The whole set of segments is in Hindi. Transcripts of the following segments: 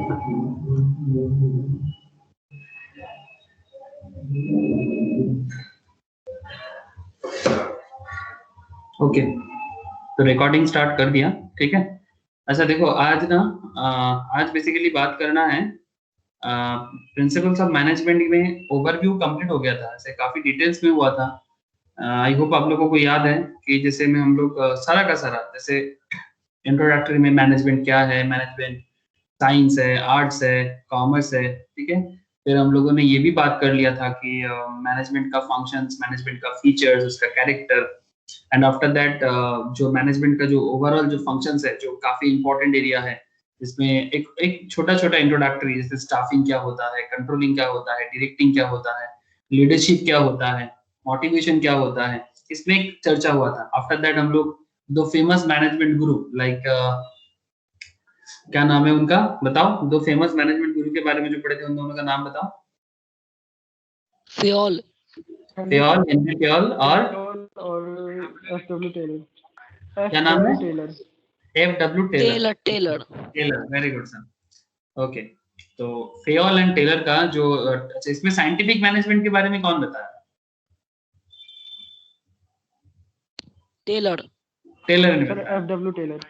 ओके, तो रिकॉर्डिंग स्टार्ट कर दिया, ठीक है। अच्छा देखो, आज ना आज बेसिकली बात करना है प्रिंसिपल्स ऑफ मैनेजमेंट में ओवरव्यू कंप्लीट हो गया था, ऐसे काफी डिटेल्स में हुआ था। आई होप आप लोगों को याद है कि जैसे में हम लोग सारा का सारा, जैसे इंट्रोडक्टरी में मैनेजमेंट क्या है, मैनेजमेंट साइंस है, आर्ट्स है, कॉमर्स है, ठीक है। फिर हम लोगों ने ये भी बात कर लिया था कि मैनेजमेंट का फंक्शंस, मैनेजमेंट का फीचर्स, उसका कैरेक्टर, एंड आफ्टर दैट जो मैनेजमेंट का जो ओवरऑल जो फंक्शंस है, जो काफी इंपॉर्टेंट एरिया है, जिसमें एक छोटा छोटा इंट्रोडक्टरी, जैसे स्टाफिंग क्या होता है, कंट्रोलिंग क्या होता है, डायरेक्टिंग क्या होता है, लीडरशिप क्या होता है, मोटिवेशन क्या होता है, इसमें एक चर्चा हुआ था। आफ्टर दैट हम लोग दो फेमस मैनेजमेंट गुरु, लाइक क्या नाम है उनका बताओ, दो फेमस मैनेजमेंट गुरु के बारे में जो पढ़े थे, उन दोनों का नाम बताओ। फ्योल, फ्योल, हेनरी फ्योल और एफ.डब्ल्यू. टेलर। क्या नाम है? Taylor. F W. Taylor. Taylor. Taylor, very good sir. Okay, तो फेयोल एंड टेलर का जो अच्छा, इसमें साइंटिफिक मैनेजमेंट के बारे में कौन बताया? टेलर। टेलर ने सर, बताया। एफ.डब्ल्यू. टेलर।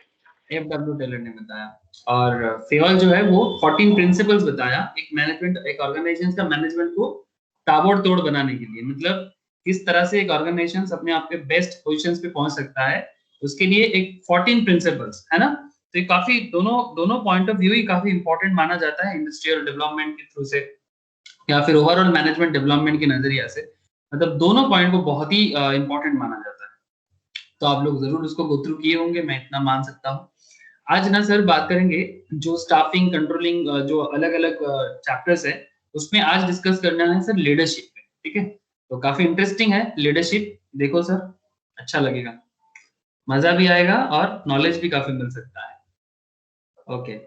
एफ.डब्ल्यू. टेलर ने बताया। और फेयोल जो है वो 14 प्रिंसिपल्स बताया एक मैनेजमेंट, एक ऑर्गेनाइजेशन का मैनेजमेंट को ताबड़तोड़ बनाने के लिए, मतलब किस तरह से एक ऑर्गेनाइजेशन अपने आप के बेस्ट पोजीशंस पे पहुंच सकता है, उसके लिए एक 14 प्रिंसिपल्स है ना। तो ये काफी दोनों पॉइंट ऑफ व्यू ही काफी इंपॉर्टेंट माना जाता है इंडस्ट्रियल डेवलपमेंट के थ्रू से, या फिर ओवरऑल मैनेजमेंट डेवलपमेंट के नजरिया से, मतलब दोनों पॉइंट को बहुत ही इंपॉर्टेंट माना जाता है। तो आप लोग जरूर उसको गो थ्रू किए होंगे, मैं इतना मान सकता हूँ। आज ना सर बात करेंगे जो स्टाफिंग, कंट्रोलिंग, जो अलग अलग चैप्टर्स है, उसमें आज डिस्कस करना है सर लीडरशिप पे, ठीक है। तो काफी इंटरेस्टिंग है लीडरशिप, देखो सर अच्छा लगेगा, मजा भी आएगा और नॉलेज भी काफी मिल सकता है। ओके,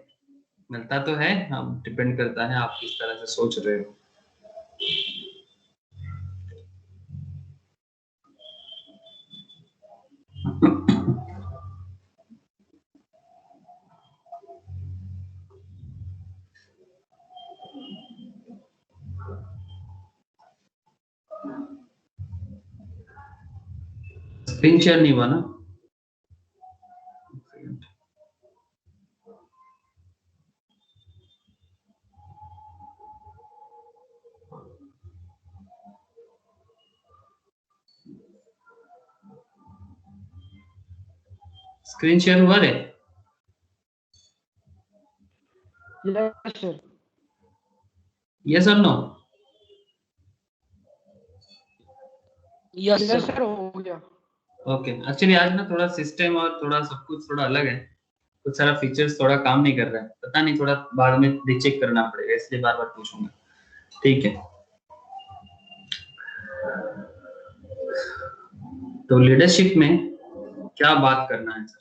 मिलता तो है, हम डिपेंड करता है आप किस तरह से सोच रहे हो। स्क्रीन शेयर नहीं हुआ ना? स्क्रीन शेयर हुआ रे? Yes sir. यस और no? Yes yes sir. Sir, हो गया। ओके, एक्चुअली आज ना थोड़ा सिस्टम और थोड़ा सब कुछ थोड़ा अलग है, कुछ सारा फीचर्स थोड़ा काम नहीं कर रहा है, पता नहीं, थोड़ा बाद में रीचेक करना पड़ेगा, इसलिए बार बार पूछूंगा, ठीक है। तो लीडरशिप में क्या बात करना है सर?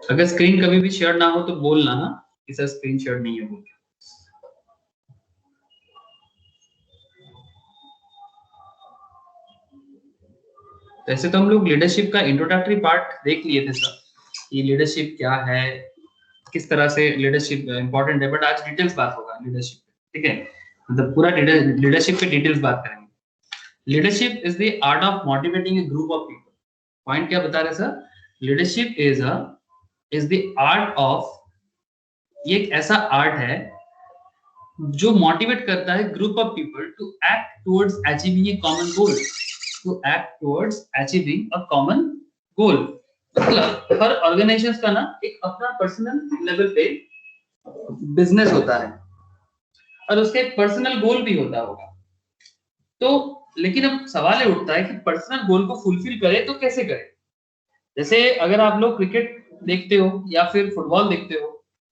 अगर स्क्रीन कभी भी शेयर ना हो तो बोलना ना कि सर स्क्रीन शेयर नहीं है बोल के। वैसे तो हम लोग लीडरशिप का इंट्रोडक्टरी पार्ट देख लिए थे सर, कि लीडरशिप क्या है, किस तरह से लीडरशिप इंपॉर्टेंट है, बट आज डिटेल्स बात होगा लीडरशिप पे, ठीक है। मतलब पूरा लीडरशिप पे डिटेल्स बात करेंगे। Leadership is the art of motivating a group of people. Point क्या बता रहे sir? Leadership is the art of, ये एक ऐसा आर्ट है जो मोटिवेट करता है group of people to act towards achieving a common goal, to act towards achieving a common goal. मतलब हर ऑर्गेनाइजेशन का ना एक अपना पर्सनल लेवल पे बिजनेस होता है और उसका एक पर्सनल गोल भी होता होगा। तो लेकिन अब सवाल ये उठता है कि पर्सनल गोल को फुलफिल करे तो कैसे करे? जैसे अगर आप लोग क्रिकेट देखते हो या फिर फुटबॉल देखते हो,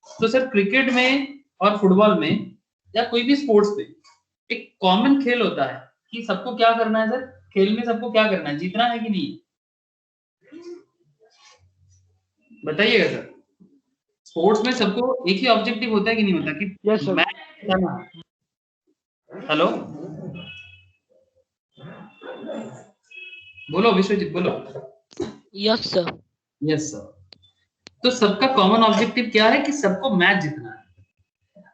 तो सर क्रिकेट में और फुटबॉल में या कोई भी स्पोर्ट्स पे एक कॉमन खेल होता है कि सबको क्या करना है सर, खेल में सबको क्या करना है, जीतना है कि नहीं, बताइएगा सर। स्पोर्ट्स में सबको एक ही ऑब्जेक्टिव होता है कि नहीं होता कि यस सर। मैच, हेलो बोलो विश्वजीत बोलो। Yes sir. Yes sir. तो सबका कॉमन ऑब्जेक्टिव क्या है कि सबको मैच जीतना है।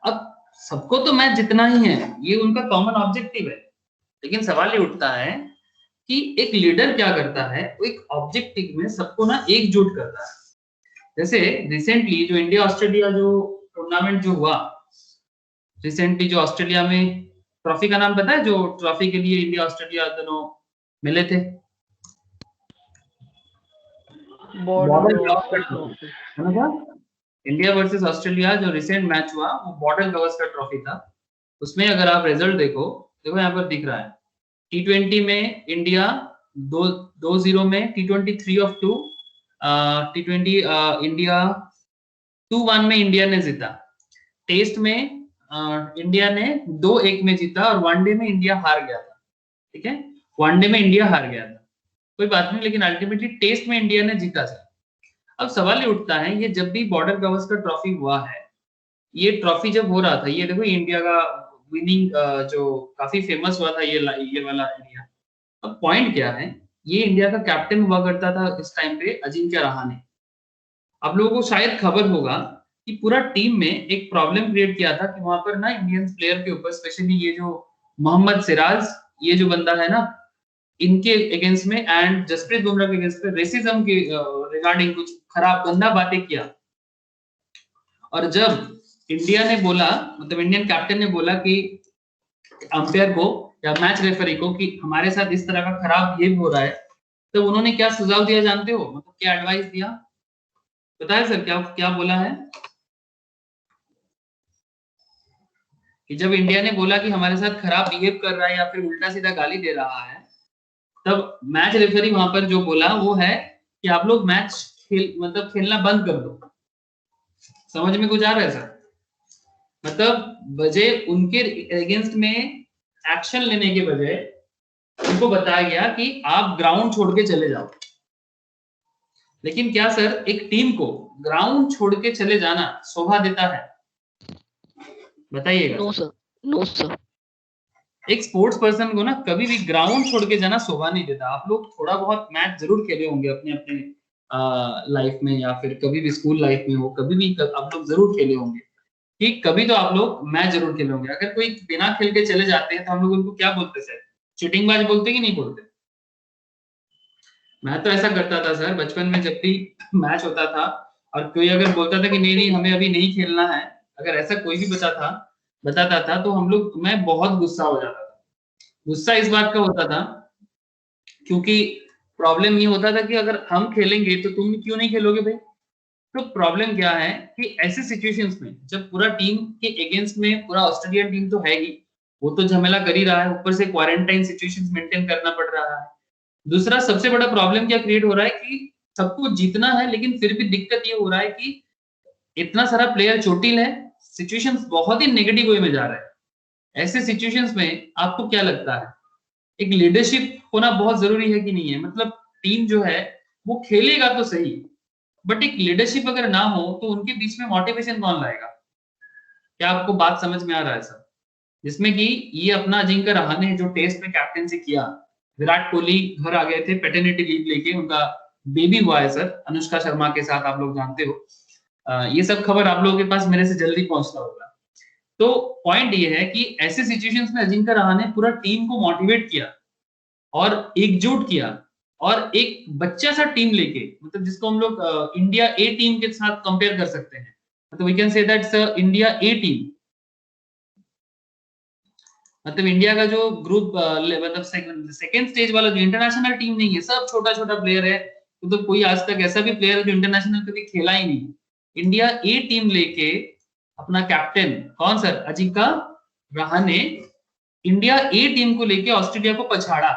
अब सबको तो मैच जीतना ही है, ये उनका कॉमन ऑब्जेक्टिव है, लेकिन सवाल ये उठता है कि एक लीडर क्या करता है, वो एक ऑब्जेक्टिव में सबको ना एकजुट करता है। जैसे रिसेंटली जो इंडिया ऑस्ट्रेलिया जो टूर्नामेंट जो हुआ, रिसेंटली जो ऑस्ट्रेलिया में, ट्रॉफी का नाम पता है, जो ट्रॉफी के लिए इंडिया ऑस्ट्रेलिया दोनों मिले थे? बॉर्डर गवास्कर ट्रॉफी है ना क्या? इंडिया वर्सेस ऑस्ट्रेलिया जो रिसेंट मैच हुआ वो बॉर्डर गवास्कर ट्रॉफी था। उसमें अगर आप रिजल्ट देखो, देखो यहाँ पर दिख रहा है, T20 में इंडिया 2-0 में, T20 3-2, T20 इंडिया 2-1 में इंडिया ने जीता। टेस्ट में इंडिया ने 2-1 में जीता और वनडे में इंडिया हार गया था। ठीक है, वनडे में इंडिया हार गया था, कोई बात नहीं, लेकिन अल्टीमेटली टेस्ट में इंडिया ने जीता था। अब सवाल ये उठता है, ये जब भी बॉर्डर गवास्कर ट्रॉफी हुआ है, ये ट्रॉफी जब हो रहा था, ये देखो इंडिया का विनिंग जो काफी फेमस हुआ था, ये वाला इंडिया। अब पॉइंट क्या है, ये इंडिया का कैप्टन हुआ करता था इस टाइम पे अजिंक्य रहाणे। आप लोगों को शायद खबर होगा कि पूरा टीम में एक प्रॉब्लम क्रिएट किया था कि वहां पर ना इंडियन प्लेयर के ऊपर, स्पेशली ये जो मोहम्मद सिराज, ये जो बंदा है ना, इनके अगेंस्ट में एंड जसप्रीत बुमराह के अगेंस्ट में रेसिज्म के रिगार्डिंग कुछ खराब गंदा बातें किया। और जब इंडिया ने बोला, मतलब इंडियन कैप्टन ने बोला कि अंपायर को या मैच रेफरी को कि हमारे साथ इस तरह का खराब बिहेव हो रहा है, तो उन्होंने क्या सुझाव दिया जानते हो? मतलब क्या एडवाइस दिया, पता है सर? क्या क्या बोला है कि जब इंडिया ने बोला कि हमारे साथ खराब बिहेव कर रहा है या फिर उल्टा सीधा गाली दे रहा है, तब मैच रेफरी वहां पर जो बोला वो है कि आप लोग मैच मतलब खेलना बंद कर दो। समझ में कुछ आ रहा है सर? मतलब बजाय उनके अगेंस्ट में एक्शन लेने के बजाय उनको बताया गया कि आप ग्राउंड छोड़ के चले जाओ। लेकिन क्या सर एक टीम को ग्राउंड छोड़ के चले जाना शोभा देता है? बताइएगा। No sir, no sir. एक स्पोर्ट्स पर्सन को ना कभी भी ग्राउंड छोड़ के जाना शोभा नहीं देता। आप लोग थोड़ा बहुत मैच जरूर खेले होंगे अपने अपने लाइफ में, या फिर कभी भी स्कूल लाइफ में हो, कभी भी आप लोग जरूर खेले होंगे कि कभी तो आप लोग मैच जरूर खेले होंगे। अगर कोई बिना खेल के चले जाते हैं तो हम लोग उनको क्या बोलते सर? चीटिंगबाज बोलते कि नहीं बोलते? मैं तो ऐसा करता था सर बचपन में, जब भी मैच होता था और कोई अगर बोलता था कि नहीं नहीं हमें अभी नहीं खेलना है, अगर ऐसा कोई भी बताता था तो हम लोग, मैं बहुत गुस्सा हो जाता था। गुस्सा इस बात का होता था क्योंकि प्रॉब्लम ये होता था कि अगर हम खेलेंगे तो तुम क्यों नहीं खेलोगे भाई? तो प्रॉब्लम क्या है कि ऐसे सिचुएशंस में जब पूरा टीम के अगेंस्ट में पूरा ऑस्ट्रेलियन टीम तो है ही, वो तो झमेला कर ही रहा है, ऊपर से क्वारंटाइन सिचुएशंस मेंटेन करना पड़ रहा है। दूसरा सबसे बड़ा प्रॉब्लम क्या क्रिएट हो रहा है कि सबको जीतना है, लेकिन फिर भी दिक्कत ये हो रहा है कि इतना सारा प्लेयर चोटिल है, सिचुएशंस बहुत ही नेगेटिव वे में जा रहा है। ऐसे सिचुएशंस में आपको क्या लगता है एक लीडरशिप होना बहुत जरूरी है कि नहीं है? मतलब टीम जो है वो खेलेगा तो सही, बट एक लीडरशिप अगर ना हो तो उनके बीच में मोटिवेशन कौन लाएगा? क्या आपको बात समझ में आ रहा है सर? जिसमें कि ये अपना अजिंक्य रहाणे जो टेस्ट में कैप्टनसी किया, विराट कोहली घर आ गए थे पैटर्निटी लीव लेके, उनका बेबी हुआ है सर अनुष्का शर्मा के साथ, आप लोग जानते हो। ये सब खबर आप लोगों के पास मेरे से जल्दी पहुंचता होगा। तो पॉइंट ये है कि ऐसे सिचुएशंस में अजिंक्य रहाणे पूरा टीम को मोटिवेट किया और एकजुट किया, और एक बच्चा सा टीम लेके, मतलब जिसको हम लोग इंडिया ए टीम के साथ कंपेयर कर सकते हैं, मतलब we can say that's India a team. मतलब इंडिया का जो ग्रुप मतलब सेकंड स्टेज वाला जो इंटरनेशनल टीम नहीं है, सब छोटा छोटा प्लेयर है, तो कोई आज तक ऐसा भी प्लेयर है जो इंटरनेशनल कभी खेला ही नहीं। इंडिया ए टीम लेके अपना कैप्टन कौन sir? Ajinkya Rahane India a team को लेके ऑस्ट्रेलिया को पछाड़ा।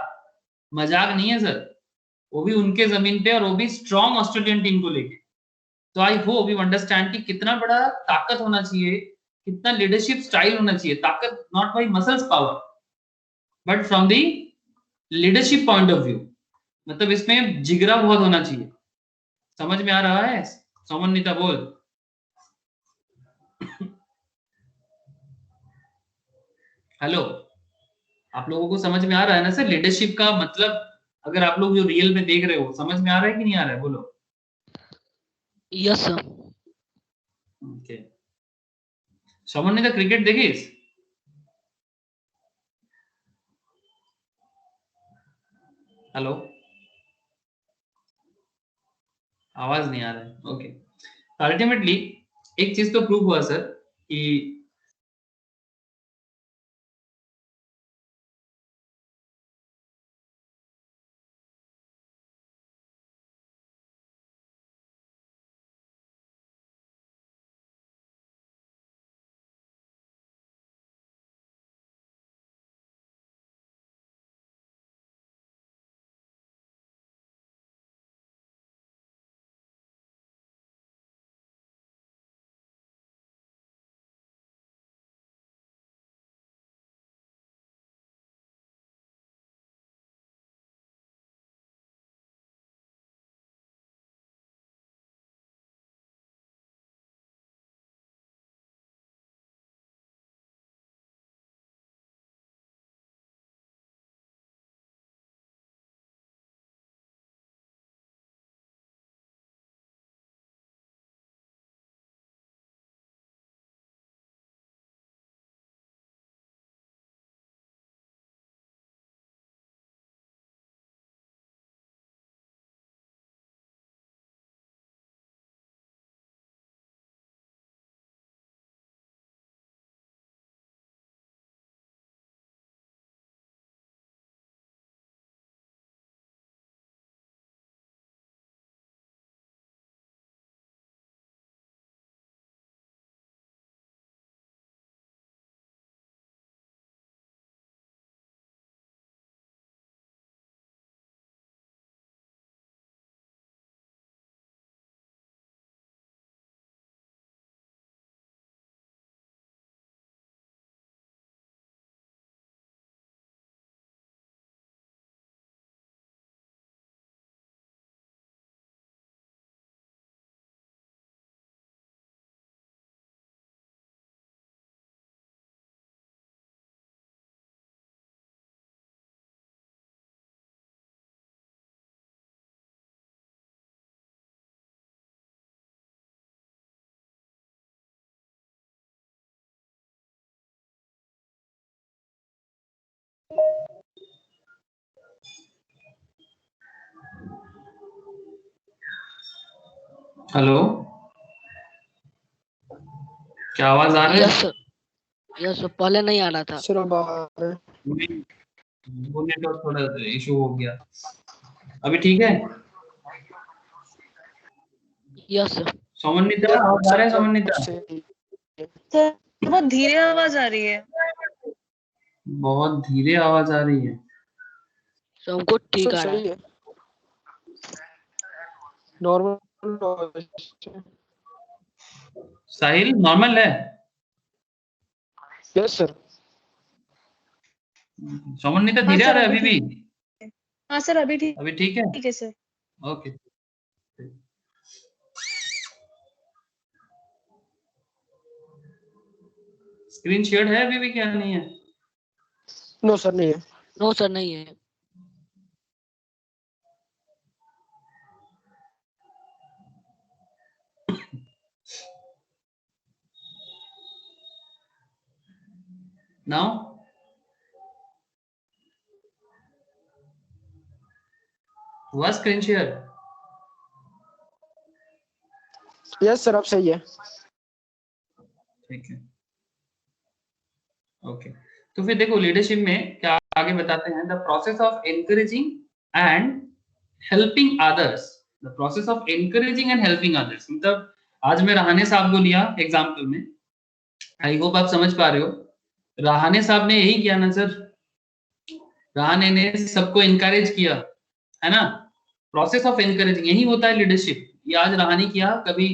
मजाक नहीं है सर, वो भी उनके जमीन पे और वो भी स्ट्रॉन्ग ऑस्ट्रेलियन टीम को लेके। तो आई होप यू अंडरस्टैंड कि कितना बड़ा ताकत होना चाहिए, कितना लीडरशिप स्टाइल होना चाहिए। ताकत not by muscles power but from the leadership point of view, मतलब इसमें जिगरा बहुत होना चाहिए। समझ में आ रहा है? सोमनीता बोल। हेलो, आप लोगों को समझ में आ रहा है ना सर लीडरशिप का मतलब? अगर आप लोग जो रियल में देख रहे हो, समझ में आ रहा है कि नहीं आ रहा है? बोलो। Yes sir. ओके, सामान्य क्रिकेट देखिस? हेलो, आवाज नहीं आ रहा है। ओके, अल्टीमेटली एक चीज तो प्रूव हुआ सर कि हेलो, क्या आवाज आ रहा यस है? सर। यस सर, पहले नहीं आ रहा था। सर अब आ रहा है। वो नेटवर्क थोड़ा इशू हो गया। अभी ठीक है? Yes sir. समन्विता आवाज आ रहा है? समन्विता, सर बहुत धीरे आवाज आ रही है। बहुत धीरे आवाज आ रही है। सर हमको ठीक सर आ रहा सही है। है, नॉर्मल। साहिल नॉर्मल है? Yes sir. समन्विता हाँ धीरे आ सर रहा है अभी अभी ठीक भी? है। हाँ सर अभी ठीक अभी ठीक है? ठीक है सर। ओके। स्क्रीन शेयर है अभी भी क्या नहीं है? नो सर नहीं है। नो सर नहीं है। नाउ हुआ स्क्रीन शेयर? यस सर अब सही है। ठीक है, ओके। तो फिर देखो लीडरशिप में क्या आगे बताते हैं, the process of encouraging and helping others. The process of encouraging and helping others मतलब आज मैं रहाने साहब को लिया एग्जाम्पल में, आई होप आप समझ पा रहे हो। रहाने साहब ने यही किया ना सर, रहाने ने सबको इनकरेज किया, है ना? प्रोसेस ऑफ एनकरेजिंग यही होता है लीडरशिप। ये आज रहाने किया। कभी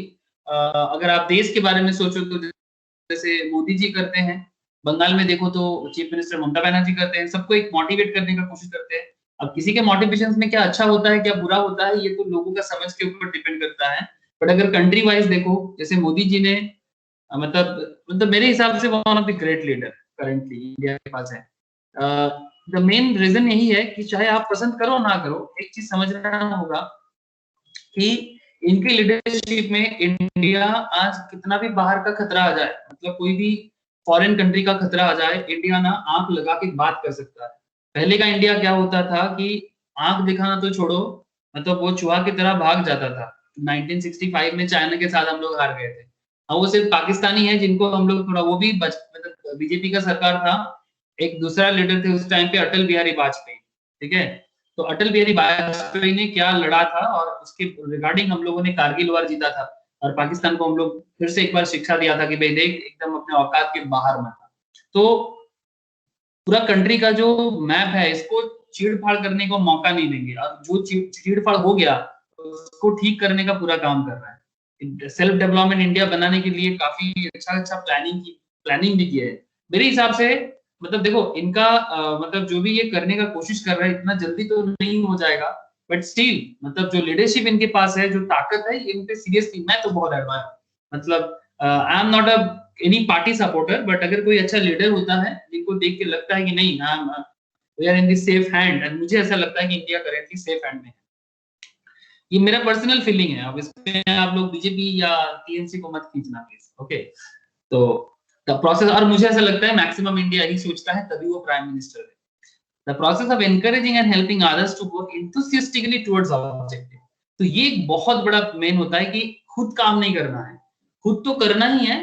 अगर आप देश के बारे में सोचो तो जैसे मोदी जी करते हैं, बंगाल में देखो तो चीफ मिनिस्टर ममता बनर्जी करते हैं, सबको एक मोटिवेट करने का कोशिश करते हैं। अब किसी के मोटिवेशन में क्या अच्छा होता है क्या बुरा होता है, ये तो लोगों का समझ के ऊपर डिपेंड करता है। बट अगर कंट्री वाइज देखो, जैसे मोदी जी ने मतलब मेरे हिसाब से one of the great leader currently India के पास है। द मेन रीजन यही है कि चाहे आप पसंद करो ना करो, एक चीज समझना होगा कि इनकी लीडरशिप में इंडिया आज कितना भी बाहर का खतरा आ जाए, मतलब कोई भी फॉरेन कंट्री का खतरा आ जाए, इंडिया ना आंख लगा के बात कर सकता है। पहले का इंडिया क्या होता था कि आंख दिखाना तो छोड़ो, मतलब वो चूहा की तरह भाग जाता था। 1965 में चाइना के साथ हम लोग हार गए थे। अब वो सिर्फ पाकिस्तानी है जिनको हम लोग थोड़ा, वो भी मतलब बीजेपी का सरकार था, एक दूसरा लीडर थे उस टाइम पे अटल बिहारी वाजपेयी, ठीक है। तो अटल बिहारी वाजपेयी ने क्या लड़ा था और उसके रिगार्डिंग हम लोगों ने कारगिल वार जीता था, और पाकिस्तान को हम लोग फिर से एक बार शिक्षा दिया था कि भाई देख एकदम अपने औकात के बाहर मत आ। तो पूरा कंट्री का जो मैप है इसको चीड़-फाड़ करने को मौका नहीं देंगे, और जो चीड़-फाड़ हो गया उसको ठीक करने का पूरा काम कर रहा है। सेल्फ डेवलपमेंट इंडिया बनाने के लिए काफी अच्छा प्लानिंग भी की है। मेरे हिसाब से मतलब देखो इनका मतलब जो भी ये करने का कोशिश कर रहा है इतना जल्दी तो नहीं हो जाएगा, बट स्टिल मतलब जो लीडरशिप इनके पास है, जो ताकत है, इन पे सीरियसली मैं तो बहुत एडमायर हूं। मतलब I am not a any party supporter, but अगर कोई अच्छा लीडर होता है जिनको देख के लगता है कि नहीं we are in the safe hand, and मुझे ऐसा लगता है कि इंडिया करेंटली सेफ हैंड में है। ये मेरा पर्सनल फीलिंग है, अब इसमें आप लोग बीजेपी या टीएमसी को मत खींचना प्लीज, ओके। तो द प्रोसेस, और मुझे ऐसा लगता है मैक्सिमम इंडिया यही सोचता है तभी वो प्राइम मिनिस्टर है। The process of encouraging and helping others to work enthusiastically towards objective. तो ये एक बहुत बड़ा मेन होता है कि खुद काम नहीं करना है, खुद तो करना ही है,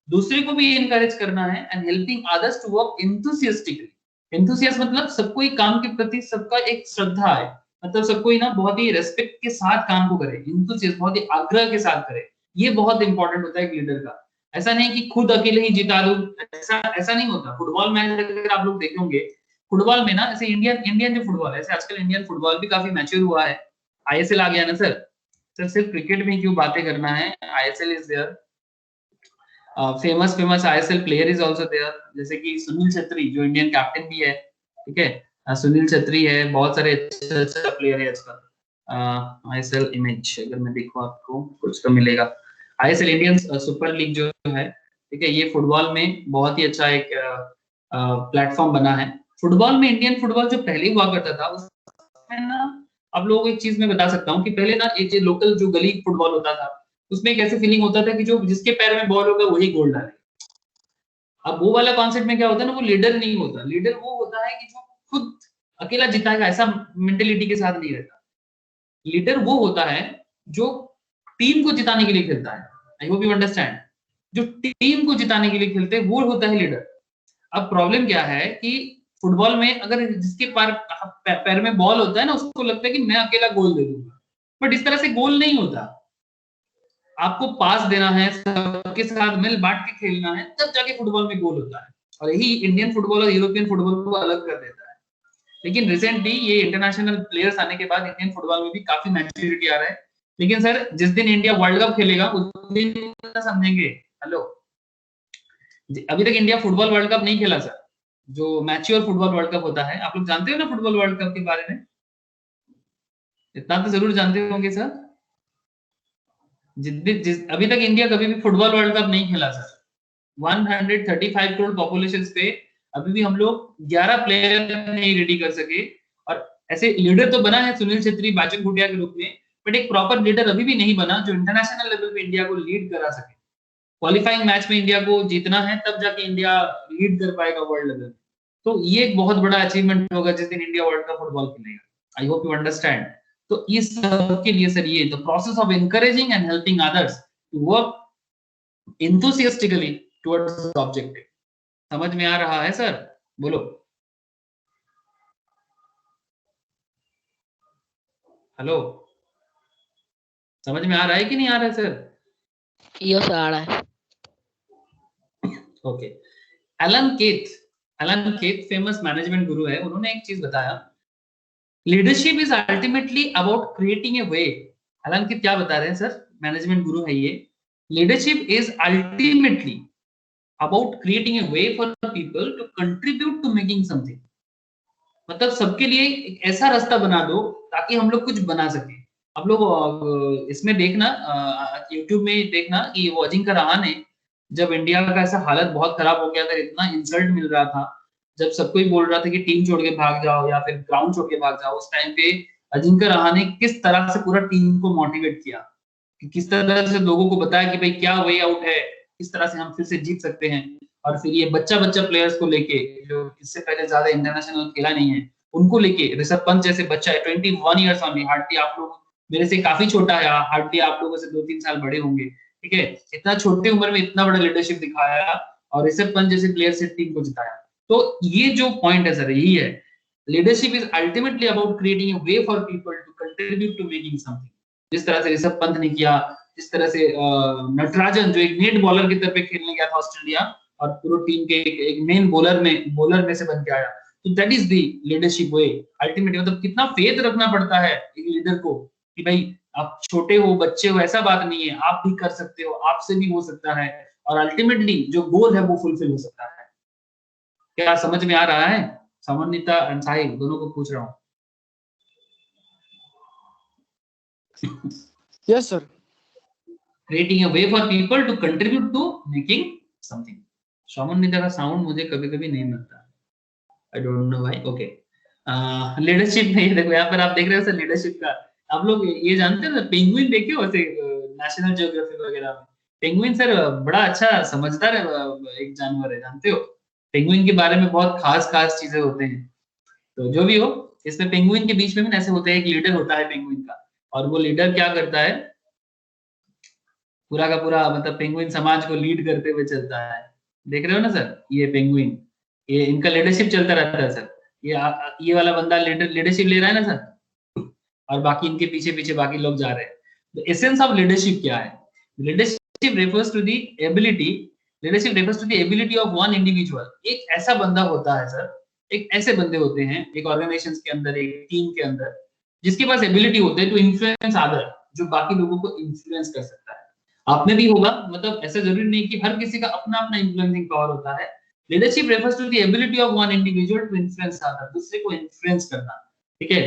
दूसरे को भी एनकरेज करना है, and helping others to work enthusiastically. Enthusiast मतलब सबको ही काम के प्रति सबका एक श्रद्धा है, मतलब सबको ही ना बहुत ही रेस्पेक्ट के साथ काम को करे, एंथुसियास्ट बहुत ही आग्रह के साथ करे। ये बहुत इंपॉर्टेंट होता है एक लीडर का। ऐसा नहीं कि खुद अकेले ही जिता दूं, ऐसा नहीं होता। फुटबॉल मैच अगर आप लोग देखे होंगे, फुटबॉल में ना ऐसे इंडियन इंडियन जो फुटबॉल है, ऐसे आजकल इंडियन फुटबॉल भी काफी मैच्योर हुआ है। आईएसएल आ गया ना सर, सर सिर्फ क्रिकेट में क्यों बातें करना है, ISL is there, famous ISL player is also there, जैसे कि सुनील छेत्री जो इंडियन कैप्टन भी है, ठीक है। सुनील छेत्री है, बहुत सारे अच्छे प्लेयर है आजकल। आईएसएल इमेज अगर मैं देखूं आपको कुछ तो मिलेगा। आईएसएल इंडियन सुपर लीग जो है, ठीक है, ये फुटबॉल में बहुत ही अच्छा एक प्लेटफॉर्म बना है। फुटबॉल में इंडियन फुटबॉल जो पहले हुआ करता था उसमें ना, आप लोगों को एक चीज मैं बता सकता हूँ कि पहले ना एक लोकल जो गली फुटबॉल होता था उसमें एक ऐसी फीलिंग होता था कि जो जिसके पैर में बॉल होगा वही गोल डाले। अब वो वाला कॉन्सेप्ट में क्या होता है ना, वो लीडर नहीं होता, लीडर वो होता है कि जो खुद अकेला जिताएगा, ऐसा मेंटेलिटी के साथ नहीं रहता। लीडर वो होता है जो टीम को जिताने के लिए खेलता है। आई होप यू अंडरस्टैंड, जो टीम को जिताने के लिए खेलते हैं वो होता है लीडर। अब प्रॉब्लम क्या है कि फुटबॉल में अगर जिसके पैर में बॉल होता है ना, उसको लगता है कि मैं अकेला गोल दे दूंगा, बट इस तरह से गोल नहीं होता। आपको पास देना है, सबके साथ मिल बांट के खेलना है, तब जाके फुटबॉल में गोल होता है। और यही इंडियन फुटबॉल और यूरोपियन फुटबॉल को अलग कर देता है। लेकिन रिसेंटली ये इंटरनेशनल प्लेयर्स आने के बाद इंडियन फुटबॉल में भी काफी मैच्योरिटी आ रहा है। लेकिन सर जिस दिन इंडिया वर्ल्ड कप खेलेगा उस दिन समझेंगे। हेलो, अभी तक इंडिया फुटबॉल वर्ल्ड कप नहीं खेला सर, जो मैच्योर फुटबॉल वर्ल्ड कप होता है। आप लोग जानते हो ना फुटबॉल वर्ल्ड कप के बारे में, इतना तो जरूर जानते होंगे सर। अभी तक इंडिया कभी भी फुटबॉल वर्ल्ड कप नहीं खेला सर। 135 करोड़ पॉपुलेशन पे अभी भी हम लोग 11 प्लेयर नहीं रेडी कर सके। और ऐसे लीडर तो बना है सुनील छेत्री बाचन भूटिया के रूप में, बट एक प्रॉपर लीडर अभी भी नहीं बना जो इंटरनेशनल लेवल पे इंडिया को लीड करा सके। क्वालिफाइंग मैच में इंडिया को जीतना है, तब जाके इंडिया लीड कर पाएगा वर्ल्ड लेवल। तो ये एक बहुत बड़ा अचीवमेंट होगा जिस दिन इंडिया वर्ल्ड कप फुटबॉल खेलेगा। I hope you understand. तो इस सब के लिए सर ये the process of encouraging and helping others to work enthusiastically towards the objective। समझ में आ रहा है सर? बोलो। हेलो, समझ में आ रहा है कि नहीं आ रहा है सर? यस आ रहा है। Okay. Alan Keith famous management guru है, उन्होंने एक चीज बताया, leadership is ultimately about creating a way. Alan Keith क्या बता रहे हैं सर, मैनेजमेंट गुरु है ये, leadership is ultimately about creating a way for people to contribute to making something। मतलब सबके लिए एक ऐसा रास्ता बना दो ताकि हम लोग कुछ बना सके। आप लोग इसमें देखना, YouTube में देखना कि वो अजिंक्य रहाणे, जब इंडिया का ऐसा हालत बहुत खराब हो गया था, इतना इंसल्ट मिल रहा था, जब सबको ही बोल रहा था कि टीम छोड़ के भाग जाओ या फिर ग्राउंड छोड़ के भाग जाओ, उस टाइम पे अजिंक्य रहाणे किस तरह से पूरा टीम को मोटिवेट किया। कि किस तरह से लोगों को बताया कि भाई क्या वे आउट है, किस तरह से हम फिर से जीत सकते हैं। और फिर ये बच्चा बच्चा प्लेयर्स को लेके जो इससे पहले ज्यादा इंटरनेशनल खेला नहीं है उनको लेके, ऋषभ पंत जैसे बच्चा है 21 ईयर्स ओनली, हार्डली आप लोग मेरे से काफी छोटा है, हार्डली आप लोगों से 2-3 साल बड़े होंगे, ठीक है, इतना छोटे उम्र में इतना बड़ा लीडरशिप दिखाया और ऋषभ पंत जैसे प्लेयर से टीम को जिताया। तो ये जो पॉइंट है सर, यही है, leadership is ultimately about creating a way for people to contribute to making something. जिस तरह से ऋषभ पंत ने किया, जिस तरह से नटराजन जो एक नेट बॉलर की तरफ खेलने गया था ऑस्ट्रेलिया और पूरी टीम के एक मेन बॉलर में से बन के आया, तो that is the leadership way ultimately. मतलब कितना फेथ रखना पड़ता है एक लीडर को कि भाई आप छोटे हो, बच्चे हो, ऐसा बात नहीं है, आप भी कर सकते हो, आपसे भी हो सकता है और अल्टीमेटली जो गोल है वो फुलफिल हो सकता है। क्या समझ में आ रहा है? समन्विता एंड साहिल दोनों को पूछ रहा हूँ। Yes sir. Creating a way for people to contribute to making something. Samanvita का साउंड मुझे कभी-कभी नहीं मिलता, I don't know why. Okay, leadership में देखो यहाँ पर आप देख रहे हो सर लीडरशिप का, आप लोग ये जानते हो ना, पेंगुइन देखे हो ऐसे नेशनल ज्योग्राफी वगैरह में? पेंगुइन सर बड़ा अच्छा समझदार है, एक जानवर है, जानते हो? पेंगुइन के बारे में बहुत खास खास चीजें होते हैं। तो जो भी हो, इसमें पेंगुइन के बीच में भी ऐसे होते हैं, एक लीडर होता है पेंगुइन का, और वो लीडर क्या करता है, पूरा का पूरा मतलब पेंगुइन समाज को लीड करते हुए चलता है। देख रहे हो ना सर, ये पेंगुइन, ये इनका लीडरशिप चलता रहता है सर। ये वाला बंदा लीडरशिप ले रहा है ना सर, और बाकी इनके पीछे पीछे बाकी लोग जा रहे हैं। द एसेंस ऑफ लीडरशिप क्या है? Leadership refers to the ability leadership refers to the ability of one individual. एक ऐसा बंदा होता है सर, एक ऐसे बंदे होते हैं एक ऑर्गेनाइजेशन के अंदर, एक टीम के अंदर, जिसके पास एबिलिटी होती है टू इन्फ्लुएंस अदर, जो बाकी लोगों को इन्फ्लुएंस कर सकता है। आप में भी होगा, मतलब ऐसा जरूरी नहीं कि हर किसी का अपना अपना इन्फ्लुएंसिंग पावर होता है। Leadership refers to the ability of one individual to influence other, दूसरे को इन्फ्लुएंस करना, ठीक है।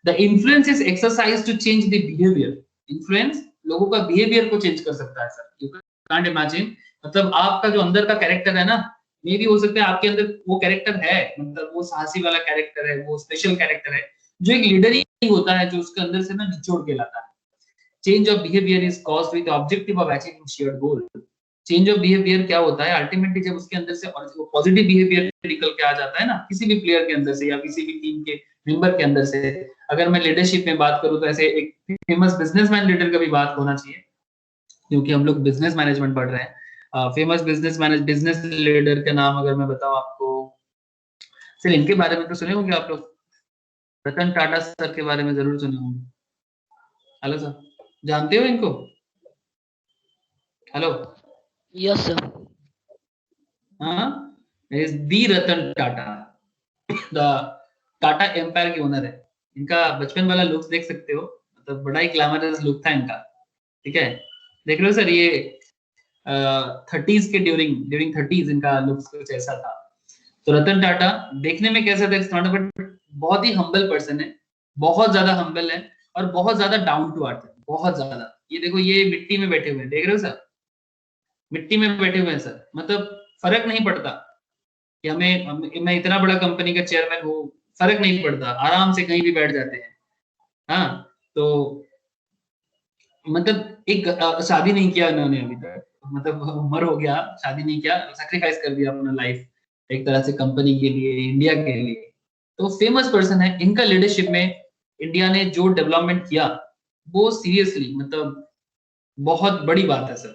The influence is exercise to change the behaviour. Influence लोगों का बिहेवियर को चेंज कर सकता है सर। यू कांट इमेजिन, मतलब आपका जो अंदर का कैरेक्टर है ना, मे भी हो सकता है आपके अंदर वो कैरेक्टर है, मतलब वो साहसी वाला कैरेक्टर है, वो स्पेशल कैरेक्टर है, जो एक लीडर ही होता है जो उसके अंदर से ना निचोड़ के लाता है। Change of behaviour is caused with the objective of achieving shared goal. Change of behaviour क्या होता है? अल्टीमेटली जब उसके अंदर से पॉजिटिव बिहेवियर निकल के आ जाता है ना, किसी भी प्लेयर के अंदर से या किसी भी टीम के मेंबर के अंदर से। अगर मैं लीडरशिप में बात करूं तो ऐसे एक फेमस बिजनेसमैन लीडर का भी बात होना चाहिए, क्योंकि हम लोग बिजनेस मैनेजमेंट पढ़ रहे हैं। फेमस बिजनेस लीडर का नाम अगर मैं बताऊं आपको, सर इनके बारे में तो सुने होंगे आप लोग, रतन टाटा सर के बारे में जरूर सुने होंगे। हेलो सर, जानते हो इनको? Hello, yes sir. हाँ, is the Ratan Tata, the Tata empire के ओनर है। इनका बचपन वाला लुक्स देख सकते हो, मतलब बड़ा ही ग्लैमरस लुक था इनका, ठीक है। देख रहे हो सर, ये 30s के ड्यूरिंग 30s इनका लुक्स कुछ ऐसा था। तो रतन टाटा देखने में कैसा था, बट बहुत ही हम्बल पर्सन है, बहुत ज्यादा हम्बल है और बहुत ज्यादा डाउन टू अर्थ है, बहुत ज्यादा। ये देखो, ये मिट्टी में बैठे हुए हैं, देख रहे हो सर, मिट्टी में बैठे हुए हैं सर, मतलब फर्क नहीं पड़ता कि मैं इतना बड़ा कंपनी का चेयरमैन हूँ, फर्क नहीं पड़ता, आराम से कहीं भी बैठ जाते हैं। हाँ, तो मतलब एक शादी नहीं किया उन्होंने अभी तक, मतलब उम्र हो गया, शादी नहीं किया, सैक्रिफाइस कर दिया अपना लाइफ एक तरह से कंपनी के लिए, इंडिया के लिए। तो फेमस पर्सन है। इनका लीडरशिप में इंडिया ने जो डेवलपमेंट किया वो सीरियसली मतलब बहुत बड़ी बात है सर।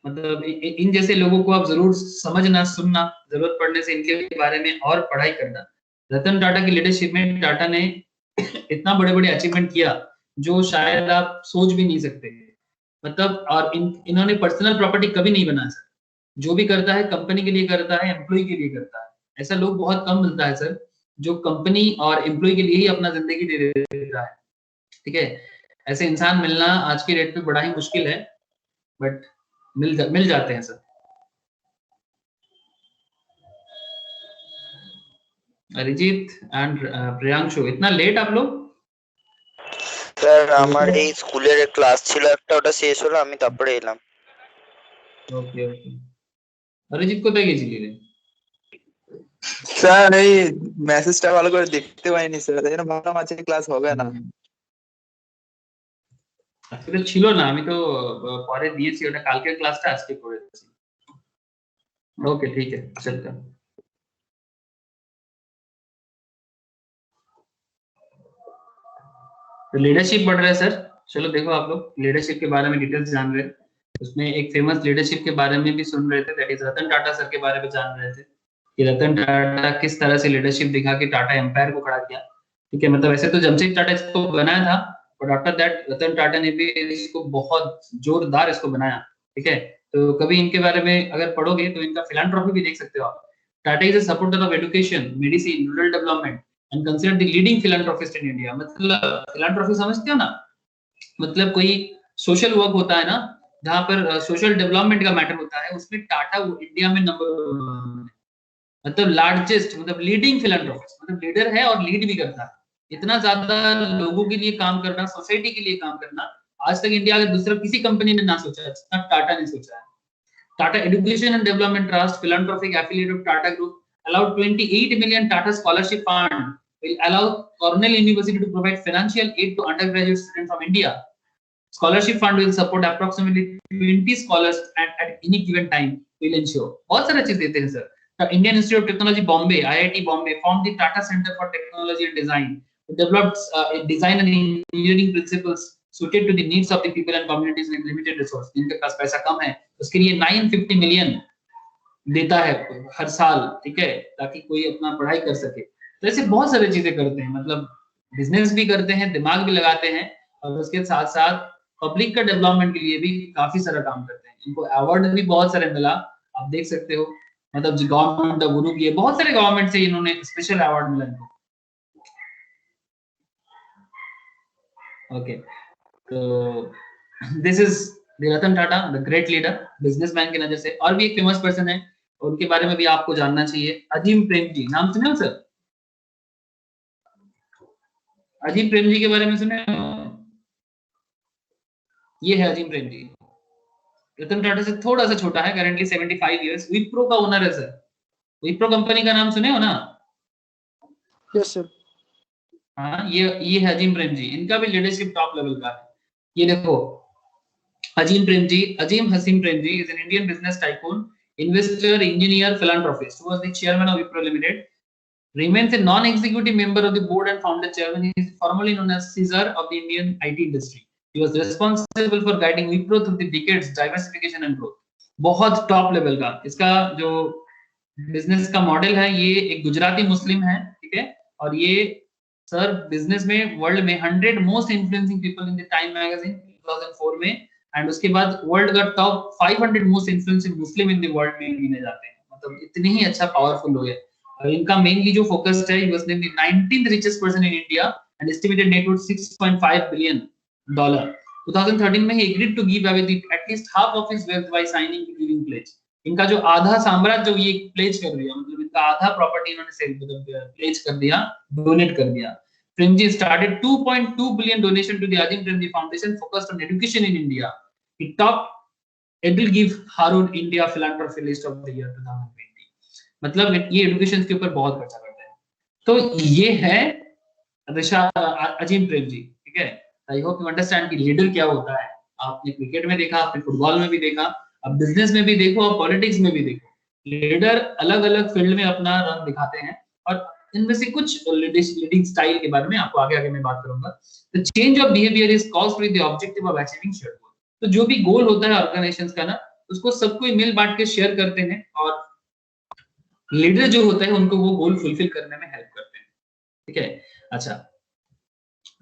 मतलब इन जैसे लोगों को आप जरूर समझना, सुनना, जरूरत पड़ने से इनके बारे में और पढ़ाई करना। रतन टाटा की लीडरशिप में टाटा ने इतना बड़े बड़े अचीवमेंट किया जो शायद आप सोच भी नहीं सकते, मतलब। और इन्होंने पर्सनल प्रॉपर्टी कभी नहीं बनाया सर, जो भी करता है कंपनी के लिए करता है, एम्प्लॉय के लिए करता है। ऐसा लोग बहुत कम मिलता है सर, जो कंपनी और एम्प्लॉय के लिए ही अपना जिंदगी दे देता है, ठीक है। ऐसे इंसान मिलना आज की डेट पे बड़ा ही मुश्किल है, बट मिल जाते हैं सर। अरिजीत एंड प्रियांशु, इतना लेट आप लोग? স্যার আমার এই স্কুলের ক্লাস ছিল একটা, ওটা শেষ হলো, আমি তারপরে এলাম। ওকে ওকে, অরিজিৎ কোথায় গেছিলি রে? স্যার এই মেসেজটা ভালো করে দেখতে পাইনি স্যার, এই জন্য ভাবলাম আজকে ক্লাস হবে না। আজকে তো ছিল না, আমি তো পরে দিয়েছি, ওটা কালকের ক্লাসটা আজকে করেছি। ওকে ठीक है चलते हैं। तो लीडरशिप बढ़ रहा है सर, चलो देखो आप लोग लीडरशिप के बारे में डिटेल्स जान रहे हैं, उसमें एक फेमस लीडरशिप के बारे में भी सुन रहे थे, that is Ratan Tata sir के बारे में जान रहे थे कि रतन टाटा किस तरह से लीडरशिप दिखा के टाटा एम्पायर को खड़ा किया। ठीक है, मतलब ऐसे तो जमशेद टाटा इसको बनाया था, but after that Ratan Tata ने भी इसको बहुत जोरदार इसको बनाया। ठीक है, तो कभी इनके बारे में अगर पढ़ोगे तो इनका फिलैंथ्रोपी भी देख सकते हो आप। Tata is a supporter of education, medicine, rural development and considered the leading philanthropist in India. मतलब फिलैंथ्रोपी समझते हो ना, मतलब कोई सोशल वर्क होता है ना, जहां पर सोशल डेवलपमेंट का मैटर होता है, उसमें टाटा इंडिया में नंबर, मतलब लार्जेस्ट, मतलब लीडिंग फिलैंथ्रोपिस्ट, मतलब लीडर है और लीड भी करता है। इतना ज्यादा लोगों के लिए काम करना, सोसाइटी के लिए काम करना, आज तक इंडिया के दूसरा किसी कंपनी ने ना सोचा है जितना टाटा ने सोचा है। Tata Education and Development Trust, philanthropic affiliate of Tata Group, allowed 28 million Tata Scholarship Fund, will allow Cornell University to provide financial aid to undergraduate students from India. Scholarship Fund will support approximately 20 scholars at any given time, will ensure. बहुत सारे चीज देते हैं sir. The Indian Institute of Technology Bombay, IIT Bombay, formed the Tata Center for Technology and Design, developed design and engineering principles suited to the needs of the people and communities with limited resource। जिनके पास पैसा कम है उसके लिए 950 मिलियन देता है हर साल। ठीक है, ताकि कोई अपना पढ़ाई कर सके। तो ऐसे बहुत सारी चीजें करते हैं, मतलब बिजनेस भी करते हैं, दिमाग भी लगाते हैं, और उसके साथ साथ पब्लिक का डेवलपमेंट के लिए भी काफी सारा काम करते हैं। इनको अवार्ड भी बहुत सारे मिला, आप देख सकते हो, मतलब गवर्नमेंट ऑफ गुरु की बहुत सारे गवर्नमेंट से इन्होंने स्पेशल अवार्ड मिला इनको। ओके, तो this is Ratan Tata, the great leader, businessman की नजर से। और भी एक फेमस पर्सन है, उनके बारे में भी आपको जानना चाहिए, अजीम प्रेमजी। नाम सुने हो सर? अजीम प्रेमजी के बारे में सुने हो? ये है अजीम प्रेमजी, रतन टाटा से थोड़ा सा छोटा है, करेंटली 75 इयर्स, विप्रो का ओनर है सर। विप्रो कंपनी का नाम सुने हो ना? Yes sir. हाँ, ये है अजीम प्रेमजी, इनका भी लीडरशिप टॉप लेवल का है। ये देखो Azim Premji, Azim Hasim Premji is an Indian business tycoon, investor, engineer, philanthropist who was the chairman of Wipro Limited, remains a non-executive member of the board and founder chairman. He is formally known as Caesar of the Indian IT industry. He was responsible for guiding Wipro through the decades diversification and growth। बहुत टॉप लेवल का इसका जो बिजनेस का मॉडल है, ये एक गुजराती मुस्लिम है। ठीक है, और ये सर बिजनेस में वर्ल्ड में 100 most influencing people in the time magazine 2004 में, एंड उसके बाद वर्ल्ड का top 500 most influencing Muslim in the world में गिने जाते हैं। मतलब इतने ही अच्छा पावरफुल हो गए। और इनका मेनली जो फोकस है, he was named the 19th richest person in India and estimated net worth $6.5 billion। 2013 में he agreed to give away at least half of his wealth by signing the giving pledge। इनका जो आधा साम्राज्य ये प्लेज कर दिया, मतलब इनका आधा प्रॉपर्टी इन्होंने सेल प्लेज कर दिया, डोनेट कर दिया। Premji started 2.2 billion donation to the Ajim Premji Foundation focused on education in India। He topped Edelgive Harun India philanthropy list of the year 2020। मतलब ये एजुकेशन के ऊपर बहुत खर्चा करते हैं। तो ये है अजीम प्रेमजी। ठीक है, आई होप यू अंडरस्टैंड कि लीडर क्या होता है। आपने क्रिकेट में देखा, आपने फुटबॉल में भी देखा, अब बिजनेस में भी देखो, और पॉलिटिक्स में भी देखो, लीडर अलग अलग फील्ड में अपना रंग दिखाते हैं। और इनमें से कुछ लीडिंग स्टाइल के बारे में आपको आगे आगे मैं बात करूंगा। The change of behaviour is caused with the objective of achieving shared गोल। तो जो भी गोल होता है ऑर्गेनाइजेशंस का ना, उसको सबको मिल बांट के शेयर करते हैं, और लीडर जो होता है उनको वो गोल फुलफिल करने में हेल्प करते हैं। ठीक है, अच्छा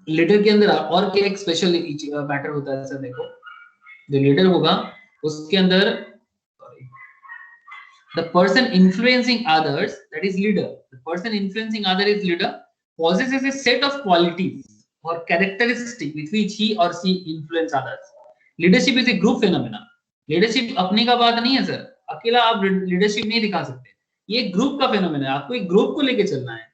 लीडर के अंदर और क्या एक स्पेशल मैटर होता है सर? देखो जो लीडर होगा उसके अंदर the person influencing others, that is leader, the person influencing other is leader, possesses a set of qualities or characteristics with which he or she influence others। leadership is a group phenomena। leadership अपने का बात नहीं है सर, अकेला आप leadership नहीं दिखा सकते, ये ग्रुप का फेनोमेना है, आपको एक ग्रुप को लेके चलना है।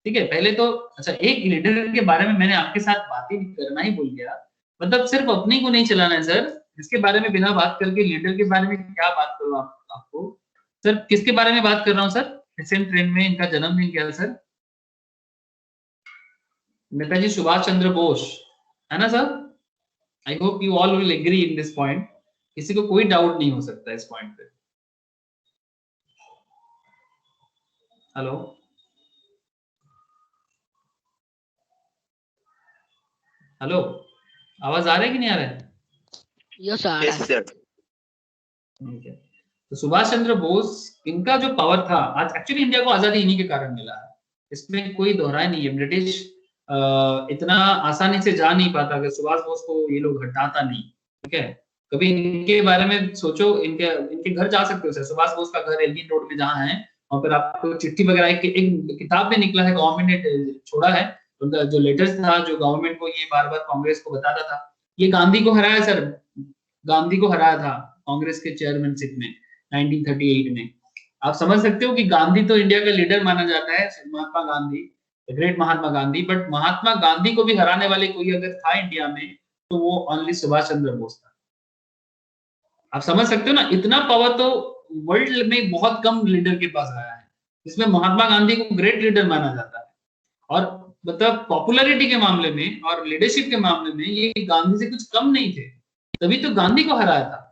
ठीक है, पहले तो अच्छा एक लीडर के बारे में मैंने आपके साथ बातें करना ही भूल गया, मतलब सिर्फ अपने को नहीं चलाना है सर, इसके बारे में बिना बात करके लीडर के बारे में क्या बात करूं आपको सर? किसके बारे में बात कर रहा हूं सर? रिसेंट ट्रेंड में इनका जन्मदिन क्या है सर? नेताजी सुभाष चंद्र बोस, है ना sir? I hope you all will agree in this point, किसी को कोई डाउट नहीं हो सकता इस पॉइंट पे। हेलो हेलो, आवाज आ रहा है कि नहीं आ रहा है? यस आ रहा यस है। सर। ठीक है, तो सुभाष चंद्र बोस, इनका जो पावर था, आज एक्चुअली इंडिया को आजादी इन्हीं के कारण मिला है, इसमें कोई दोहराई नहीं है। ब्रिटिश इतना आसानी से जा नहीं पाता कि सुभाष बोस को ये लोग हटाता नहीं, ठीक है। कभी इनके बारे में सोचो, इनके इनके घर जा सकते हो सर, सुभाष बोस का घर एल्गिन रोड में जहाँ है, और फिर आपको चिट्ठी वगैरह एक किताब में निकला है, गवर्नमेंट ने छोड़ा है, उनका जो लेटर्स था, जो गवर्नमेंट को ये बार बार कांग्रेस को बताता था। ये गांधी को हराया सर, गांधी को हराया था कांग्रेस के चेयरमैनशिप में 1938 में। आप समझ सकते हो कि गांधी तो इंडिया का लीडर माना जाता है, महात्मा गांधी, ग्रेट महात्मा गांधी, बट महात्मा गांधी को भी हराने वाले कोई अगर था इंडिया में तो वो ओनली सुभाष चंद्र बोस था। आप समझ सकते हो ना, इतना पावर तो वर्ल्ड में बहुत कम लीडर के पास आया है, जिसमें महात्मा गांधी को ग्रेट लीडर माना जाता है। और मतलब पॉपुलैरिटी के मामले में और लीडरशिप के मामले में ये गांधी से कुछ कम नहीं थे, तभी तो गांधी को हराया था।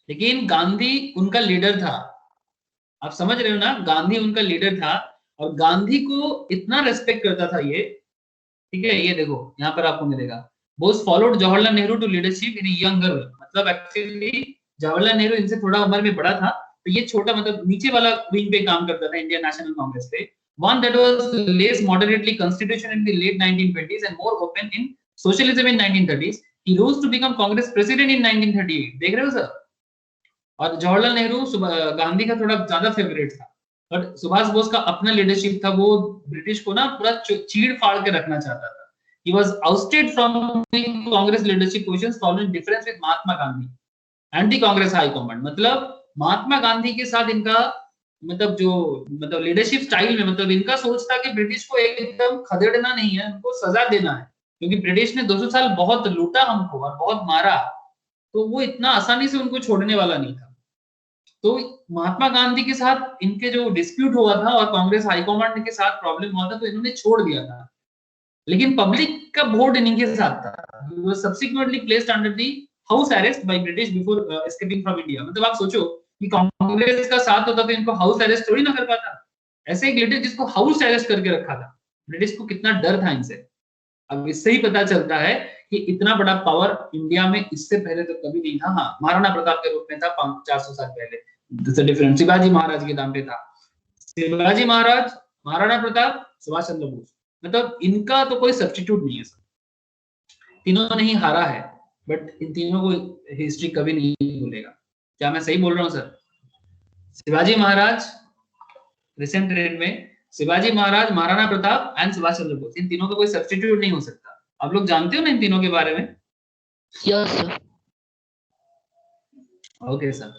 लेकिन गांधी उनका लीडर था, आप समझ रहे हो ना, गांधी उनका लीडर था और गांधी को इतना रेस्पेक्ट करता था ये, ठीक है। ये देखो यहाँ पर आपको मिलेगा, Bose followed Jawaharlal Nehru to leadership in younger, मतलब एक्चुअली जवाहरलाल नेहरू इनसे थोड़ा उम्र में बड़ा था, तो ये छोटा मतलब नीचे वाला विंग पे काम करता था इंडियन नेशनल कांग्रेस पे। One that was less moderately constitution in the late 1920s and more open in socialism in 1930s. He rose to become Congress president in 1938. देख रहे हो सर? और जवाहरलाल नेहरू गांधी का थोड़ा ज्यादा फेवरेट था, बट सुभाष बोस का अपना लीडरशिप था, वो ब्रिटिश को ना पूरा चीड़ फाड़ के रखना चाहता था। He was ousted from the Congress leadership positions following difference with Mahatma Gandhi and the Congress High Command। मतलब महात्मा गांधी के साथ इनका मतलब जो मतलब लीडरशिप स्टाइल में, मतलब इनका सोच था कि ब्रिटिश को एकदम खदेड़ना नहीं है, उनको सजा देना है, क्योंकि ब्रिटिश ने 200 साल बहुत लूटा हमको और बहुत मारा, तो वो इतना आसानी से उनको छोड़ने वाला नहीं था। तो महात्मा गांधी के साथ इनके जो डिस्प्यूट हुआ था और कांग्रेस हाईकमांड के साथ प्रॉब्लम हुआ था, तो इन्होंने छोड़ दिया था, लेकिन पब्लिक का वोट इन्हीं के साथ था। He was subsequently placed under the house arrest by British before escaping from India। मतलब आप सोचो कि कांग्रेस का साथ होता तो इनको हाउस अरेस्ट थोड़ी ना कर पाता, ऐसे एक लीडर जिसको हाउस अरेस्ट करके रखा था, ब्रिटिश को कितना डर था इनसे। अब इससे ही पता चलता है कि इतना बड़ा पावर इंडिया में इससे पहले तो कभी नहीं था। हाँ, महाराणा प्रताप के रूप में था 400 साल पहले, डिफरेंट शिवाजी महाराज के नाम पे था, शिवाजी महाराज, महाराणा प्रताप, सुभाष चंद्र बोस, मतलब इनका तो कोई सब्स्टिट्यूट नहीं है सर। तीनों ने ही हारा है, बट इन तीनों को हिस्ट्री कभी नहीं भूलेगा। क्या मैं सही बोल रहा हूँ sir? Shivaji Maharaj recent trend में, शिवाजी महाराज, महाराणा प्रताप एंड सुभाष चंद्र बोस, इन तीनों का कोई सब्स्टिट्यूट नहीं हो सकता। आप लोग जानते हो ना इन तीनों के बारे में? Yes sir. Okay sir.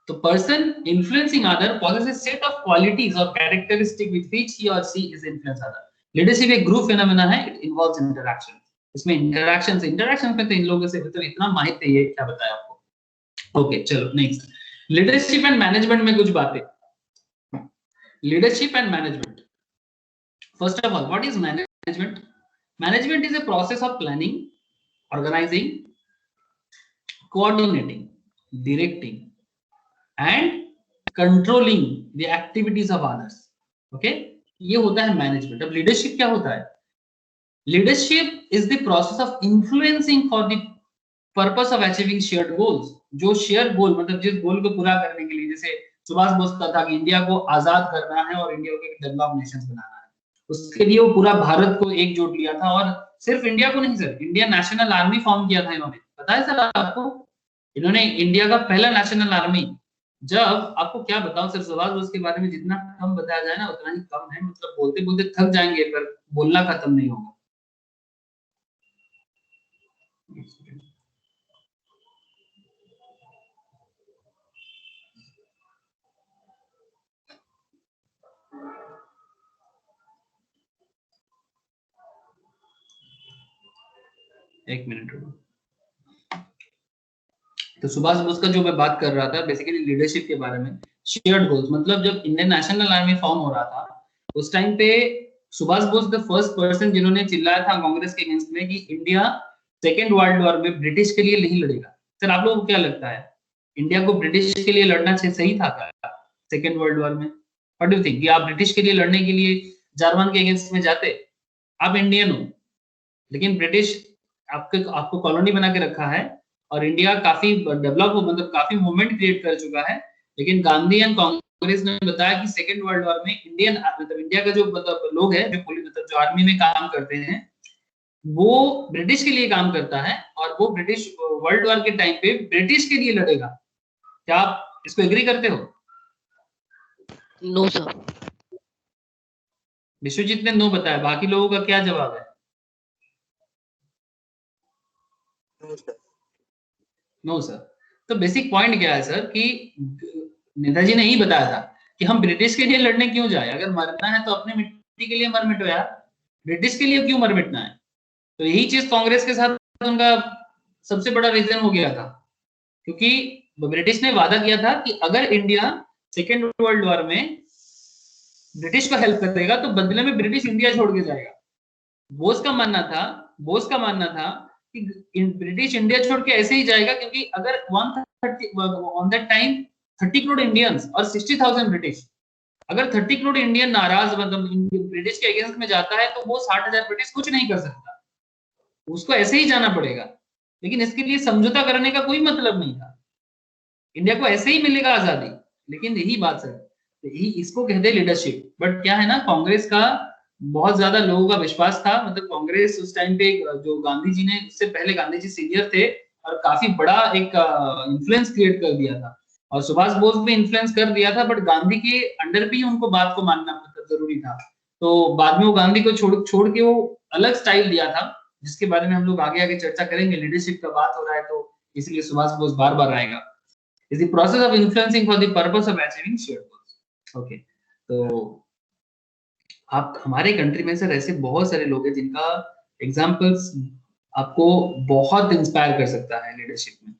तो person influencing other possesses set of qualities or characteristic with which he or she is influence other। Leadership एक ग्रुप फेनोमेना है, इट इन्वॉल्व्स इंटरैक्शन। इसमें इंटरैक्शन में तो इन लोगों से मतलब इतना माहिर थे, ये क्या बताया आपको। ओके चलो नेक्स्ट, लीडरशिप एंड मैनेजमेंट में कुछ बातें। Leadership and management, first of all what is management? Management is a process of planning, organising, coordinating, directing and controlling the activities of others। okay, ये होता है मैनेजमेंट। अब लीडरशिप क्या होता है? Leadership is the process of influencing for the purpose of achieving shared goals. जो शेयर गोल मतलब जिस गोल को पूरा करने के लिए, जैसे सुभाष बोस का था कि इंडिया को आजाद करना है और इंडिया को एक डेवलप नेशन बनाना है, उसके लिए वो पूरा भारत को एकजुट लिया था। और सिर्फ इंडिया को नहीं sir, Indian national army form किया था इन्होंने, पता है सर आपको? इन्होंने इंडिया का पहला नेशनल आर्मी, जब आपको क्या बताऊं सर, सुभाष बोस के बारे में जितना कम बताया जाए ना उतना ही कम है, मतलब बोलते बोलते थक जाएंगे पर बोलना खत्म नहीं होगा। एक मिनट रुको। तो सुभाष बोस का जो मैं बात कर रहा था बेसिकली लीडरशिप के बारे में, शेयर्ड गोल्स, मतलब जब इंडियन नेशनल आर्मी फॉर्म हो रहा था उस टाइम पे Subhash Bose the first person जिन्होंने चिल्लाया था कांग्रेस के अगेंस्ट में कि इंडिया सेकेंड वर्ल्ड वॉर में ब्रिटिश के लिए नहीं लड़ेगा। सर आप लोगों को क्या लगता है, इंडिया को ब्रिटिश के लिए लड़ना सही था क्या सेकेंड वर्ल्ड वॉर में? व्हाट डू यू थिंक, कि आप ब्रिटिश के लिए लड़ने के लिए जर्मन के अगेंस्ट में जाते? आप इंडियन हो, लेकिन ब्रिटिश आपको कॉलोनी बना के रखा है और इंडिया काफी डेवलप मतलब काफी मूवमेंट क्रिएट कर चुका है, लेकिन गांधी एंड कांग्रेस ने बताया कि सेकेंड वर्ल्ड वॉर में इंडियन मतलब इंडिया का जो मतलब लोग है जो मतलब जो आर्मी में काम करते हैं वो ब्रिटिश के लिए काम करता है और वो ब्रिटिश वर्ल्ड वॉर के टाइम पे ब्रिटिश के लिए लड़ेगा। क्या आप इसको एग्री करते हो? No sir. विश्वजीत ने नो बताया, बाकी लोगों का क्या जवाब है? No sir. तो बेसिक पॉइंट क्या है सर कि नेताजी ने ही बताया था कि हम ब्रिटिश के लिए लड़ने क्यों जाए, अगर मरना है तो अपनी मिट्टी के लिए मर मिटो यार, ब्रिटिश के लिए क्यों मर मिटना है। तो यही चीज कांग्रेस के साथ उनका सबसे बड़ा रीजन हो गया था, क्योंकि ब्रिटिश ने वादा किया था कि अगर इंडिया सेकेंड वर्ल्ड वॉर में ब्रिटिश को हेल्प करेगा तो बदले में ब्रिटिश इंडिया छोड़ के जाएगा। बोस का मानना था कि ब्रिटिश इंडिया छोड़ के ऐसे ही जाएगा, क्योंकि अगर 130 on that time 30 crore Indians और 60,000 ब्रिटिश, अगर 30 करोड़ इंडियन नाराज मतलब ब्रिटिश के अगेंस्ट में जाता है तो वो 60,000 ब्रिटिश कुछ नहीं कर सकता, उसको ऐसे ही जाना पड़ेगा। लेकिन इसके लिए समझौता करने का कोई मतलब नहीं था, इंडिया को ऐसे ही मिलेगा आजादी। लेकिन यही बात सर, यही इसको कहते हैं लीडरशिप। बट क्या है ना, कांग्रेस का बहुत ज्यादा लोगों का विश्वास था, मतलब कांग्रेस उस टाइम पे जो गांधी जी ने, उससे पहले गांधी जी सीनियर थे और काफी बड़ा एक इन्फ्लुएंस क्रिएट कर दिया था और सुभाष बोस भी इन्फ्लुएंस कर दिया था, बट गांधी के अंडर भी उनको बात को मानना मतलब जरूरी था। तो बाद में वो गांधी को छोड़ के वो अलग स्टाइल दिया था, जिसके बारे में हम लोग आगे आगे चर्चा करेंगे। लीडरशिप का बात हो रहा है तो इसलिए सुभाष बोस बार बार आएगा। is the process of influencing for the purpose of achieving shared goals. Okay, तो आप हमारे कंट्री में सर ऐसे बहुत सारे लोग हैं जिनका एग्जांपल्स आपको बहुत इंस्पायर कर सकता है लीडरशिप में,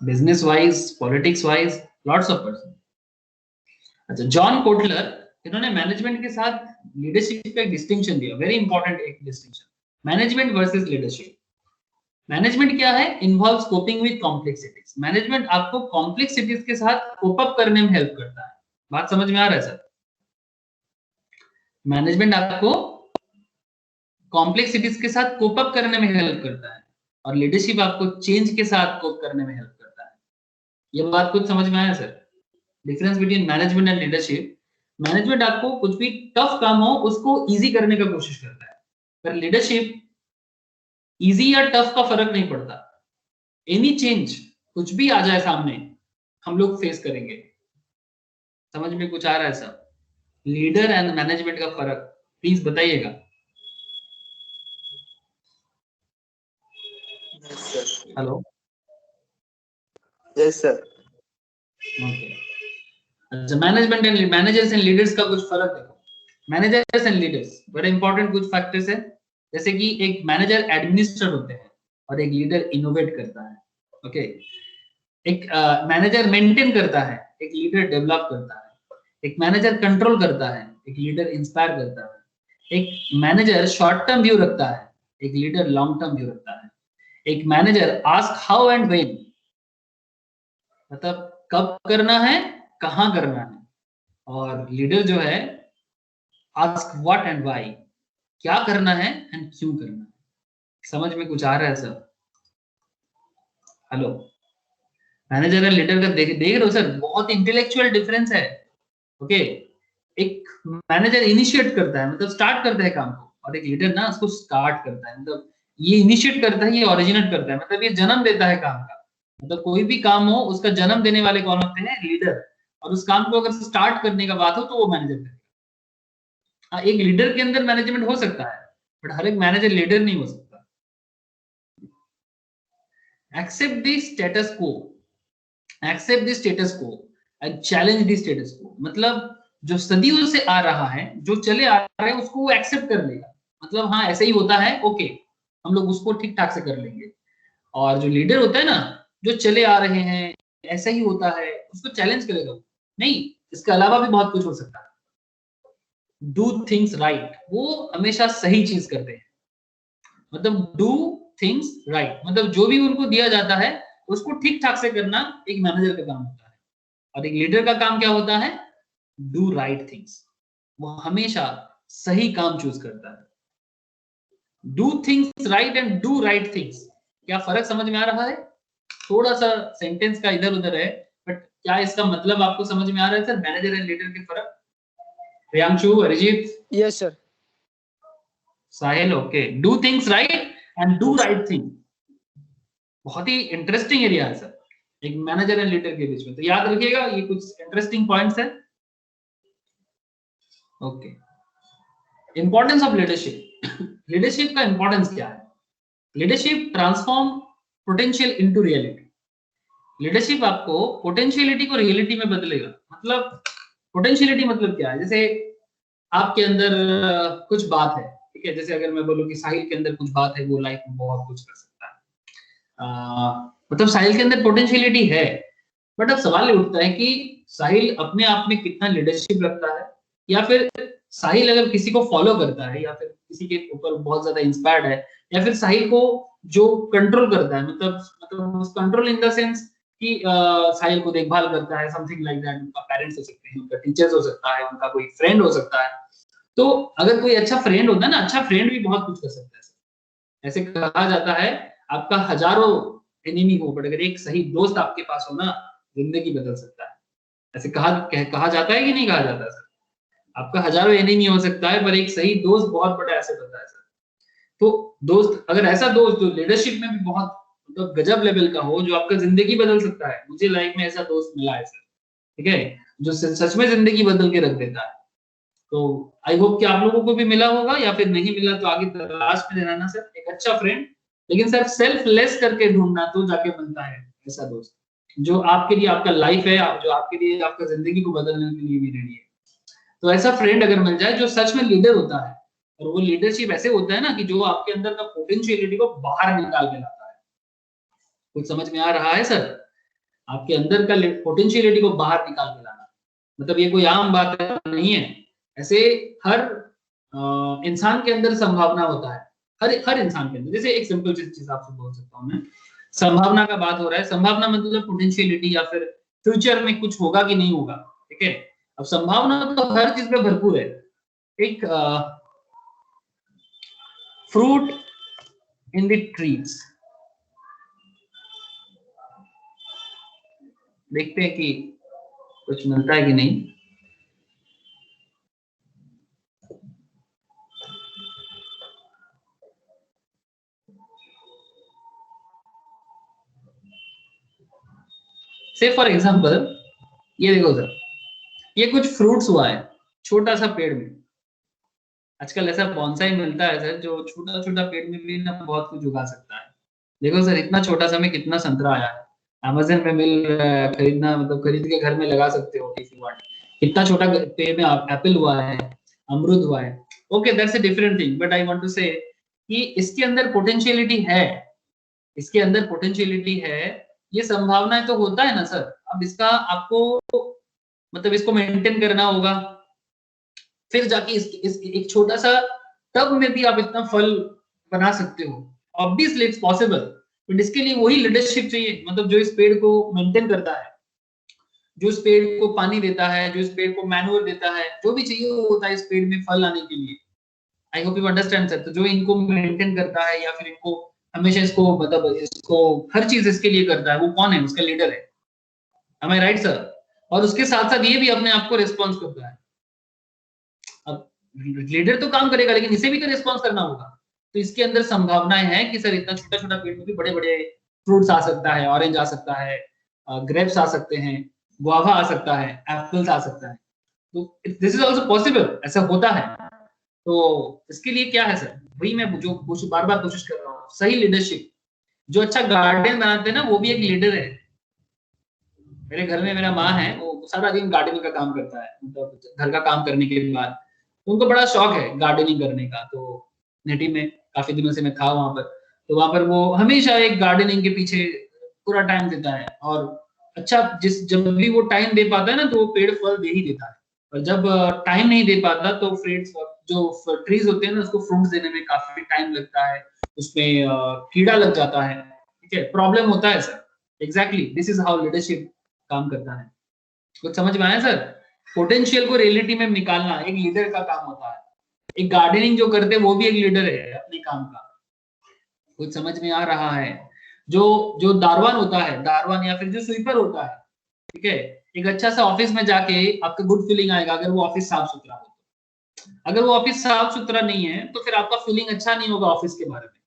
business wise, politics wise, lots of person. अच्छा, जॉन कोटलर, इन्होंने मैनेजमेंट के साथ लीडरशिप का एक डिस्टिंक्शन दिया, वेरी इंपॉर्टेंट एक distinction, management versus leadership. Management क्या है? Involves coping with complexities. Management आपको कॉम्प्लेक्सिटीज के साथ कोप अप करने में हेल्प करता है। बात समझ में आ रहा है सर? मैनेजमेंट आपको कॉम्प्लेक्सिटीज के साथ कोप अप करने में हेल्प करता है और लीडरशिप आपको चेंज के साथ कोप करने में हेल्प करता है। ये बात कुछ समझ में आया sir? Difference between management and leadership. Management आपको कुछ भी टफ काम हो उसको इजी करने का कोशिश करता है, पर लीडरशिप इजी या टफ का फर्क नहीं पड़ता, एनी चेंज कुछ भी आ जाए सामने हम लोग फेस करेंगे। समझ में कुछ आ रहा है सर? लीडर एंड मैनेजमेंट का फर्क प्लीज बताइएगा। Hello, yes sir. ओके। अच्छा, management and managers and leaders का कुछ फर्क देखो। मैनेजर्स एंड लीडर्स बड़े इंपॉर्टेंट कुछ फैक्टर्स है, जैसे कि एक मैनेजर एडमिनिस्टर होते हैं और एक लीडर इनोवेट करता है। ओके, एक मैनेजर मेंटेन करता है, एक लीडर डेवलप करता है। एक मैनेजर कंट्रोल करता है, एक लीडर इंस्पायर करता है। एक मैनेजर शॉर्ट टर्म व्यू रखता है, एक लीडर लॉन्ग टर्म व्यू रखता है। एक manager ask how and when, मतलब कब करना है, कहां करना है, और लीडर जो है आस्क व्हाट एंड व्हाई, क्या करना है एंड क्यों करना है। समझ में कुछ आ रहा है sir? Hello, manager and leader का देख रहे हो सर, बहुत इंटेलेक्चुअल डिफरेंस है। ओके, एक मैनेजर इनिशिएट करता है, मतलब स्टार्ट करता है काम को, और एक लीडर ना उसको स्टार्ट करता है, मतलब ये इनिशिएट करता है, ये ओरिजिनेट करता है, मतलब ये जन्म देता है काम का। मतलब कोई भी काम हो उसका जन्म देने वाले कौन होते हैं? लीडर। और उस काम को अगर स्टार्ट करने का बात हो तो वो मैनेजर करेगा। हाँ, एक लीडर के अंदर मैनेजमेंट हो सकता है, बट हर एक मैनेजर लीडर नहीं हो सकता। एक्सेप्ट द स्टेटस को, एक्सेप्ट द स्टेटस को एंड चैलेंज द स्टेटस को, मतलब जो सदियों से आ रहा है, जो चले आ रहा है, उसको वो एक्सेप्ट कर लेगा। मतलब हाँ ऐसे ही होता है, ओके, हम लोग उसको ठीक ठाक से कर लेंगे। और जो लीडर होता है ना, जो चले आ रहे हैं ऐसा ही होता है, उसको चैलेंज करेगा। नहीं, इसके अलावा भी बहुत कुछ हो सकता है। डू थिंग्स राइट, वो हमेशा सही चीज करते हैं। मतलब डू थिंग्स राइट, मतलब जो भी उनको दिया जाता है उसको ठीक ठाक से करना एक मैनेजर का काम होता है, और एक लीडर का काम क्या होता है? Do right things. वो हमेशा सही काम चूज करता है। Do things right and do right things, क्या फर्क समझ में आ रहा है? थोड़ा सा सेंटेंस का इधर उधर है, बट क्या इसका मतलब आपको समझ में आ रहा है सर, मैनेजर एंड लीडर के फर्क? Priyanshu, Arijit, Yes, sir. Sahil, okay. Do things right and do right thing, बहुत ही इंटरेस्टिंग एरिया है सर एक मैनेजर एंड लीडर के बीच में, तो याद रखिएगा ये कुछ इंटरेस्टिंग पॉइंट्स है। Okay, importance of leadership. Leadership का इंपॉर्टेंस क्या है? Leadership transform potential into reality. Leadership आपको पोटेंशियलिटी को रियलिटी में बदलेगा। मतलब पोटेंशियलिटी मतलब क्या है? जैसे आपके अंदर कुछ बात है, ठीक है, जैसे अगर मैं बोलूं कि साहिल के अंदर कुछ बात है, वो लाइफ में बहुत कुछ कर सकता है, मतलब साहिल के अंदर पोटेंशियलिटी है, बट अब सवाल ये उठता है कि साहिल अपने आप में कितना लीडरशिप रखता है, या फिर साहिल अगर किसी को फॉलो करता है या फिर किसी के ऊपर बहुत ज्यादा इंस्पायर्ड है, या फिर साहिल को जो कंट्रोल करता है, मतलब कंट्रोल इन द सेंस कि साहिल को देखभाल करता है, समथिंग लाइक दैट। उनका पेरेंट्स हो सकते हैं, उनका टीचर्स हो सकता है, उनका कोई फ्रेंड हो सकता है। तो अगर कोई अच्छा फ्रेंड होता है ना, अच्छा फ्रेंड भी बहुत कुछ कर सकता है। ऐसे कहा जाता है आपका हजारों एनिमी हो, बट अगर एक सही दोस्त आपके पास हो ना, जिंदगी बदल सकता है। ऐसे कहा जाता है कि नहीं कहा जाता सर? आपका हजारों एनिमी हो सकता है, पर एक सही दोस्त बहुत बड़ा एसेट होता है सर। तो दोस्त, अगर ऐसा दोस्त जो लीडरशिप में भी बहुत मतलब गजब लेवल का हो, जो आपका जिंदगी बदल सकता है, मुझे लाइफ में ऐसा दोस्त मिला है सर, ठीक है, जो सच में जिंदगी बदल के रख देता है। तो आई होप कि आप लोगों को भी मिला होगा, या फिर नहीं मिला तो आगे तलाश में रहना सर एक अच्छा फ्रेंड। लेकिन सर सेल्फलेस करके ढूंढना तो जाके बनता है ऐसा दोस्त जो आपके लिए आपका लाइफ है, जो आपके लिए आपका जिंदगी को बदलने के लिए भी रेडी है। तो ऐसा फ्रेंड अगर मिल जाए जो सच में लीडर होता है, और वो लीडरशिप ऐसे होता है ना कि जो आपके अंदर का पोटेंशियलिटी को बाहर निकाल के लाता है। कुछ समझ में आ रहा है सर? आपके अंदर का पोटेंशियलिटी को बाहर निकाल के लाना, मतलब ये कोई आम बात नहीं है। ऐसे हर इंसान के अंदर संभावना होता है, हर इंसान के अंदर। जैसे एक सिंपल चीज आपसे बोल सकता हूँ मैं, संभावना का बात हो रहा है, संभावना मतलब पोटेंशियलिटी, या फिर फ्यूचर में कुछ होगा कि नहीं होगा, ठीक है। अब संभावना तो हर चीज में भरपूर है। एक फ्रूट इन द ट्रीज, देखते हैं कि कुछ मिलता है कि नहीं। से फॉर एग्जांपल ये देखो सर, ये कुछ फ्रूट्स हुआ है छोटा सा पेड़ में। आजकल ऐसा बॉन्साई मिलता है सर जो छोटा छोटा पेड़ में भी ना बहुत कुछ उगा सकता है। देखो सर, इतना छोटा सा में कितना संतरा आया है, अमेज़न में मिल रहा है, खरीदना मतलब खरीद के घर में लगा सकते हो इफ यू वांट। कितना छोटा पेड़ में एप्पल हुआ है, अमरूद हुआ है। Okay, that's a different thing, but I want to say कि इसके अंदर पोटेंशियलिटी है, इसके अंदर पोटेंशियलिटी है, ये संभावनाएं तो होता है ना सर। अब इसका आपको मतलब इसको मेंटेन करना होगा, फिर जाके एक छोटा सा टब में भी आप इतना फल बना सकते हो। ऑब्वियसली इट्स पॉसिबल, बट इसके लिए वही लीडरशिप चाहिए, मतलब जो इस पेड़ को मेंटेन करता है, जो इस पेड़ को पानी देता है, जो इस पेड़ को मैन्योर देता है, जो भी चाहिए होता है इस पेड़ में फल आने के लिए। आई होप यू अंडरस्टैंड सर। तो जो इनको मेंटेन करता है, या फिर इनको हमेशा इसको मतलब इसको हर चीज इसके लिए करता है, वो कौन है? उसका लीडर है। एम आई राइट सर? और उसके साथ साथ ये भी अपने आप को रिस्पॉन्स करता है। अब लीडर तो काम करेगा, लेकिन इसे भी तो रिस्पॉन्स करना होगा। तो इसके अंदर संभावनाएं हैं कि सर इतना छोटा छोटा पेड़ में भी बड़े बड़े फ्रूट्स आ सकता है, ऑरेंज आ सकता है, ग्रेप्स आ सकते हैं, गुआवा आ सकता है, एप्पल्स आ सकता है। तो दिस इज आल्सो पॉसिबल, ऐसा होता है। तो इसके लिए क्या है सर, वही मैं जो बार बार कोशिश कर रहा हूँ, सही लीडरशिप। जो अच्छा गार्डन बनाते हैं ना, वो भी एक लीडर है। मेरे घर में मेरा माँ है, वो सारा दिन गार्डनिंग का काम करता है, मतलब घर का काम करने के बाद उनको बड़ा शौक है गार्डनिंग करने का। तो नेटिव में काफी दिनों से मैं था वहां पर, तो वहां पर वो हमेशा एक गार्डनिंग के पीछे पूरा टाइम देता है। और अच्छा, जब भी वो टाइम दे पाता है ना, तो वो पेड़ फल दे ही देता है। और जब टाइम नहीं दे पाता तो फ्रूट्स, जो ट्रीज होते हैं ना, उसको फ्रूट्स देने में काफी टाइम लगता है, उसमें कीड़ा लग जाता है, ठीक है, प्रॉब्लम होता है sir. Exactly this is how leadership काम करता है। कुछ समझ में आया सर? पोटेंशियल को रियलिटी में निकालना एक लीडर का काम होता है। एक गार्डनिंग जो करते हैं वो भी एक लीडर है अपने काम का। कुछ समझ में आ रहा है? जो जो दारवान होता है, दारवान या फिर जो स्वीपर होता है, ठीक है, एक अच्छा सा ऑफिस में जाके आपका गुड फीलिंग आएगा अगर वो ऑफिस साफ सुथरा हो। अगर वो ऑफिस साफ सुथरा नहीं है तो फिर आपका फीलिंग अच्छा नहीं होगा ऑफिस के बारे में।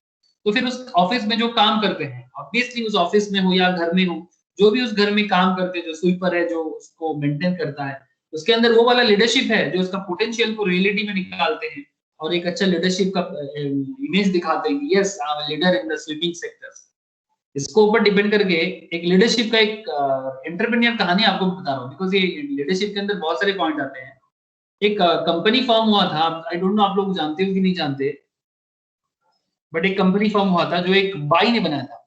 तो फिर उस ऑफिस में जो काम करते हैं, ऑब्वियसली उस ऑफिस में हो या घर में हो, जो भी उस घर में काम करते हैं, जो स्वीपर है जो उसको मेंटेन करता है, उसके अंदर वो वाला लीडरशिप है जो उसका पोटेंशियल को रियलिटी में निकालते हैं और एक अच्छा लीडरशिप का इमेज दिखाते हैं कि yes I am leader in the sweeping sector. इसको ऊपर डिपेंड करके एक लीडरशिप का एक एंटरप्रेन्योर कहानी आपको बता रहा हूँ, बिकॉज ये लीडरशिप के अंदर बहुत सारे पॉइंट आते हैं। एक कंपनी फॉर्म हुआ था, आई डोंट नो आप लोग जानते हो कि नहीं जानते, बट एक कंपनी फॉर्म हुआ था जो एक बाई ने बनाया था।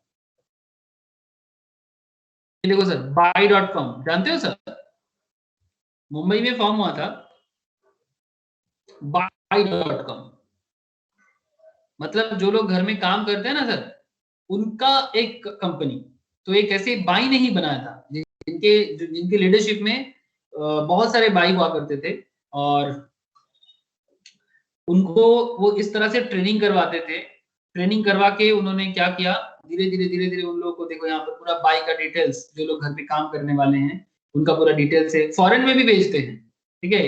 ये देखो सर, buy.com जानते हो सर? मुंबई में फॉर्म हुआ था buy.com। मतलब जो लोग घर में काम करते हैं ना सर, उनका एक कंपनी। तो एक ऐसे बाई ने ही बनाया था जिनके लीडरशिप में बहुत सारे बाई हुआ करते थे और उनको वो इस तरह से ट्रेनिंग करवाते थे। ट्रेनिंग करवा के उन्होंने क्या किया, धीरे धीरे उन लोगों को, देखो यहाँ पर पूरा बाई का डिटेल्स, जो लोग घर पे काम करने वाले हैं उनका पूरा डिटेल्स है। फॉरेन में भी भेजते हैं, ठीक है,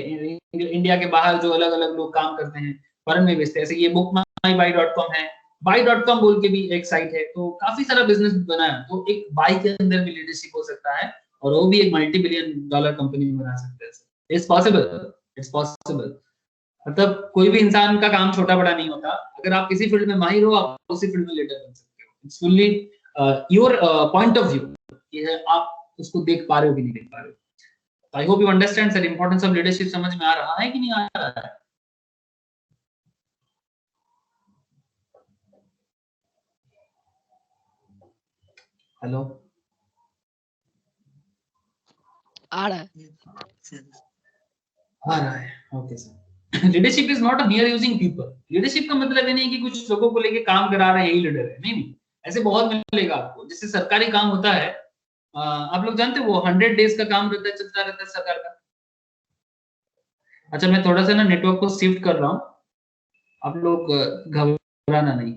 इंडिया के बाहर जो अलग अलग लोग काम करते हैं फॉरेन में भेजते हैं। ऐसे ये बुक माई buy.com है, buy.com बोल के भी एक साइट है। तो काफी सारा बिजनेस बनाया, तो एक बाई के अंदर भी लीडरशिप हो सकता है और वो भी एक $multi-billion कंपनी बना सकते हैं। It's possible, it's possible. मतलब कोई भी इंसान का काम छोटा बड़ा नहीं होता। अगर आप किसी फील्ड में माहिर हो, आप उसी फील्ड में लीडर बन सकते हो। It's fully your point of view, ये आप उसको देख पा रहे हो कि नहीं देख पा रहे हो। आई hope you understand sir, importance of leadership समझ में आ रहा है कि नहीं आ रहा है? हेलो, आ रहा है। आ रहा है, okay sir. Leadership is not a mere using people. Leadership का मतलब ये नहीं कि कुछ लोगों को लेके काम करा रहे हैं यही लीडर है, नहीं नहीं, ऐसे बहुत मिलेगा आपको। जैसे सरकारी काम होता है, आप लोग जानते हो वो 100 डेज का काम रहता है, चलता रहता है सरकार का। अच्छा, मैं थोड़ा सा ना नेटवर्क को शिफ्ट कर रहा हूँ, आप लोग घबराना नहीं।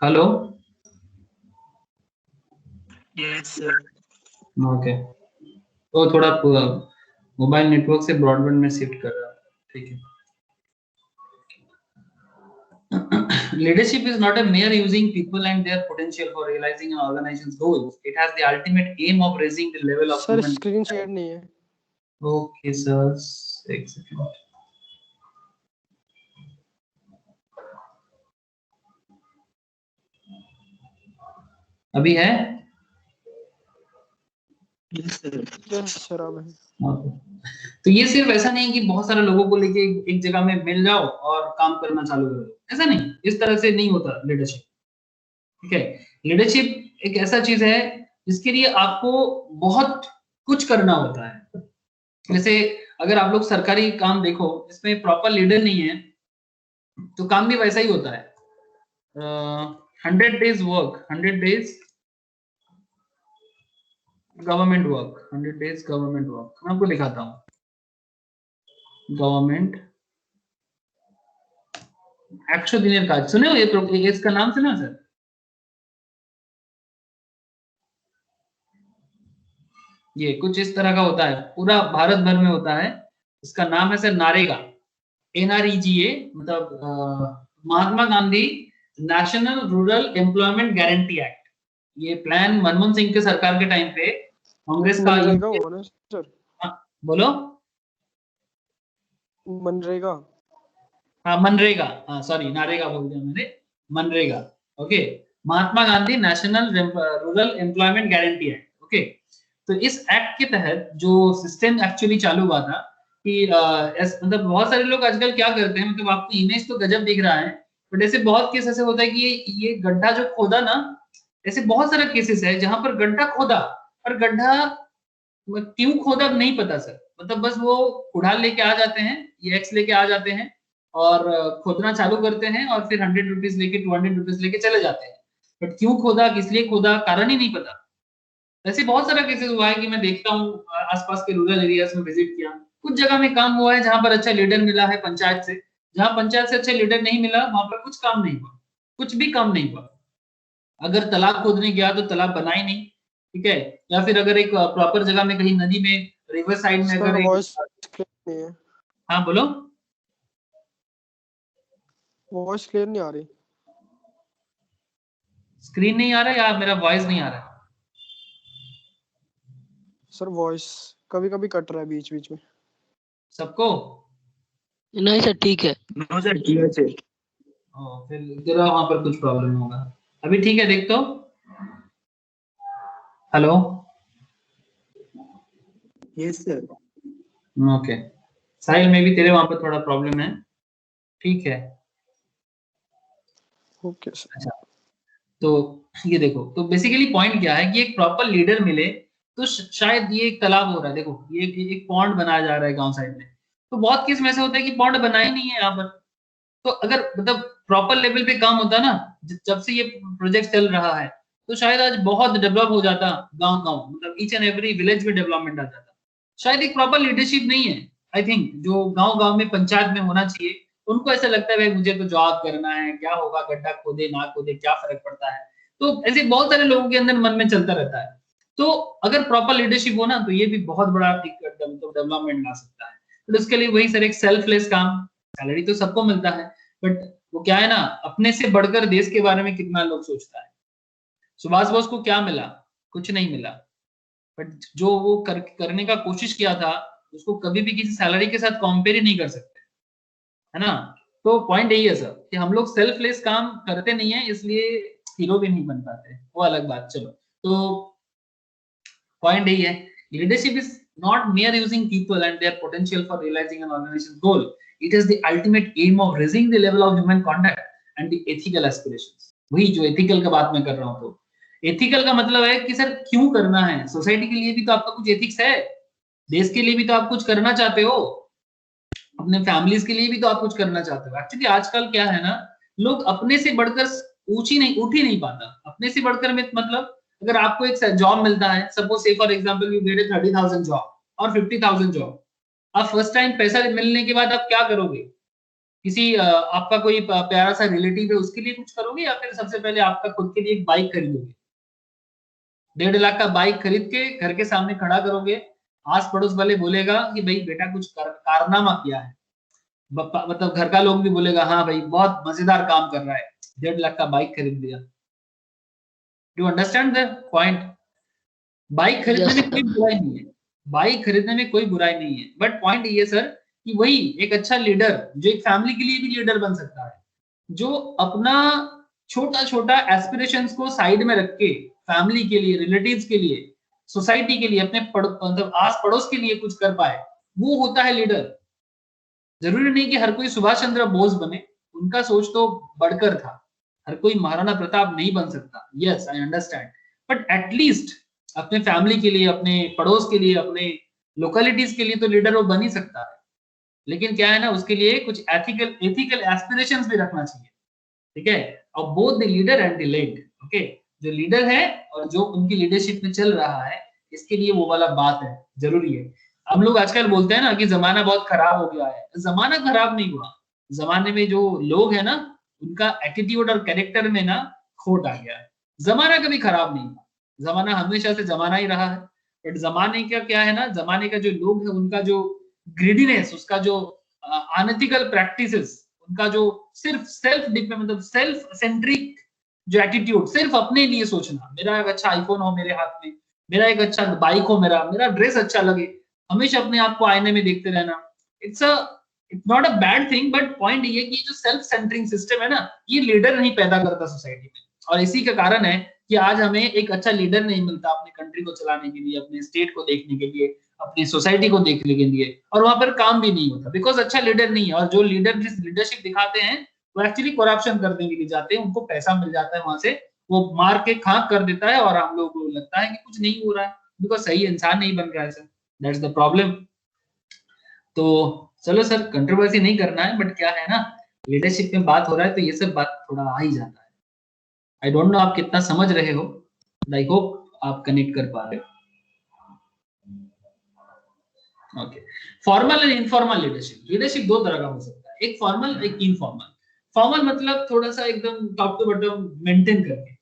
Hello, yes sir. ओके, तो थोड़ा मोबाइल नेटवर्क से ब्रॉडबैंड में शिफ्ट कर रहा हूँ, ठीक है। Leadership is not a mere using people and their potential for realizing an organization's goals. It has the ultimate aim of raising the level of sir human. Screen share नहीं है। Okay, sir. एक सेकंड। अभी है? यस सर अब है। Okay. तो ये सिर्फ ऐसा नहीं कि बहुत सारे लोगों को लेके एक जगह में मिल जाओ और काम करना चालू कर दो, ऐसा नहीं, इस तरह से नहीं होता लीडरशिप, ठीक है। लीडरशिप एक ऐसा चीज है जिसके लिए आपको बहुत कुछ करना होता है। जैसे अगर आप लोग सरकारी काम देखो जिसमें प्रॉपर लीडर नहीं है तो काम भी वैसा ही होता है। 100 days work, 100 days government work, 100 days government work, मैं आपको दिखाता हूँ। गवर्नमेंट 100 दिनेर काज, सुने हो ये इसका नाम सुना हो सर? ये कुछ इस तरह का होता है, पूरा भारत भर में होता है। इसका नाम है सर नारेगा, NREGA, मतलब Mahatma Gandhi national rural employment guarantee act. ये प्लान मनमोहन सिंह के सरकार के टाइम पे कांग्रेस का मनरेगा हुआ ना सर? बोलो। मनरेगा। हाँ मनरेगा, हाँ सॉरी नारेगा बोल दिया मैंने, MNREGA. Okay, Mahatma Gandhi national rural employment guarantee act. Okay, तो इस एक्ट के तहत जो सिस्टम एक्चुअली चालू हुआ था कि मतलब बहुत सारे लोग आजकल क्या करते हैं, मतलब आपको इमेज तो गजब दिख रहा है, बट ऐसे बहुत केस ऐसे होता है कि ये गड्ढा जो खोदा ना, ऐसे बहुत सारे केसेस है जहां पर गड्ढा खोदा और गड्ढा क्यों खोदा नहीं पता सर, मतलब बस वो कुड़ाल लेके आ जाते हैं, ये एक्स लेके आ जाते हैं और खोदना चालू करते हैं और फिर 100 रुपीज लेके 200 रुपीज लेके चले जाते हैं, बट क्यों खोदा, किस लिए खोदा, कारण ही नहीं पता। ऐसे बहुत सारा केसेस हुआ है कि मैं देखता हूँ आसपास के रूरल एरियाज में विजिट किया, कुछ जगह में काम हुआ है जहां पर अच्छा लीडर मिला है पंचायत से, जहां पंचायत से अच्छा लीडर नहीं मिला वहां पर कुछ काम नहीं हुआ, कुछ भी काम नहीं हुआ। अगर तालाब खोदने गया तो तालाब बना ही नहीं, ठीक है, या फिर अगर एक प्रॉपर जगह में कहीं नदी में रिवर साइड में अगर वॉइस क्लियर नहीं है। हाँ बोलो। वॉइस क्लियर नहीं आ रही। स्क्रीन नहीं आ रहा या मेरा वॉइस नहीं आ रहा? सर वॉइस कभी कभी कट रहा है बीच बीच में। सबको? नहीं सर ठीक है। नो सर ठीक है सर। फिर जरा वहां पर कुछ प्रॉब्लम होगा। अभी ठीक है, देख तो। हेलो। Yes sir. ओके, साहिल में भी तेरे वहां पर थोड़ा प्रॉब्लम है, ठीक है। Okay sir. अच्छा, तो ये देखो, तो बेसिकली पॉइंट क्या है कि एक प्रॉपर लीडर मिले तो शायद ये एक तालाब हो रहा है, देखो ये एक पॉन्ड बनाया जा रहा है गांव साइड में, तो बहुत केस में ऐसा होता है कि पॉन्ड बना ही नहीं है यहाँ पर। तो अगर मतलब प्रॉपर लेवल पे काम होता ना, जब से ये प्रोजेक्ट चल रहा है, तो शायद आज बहुत डेवलप हो जाता गांव गांव, मतलब ईच एंड एवरी विलेज में डेवलपमेंट आ जाता। शायद एक प्रॉपर लीडरशिप नहीं है, आई थिंक, जो गांव गांव में पंचायत में होना चाहिए। उनको ऐसा लगता है भाई मुझे तो जॉब करना है, क्या होगा गड्ढा खोदे ना खोदे क्या फर्क पड़ता है, तो ऐसे बहुत सारे लोगों के अंदर मन में चलता रहता है। तो अगर प्रॉपर लीडरशिप हो ना तो ये भी बहुत बड़ा डेवलपमेंट ला सकता है। तो उसके लिए वही सर एक सेल्फलेस काम, सैलरी तो सबको मिलता है, बट वो क्या है ना, अपने से बढ़कर देश के बारे में कितना लोग सोचता है। सुभाष बोस को क्या मिला? कुछ नहीं मिला, बट जो वो करने का कोशिश किया था उसको कभी भी किसी सैलरी के साथ कंपेयर ही नहीं कर सकते, है ना। तो पॉइंट यही है सर कि हम लोग सेल्फलेस काम करते नहीं है, इसलिए हीरो भी नहीं बन पाते, वो अलग बात। चलो, तो पॉइंट यही है, leadership is not mere using people and their potential for realizing an organization's goal. It is the ultimate aim of raising the level of human conduct and the ethical aspirations. वही जो एथिकल का बात मैं कर रहा हूँ, तो एथिकल का मतलब है कि सर क्यों करना है, सोसाइटी के लिए भी तो आपका कुछ एथिक्स है, देश के लिए भी तो आप कुछ करना चाहते हो, अपने फैमिलीज के लिए भी तो आप कुछ करना चाहते हो। एक्चुअली आजकल क्या है ना, लोग अपने से बढ़कर उठ ही नहीं पाता। अपने से बढ़कर में मतलब अगर आपको एक जॉब मिलता है, सपोज से for example you get 30,000 job और 50,000 जॉब, आप फर्स्ट टाइम पैसा मिलने के बाद आप क्या करोगे? किसी आपका कोई प्यारा सा रिलेटिव है उसके लिए कुछ करोगे, या फिर सबसे पहले आपका खुद के लिए एक बाइक खरीदोगे? 1.5 लाख का बाइक खरीद के घर के सामने खड़ा करोगे, आस पड़ोस वाले बोलेगा कि भाई बेटा कुछ कारनामा किया है, मतलब घर का लोग भी बोलेगा हाँ भाई बहुत मजेदार काम कर रहा है, 1.5 लाख का बाइक खरीद लिया। Do understand the point? Bike खरीदने में कोई बुराई नहीं है, बाइक खरीदने में कोई बुराई नहीं है, बट पॉइंट ये सर कि वही एक अच्छा लीडर जो एक फैमिली के लिए भी लीडर बन सकता है, जो अपना छोटा छोटा एस्पिरेशंस को साइड में रख के फैमिली के लिए, रिलेटिव्स के लिए, सोसाइटी के लिए, अपने मतलब आस पड़ोस के लिए कुछ कर पाए, वो होता है लीडर। जरूरी नहीं कि हर कोई सुभाष चंद्र बोस बने, उनका सोच तो बढ़कर था, हर कोई महाराणा प्रताप नहीं बन सकता, yes I understand, but at least अपने फैमिली के लिए, अपने पड़ोस के लिए, अपने लोकेलिटीज के लिए तो लीडर वो बन ही सकता है, लेकिन क्या है ना, उसके लिए कुछ एथिकल एस्पिरेशंस भी रखना चाहिए, ठीक है। और both the leader and the led, okay, जो लीडर है और जो उनकी लीडरशिप में चल रहा है, इसके लिए वो वाला बात है, जरूरी है। हम लोग आजकल बोलते हैं ना कि जमाना बहुत खराब हो गया है, जमाना खराब नहीं हुआ, जमाने में जो लोग है ना, उनका एटीट्यूड और कैरेक्टर में ना खोट आ गया है। जमाना कभी खराब नहीं हुआ, जमाना हमेशा से जमाना ही रहा है, बट जमाने का क्या है ना, जमाने का जो लोग है उनका जो ग्रीडीनेस, उसका जो अनएथिकल प्रैक्टिसेस, उनका जो सिर्फ सेल्फ मतलब सेल्फ सेंट्रिक जो एटीट्यूड, सिर्फ अपने लिए सोचना, मेरा एक अच्छा आईफोन हो मेरे हाथ में, मेरा एक अच्छा बाइक हो, मेरा ड्रेस अच्छा लगे, हमेशा अपने आप को आईने में देखते रहना, it's not a bad thing, but point ये कि जो सेल्फ सेंटरिंग सिस्टम है ना, ये लीडर नहीं पैदा करता सोसाइटी में, और इसी के कारण है कि आज हमें एक अच्छा लीडर नहीं मिलता अपने कंट्री को चलाने के लिए, अपने स्टेट को देखने के लिए, अपनी सोसाइटी को देखने के लिए, और वहां पर काम भी नहीं होता बिकॉज अच्छा लीडर नहीं है। और जो लीडर जिस लीडरशिप दिखाते हैं वो एक्चुअली करप्शन करने के लिए जाते हैं, उनको पैसा मिल जाता है वहां से, वो मार के खाक कर देता है, और हम लोग को लगता है कि कुछ नहीं हो रहा है बिकॉज सही इंसान नहीं बन रहा है सर, दैट्स द प्रॉब्लम। तो चलो सर, कंट्रोवर्सी नहीं करना है, बट क्या है ना, लीडरशिप में बात हो रहा है तो ये सब बात थोड़ा आ ही जाता है। आई डोंट नो आप कितना समझ रहे हो, आई होप आप कनेक्ट कर पा रहे हो। Okay, formal and informal leadership दो तरह का हो सकता है, एक फॉर्मल एक इनफॉर्मल। फॉर्मल मतलब थोड़ा सा एकदम टॉप टू बॉटम मेंटेन करके,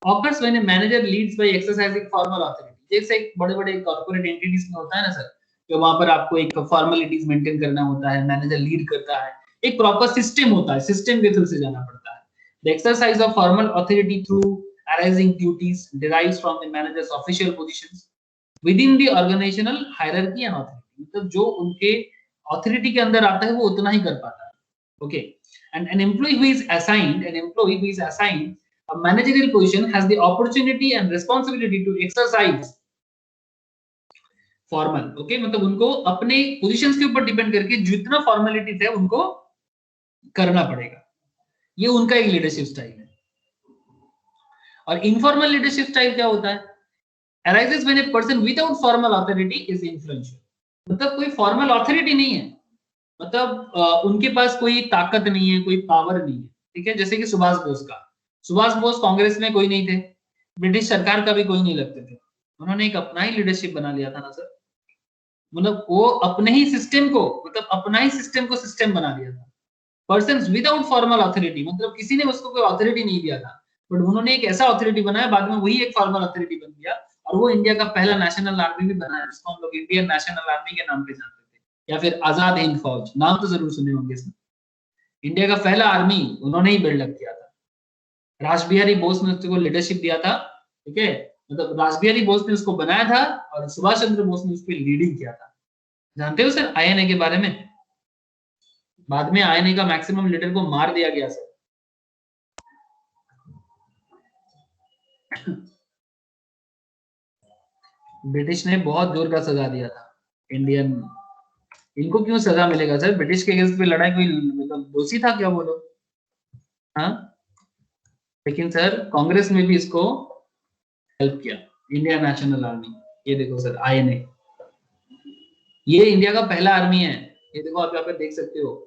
occurs when a manager leads by exercising formal authority, जैसे एक बड़े-बड़े कॉर्पोरेट एंटिटीज में होता है ना सर, तो वहां पर आपको एक फॉर्मेलिटीज मेंटेन करना होता है, मैनेजर लीड करता है, एक प्रॉपर सिस्टम होता है, सिस्टम के थ्रू से जाना पड़ता है। The exercise of formal authority through arising duties derives from the manager's official positions within the organizational hierarchy and authority, मतलब जो उनके ऑथोरिटी के अंदर आता है वो उतना ही कर पाता है, okay. And an employee who is assigned a managerial position has the opportunity and responsibility to exercise formal, okay, मतलब उनको अपने पोजीशंस के ऊपर डिपेंड करके जितना फॉर्मेलिटीज है उनको करना पड़ेगा, ये उनका एक लीडरशिप स्टाइल है। और इनफॉर्मल लीडरशिप स्टाइल क्या होता है, arises when a person without formal authority is influential, मतलब कोई फॉर्मल अथॉरिटी नहीं है, मतलब उनके पास कोई ताकत नहीं है, कोई पावर नहीं है, ठीक है। जैसे कि सुभाष बोस कांग्रेस में कोई नहीं थे, ब्रिटिश सरकार का भी कोई नहीं लगते थे, उन्होंने एक अपना ही लीडरशिप बना लिया था ना सर, मतलब वो अपने ही सिस्टम को, मतलब अपना ही सिस्टम को सिस्टम बना दिया था। पर्सन्स विदाउट फॉर्मल अथॉरिटी, मतलब किसी ने उसको कोई अथॉरिटी नहीं दिया था, बट उन्होंने एक ऐसा अथॉरिटी बनाया, बाद में वही एक फॉर्मल अथॉरिटी बन गया, और वो इंडिया का पहला नेशनल आर्मी भी बनाया, जिसको हम लोग इंडियन नेशनल आर्मी के नाम पे जानते थे, या फिर आजाद हिंद फौज, नाम तो जरूर सुने होंगे इसमें। इंडिया का पहला आर्मी उन्होंने ही बिल्डअप किया था, रासबिहारी बोस ने उसको लीडरशिप दिया था, ठीक है, मतलब रासबिहारी बोस ने उसको बनाया था और सुभाष चंद्र बोस ने उस पर लीडिंग किया था। जानते हो सर आईएनए के बारे में, बाद में आईएनए का मैक्सिमम लीडर को मार दिया गया सर, ब्रिटिश ने बहुत जोर का सजा दिया था इंडियन, इनको क्यों सजा मिलेगा सर, ब्रिटिश के अगेंस्ट पे लड़ाई कोई मतलब दोषी था क्या वो लोग, हाँ, लेकिन सर कांग्रेस में भी इसको हेल्प किया, इंडियन नेशनल आर्मी, ये देखो सर आईएनए, ये इंडिया का पहला आर्मी है, ये देखो आप यहाँ पे देख सकते हो,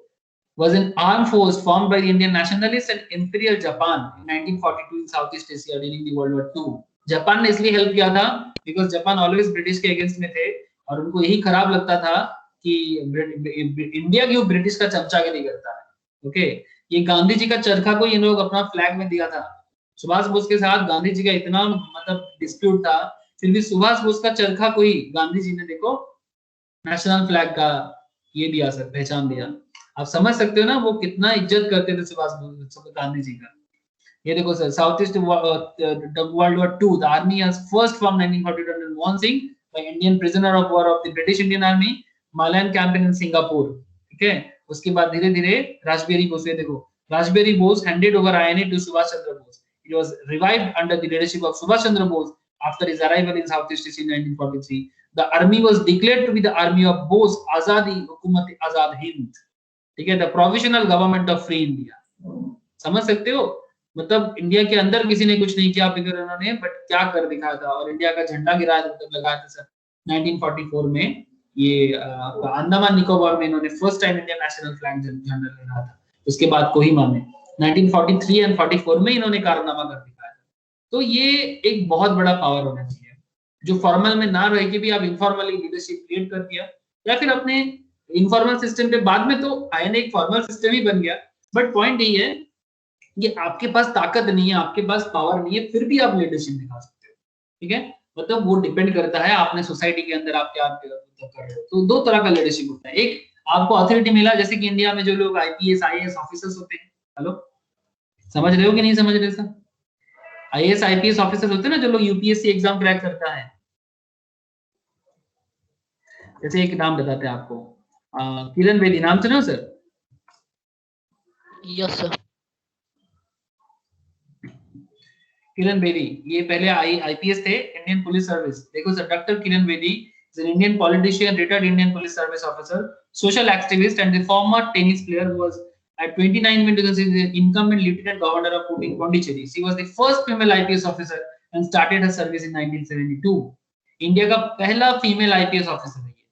was an armed force formed by the Indian nationalists and Imperial Japan in 1942 in Southeast Asia during the World War II। Japan ने इसलिए हेल्प किया था बिकॉज जापान ऑलवेज ब्रिटिश के अगेंस्ट में थे, और उनको यही खराब लगता था कि इंडिया क्यों ब्रिटिश का चमचागिरी करता है, ओके। ये गांधी जी का चरखा को इन लोग अपना फ्लैग में दिया था, सुभाष बोस के साथ गांधी जी का इतना मतलब डिस्प्यूट था, फिर भी सुभाष बोस का चरखा को ही गांधी जी ने देखो नेशनल फ्लैग का ये दिया सर, पहचान दिया। आप समझ सकते हो ना वो कितना इज्जत करते थे सुभाष गांधी जी का। ये देखो sir, south east world war 2 the army has first from 1942 under Manmohan Singh by Indian prisoner of war of the British Indian Army Malayan campaign in Singapore, ठीक है। उसके बाद धीरे धीरे रासबिहारी बोस, ये देखो Rasbihari Bose handed over INA to Subhash Chandra Bose, it was revived under the leadership of Subhash Chandra Bose after his arrival in Southeast Asia in 1943। the army was declared to be the army of Bose Azadi Hukumat Azad Hind, ठीक है, the provisional government of free India. समझ सकते हो, मतलब इंडिया के अंदर किसी ने कुछ नहीं किया फिगर उन्होंने, बट क्या कर दिखाया था, और इंडिया का झंडा गिराया, मतलब लगाया था सर 1944 में ये आपका अंडमान निकोबार में इन्होंने first time Indian national flag झंडा लहराया था। उसके बाद कोहिमा में 1943 एंड 44 में इन्होंने कारनामा कर दिखाया। तो ये एक बहुत बड़ा पावर होना चाहिए जो फॉर्मल में ना रह के भी आप इनफॉर्मली लीडरशिप क्रिएट कर दिया, या फिर अपने इनफॉर्मल सिस्टम पे बाद में तो आईएनए एक फॉर्मल सिस्टम ही बन गया। बट पॉइंट यही है कि आपके पास ताकत नहीं है, आपके पास पावर नहीं है, फिर भी आप लीडरशिप दिखा सकते हो। ठीक है, मतलब वो डिपेंड करता है आपने सोसाइटी के अंदर आप क्या कर रहे हो। तो दो तरह का लीडरशिप होता है, एक आपको अथॉरिटी मिला, जैसे कि इंडिया में जो लोग आईपीएस आईएएस ऑफिसर्स होते हैं, हेलो समझ रहे हो कि नहीं समझ रहे सर? आईएएस आईपीएस ऑफिसर्स होते हैं ना जो लोग यूपीएससी एग्जाम क्रैक करता है। जैसे एक नाम बताते हैं आपको, किरण बेदी, नाम सुना sir? Yes sir. Kiran Bedi ये पहले आईपीएस थे, इंडियन पुलिस सर्विस। देखो sir, doctor Kiran Bedi is an Indian politician, retired Indian police service officer, social activist, and the former tennis player who was at 29 when the incumbent lieutenant governor of Pondicherry. She was the first female IPS officer and started her service in 1972. India का पहला फीमेल आईपीएस ऑफिसर है ये।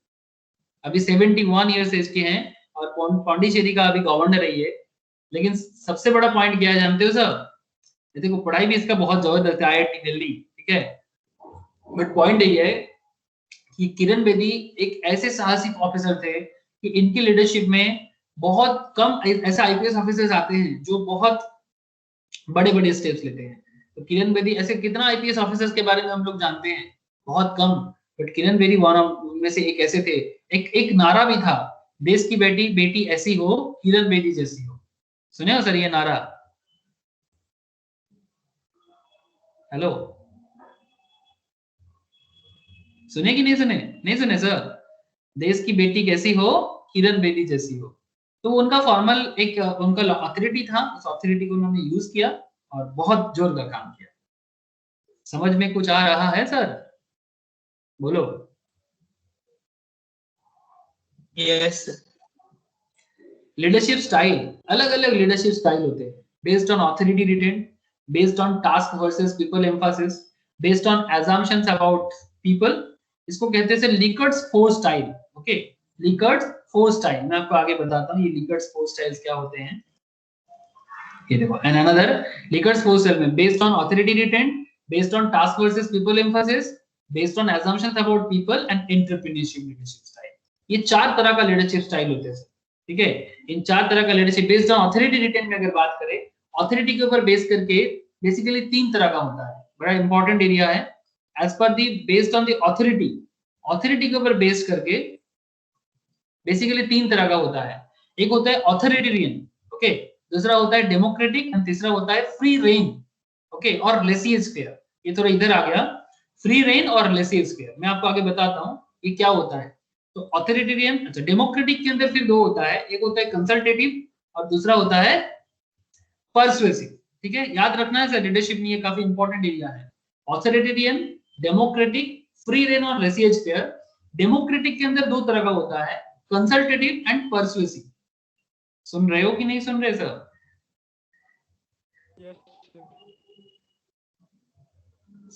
अभी 71 ईयर्स एज के हैं और पौंडीचेरी का अभी गवर्नर है ये। लेकिन सबसे बड़ा पॉइंट क्या है जानते हो सर? देखो पढ़ाई भी इसका बहुत जबरदस्त है, आईआईटी दिल्ली, ठीक है। बट पॉइंट ये है कि किरण बेदी एक ऐसे साहसिक ऑफिसर थे कि इनकी लीडरशिप में बहुत कम ऐसे आईपीएस ऑफिसर्स आते हैं जो बहुत बड़े बड़े स्टेप्स लेते हैं। तो किरण बेदी, ऐसे कितना आईपीएस ऑफिसर्स के बारे में हम लोग जानते हैं? बहुत कम। बट किरण बेदी वन में से एक ऐसे थे। एक नारा भी था, देश की बेटी बेटी ऐसी हो, किरण बेदी जैसी हो। सुने हो सर ये नारा? हेलो, सुने कि नहीं सुने? नहीं सुने सर? देश की बेटी कैसी हो, किरण बेदी जैसी हो। तो उनका फॉर्मल एक उनका अथॉरिटी था, उस अथॉरिटी को उन्होंने यूज किया और बहुत जोरदार काम किया। समझ में कुछ आ रहा है सर? बोलो। यस। लीडरशिप स्टाइल, अलग अलग लीडरशिप स्टाइल होते हैं based on authority retain, based on task versus people emphasis, based on assumptions about people. इसको कहते हैं Likert's 4 style. Okay, Likert's 4 style मैं आपको आगे बताता हूं ये लिकर्ट्स 4 स्टाइल्स क्या होते हैं। ये देखो, एंड अनदर लिकर्ट्स 4 स्टाइल में based on authority retain, based on task versus people emphasis, based on assumptions about people and entrepreneurship leadership style. ये 4 तरह का लीडरशिप स्टाइल होते हैं। ठीक है, इन 4 तरह का leadership based on authority retain में अगर बात करें, अथॉरिटी के ऊपर बेस करके बेसिकली 3 तरह का होता है, बड़ा इंपॉर्टेंट एरिया है। As per the based on the authority, authority के ऊपर बेस करके बेसिकली 3 तरह का होता है। एक होता है अथॉरिटेरियन, ओके, दूसरा होता है डेमोक्रेटिक एंड तीसरा होता है फ्री रेन, ओके, और लेसियस फेयर। ये थोड़ा इधर आ गया, फ्री रेन और लेसियस फेयर। मैं आपको आगे बताता हूं ये क्या होता है। तो अथॉरिटेरियन, अच्छा, डेमोक्रेटिक के अंदर फिर 2 होता है, एक होता है कंसल्टेटिव और दूसरा होता है पर्सुएसिव। ठीक है, याद रखना है सर, लीडरशिप में ये काफी इंपॉर्टेंट एरिया है। अथॉरिटेरियन, डेमोक्रेटिक, फ्री रेन और लेसियस फेयर। डेमोक्रेटिक के अंदर 2 तरह का होता है, कंसल्टेटिव एंड पर्सुएसिव। सुन रहे हो कि नहीं सुन रहे सर?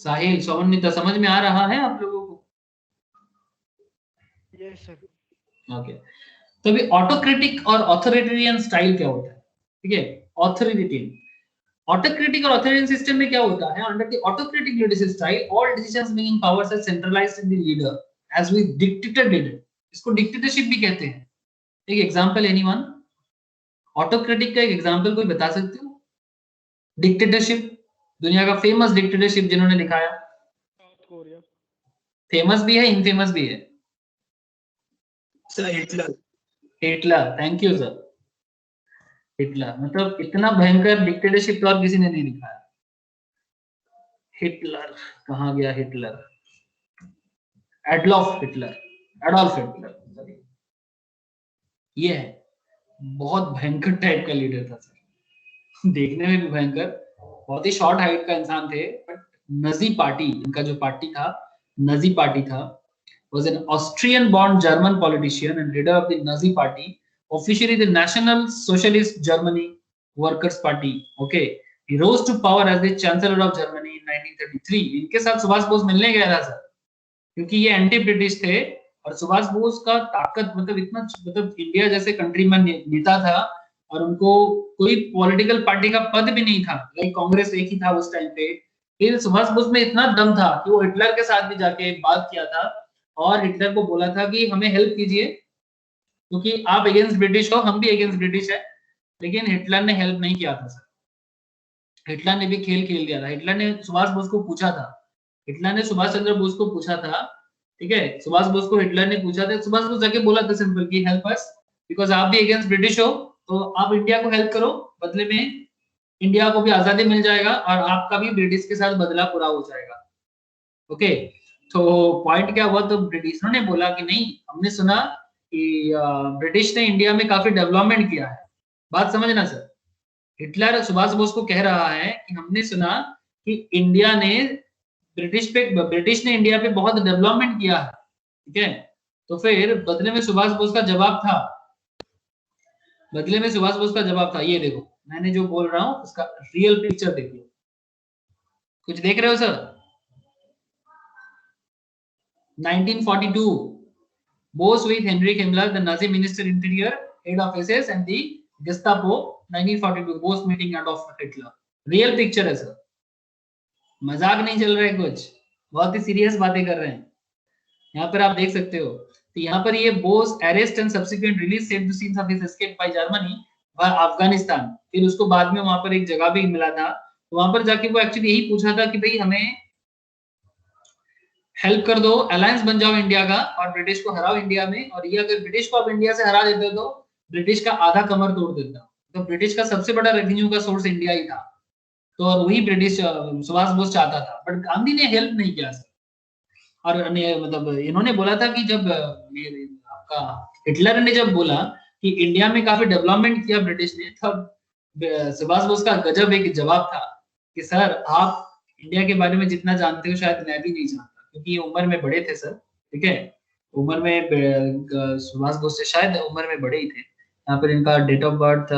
साहिल, सोमनिता, समझ में आ रहा है आप लोगों को? Yes sir. ओके, तो अभी ऑटोक्रेटिक और ऑथोरिटेरियन स्टाइल क्या होता है? ठीक है, ऑथोरिटेरियन, ऑटोक्रेटिक और ऑथोरिटेरियन सिस्टम में क्या होता है? Under the autocratic leadership style all decisions making powers are centralised in the leader as with dictator. इसको डिक्टेटरशिप भी कहते हैं। एक एग्जांपल, एनीवन? ऑटोक्रेटिक का एक एग्जांपल कोई बता सकते हो? डिक्टेटरशिप, दुनिया का फेमस डिक्टेटरशिप जिन्होंने दिखाया, साउथ कोरिया। फेमस भी है, इनफेमस भी है। Sir Hitler. Hitler, thank you sir. Hitler, मतलब इतना भयंकर डिक्टेटरशिप तो और किसी ने नहीं दिखाया। हिटलर कहाँ गया? Hitler, Adolf Hitler, Adolf Hitler, ये है बहुत भयंकर टाइप का लीडर था सर, देखने में भी भयंकर, बहुत ही शॉर्ट हाइट का इंसान थे। बट नाजी पार्टी, इनका जो पार्टी था, नाजी पार्टी था, was an Austrian born German politician and leader of the Nazi party, officially the National Socialist Germany Workers Party. Okay, he rose to power as the Chancellor of Germany in 1933. इनके साथ सुभाष बोस मिलने गया था सर, क्योंकि ये एंटी ब्रिटिश थे और सुभाष बोस का ताकत मतलब इतना, मतलब इंडिया जैसे कंट्री में नेता था और उनको कोई पॉलिटिकल पार्टी का पद भी नहीं था, लाइक कांग्रेस एक ही था उस टाइम पे। फिर सुभाष बोस में इतना दम था कि वो हिटलर के साथ भी जाके बात किया था और हिटलर को बोला था कि हमें हेल्प कीजिए, क्योंकि आप अगेंस्ट ब्रिटिश हो, हम भी अगेंस्ट ब्रिटिश है। लेकिन हिटलर ने हेल्प नहीं किया था सर। हिटलर ने भी खेल खेल दिया था। हिटलर ने सुभाष बोस को पूछा था, हिटलर ने सुभाष चंद्र बोस को पूछा था, ठीक है, सुभाष बोस को हिटलर ने पूछा था, सुभाष बोस जाके बोला था सिंपल कि हेल्प अस, बिकॉज आप भी अगेंस्ट ब्रिटिश हो, तो आप इंडिया को हेल्प करो, बदले में इंडिया को भी आजादी मिल जाएगा और आपका भी ब्रिटिश के साथ बदला पूरा हो जाएगा। ओके, तो पॉइंट क्या हुआ, तो ब्रिटिशरों ने बोला कि नहीं, हमने सुना कि ब्रिटिश ने इंडिया में काफी डेवलपमेंट किया है। बात समझना सर, हिटलर सुभाष बोस को कह रहा है कि हमने सुना कि ब्रिटिश ने इंडिया पे बहुत डेवलपमेंट किया है, ठीक है। तो फिर बदले में सुभाष बोस का जवाब था, ये देखो मैंने जो बोल रहा हूं उसका रियल पिक्चर देखिए। कुछ देख रहे हो sir? 1942 Boss with Heinrich Himmler, the Nazi Minister Interior, head of SS and the Gestapo, 1942 Boss meeting Adolf Hitler। Real picture है सर, मजाक नहीं चल रहा है, कुछ बहुत ही सीरियस बातें कर रहे हैं। यहाँ पर आप देख सकते हो, तो यहाँ पर ये Bose arrest and subsequent release save the scenes of his escape by Germany व अफगानिस्तान। फिर उसको बाद में वहां पर एक जगह भी मिला था, तो वहां पर जाके वो एक्चुअली यही पूछा था कि भाई हमें हेल्प कर दो, अलायंस बन जाओ इंडिया का और ब्रिटिश को हराओ इंडिया में, और ये अगर ब्रिटिश को आप इंडिया से हरा देते तो ब्रिटिश का आधा कमर तोड़ देता। तो ब्रिटिश का सबसे बड़ा रेवेन्यू का सोर्स इंडिया ही था, तो वही ब्रिटिश सुभाष बोस चाहता था, बट गांधी ने हेल्प नहीं किया सर। और मतलब इन्होंने बोला था कि जब आपका हिटलर ने जब बोला कि इंडिया में काफी डेवलपमेंट किया ब्रिटिश ने, तब सुभाष बोस का गजब एक जवाब था कि सर आप इंडिया के बारे में जितना जानते हो शायद मैं भी नहीं जानता, क्योंकि ये उम्र में बड़े थे सर, ठीक है, उम्र में सुभाष बोस से शायद उम्र में बड़े ही थे। यहाँ पर इनका डेट ऑफ बर्थ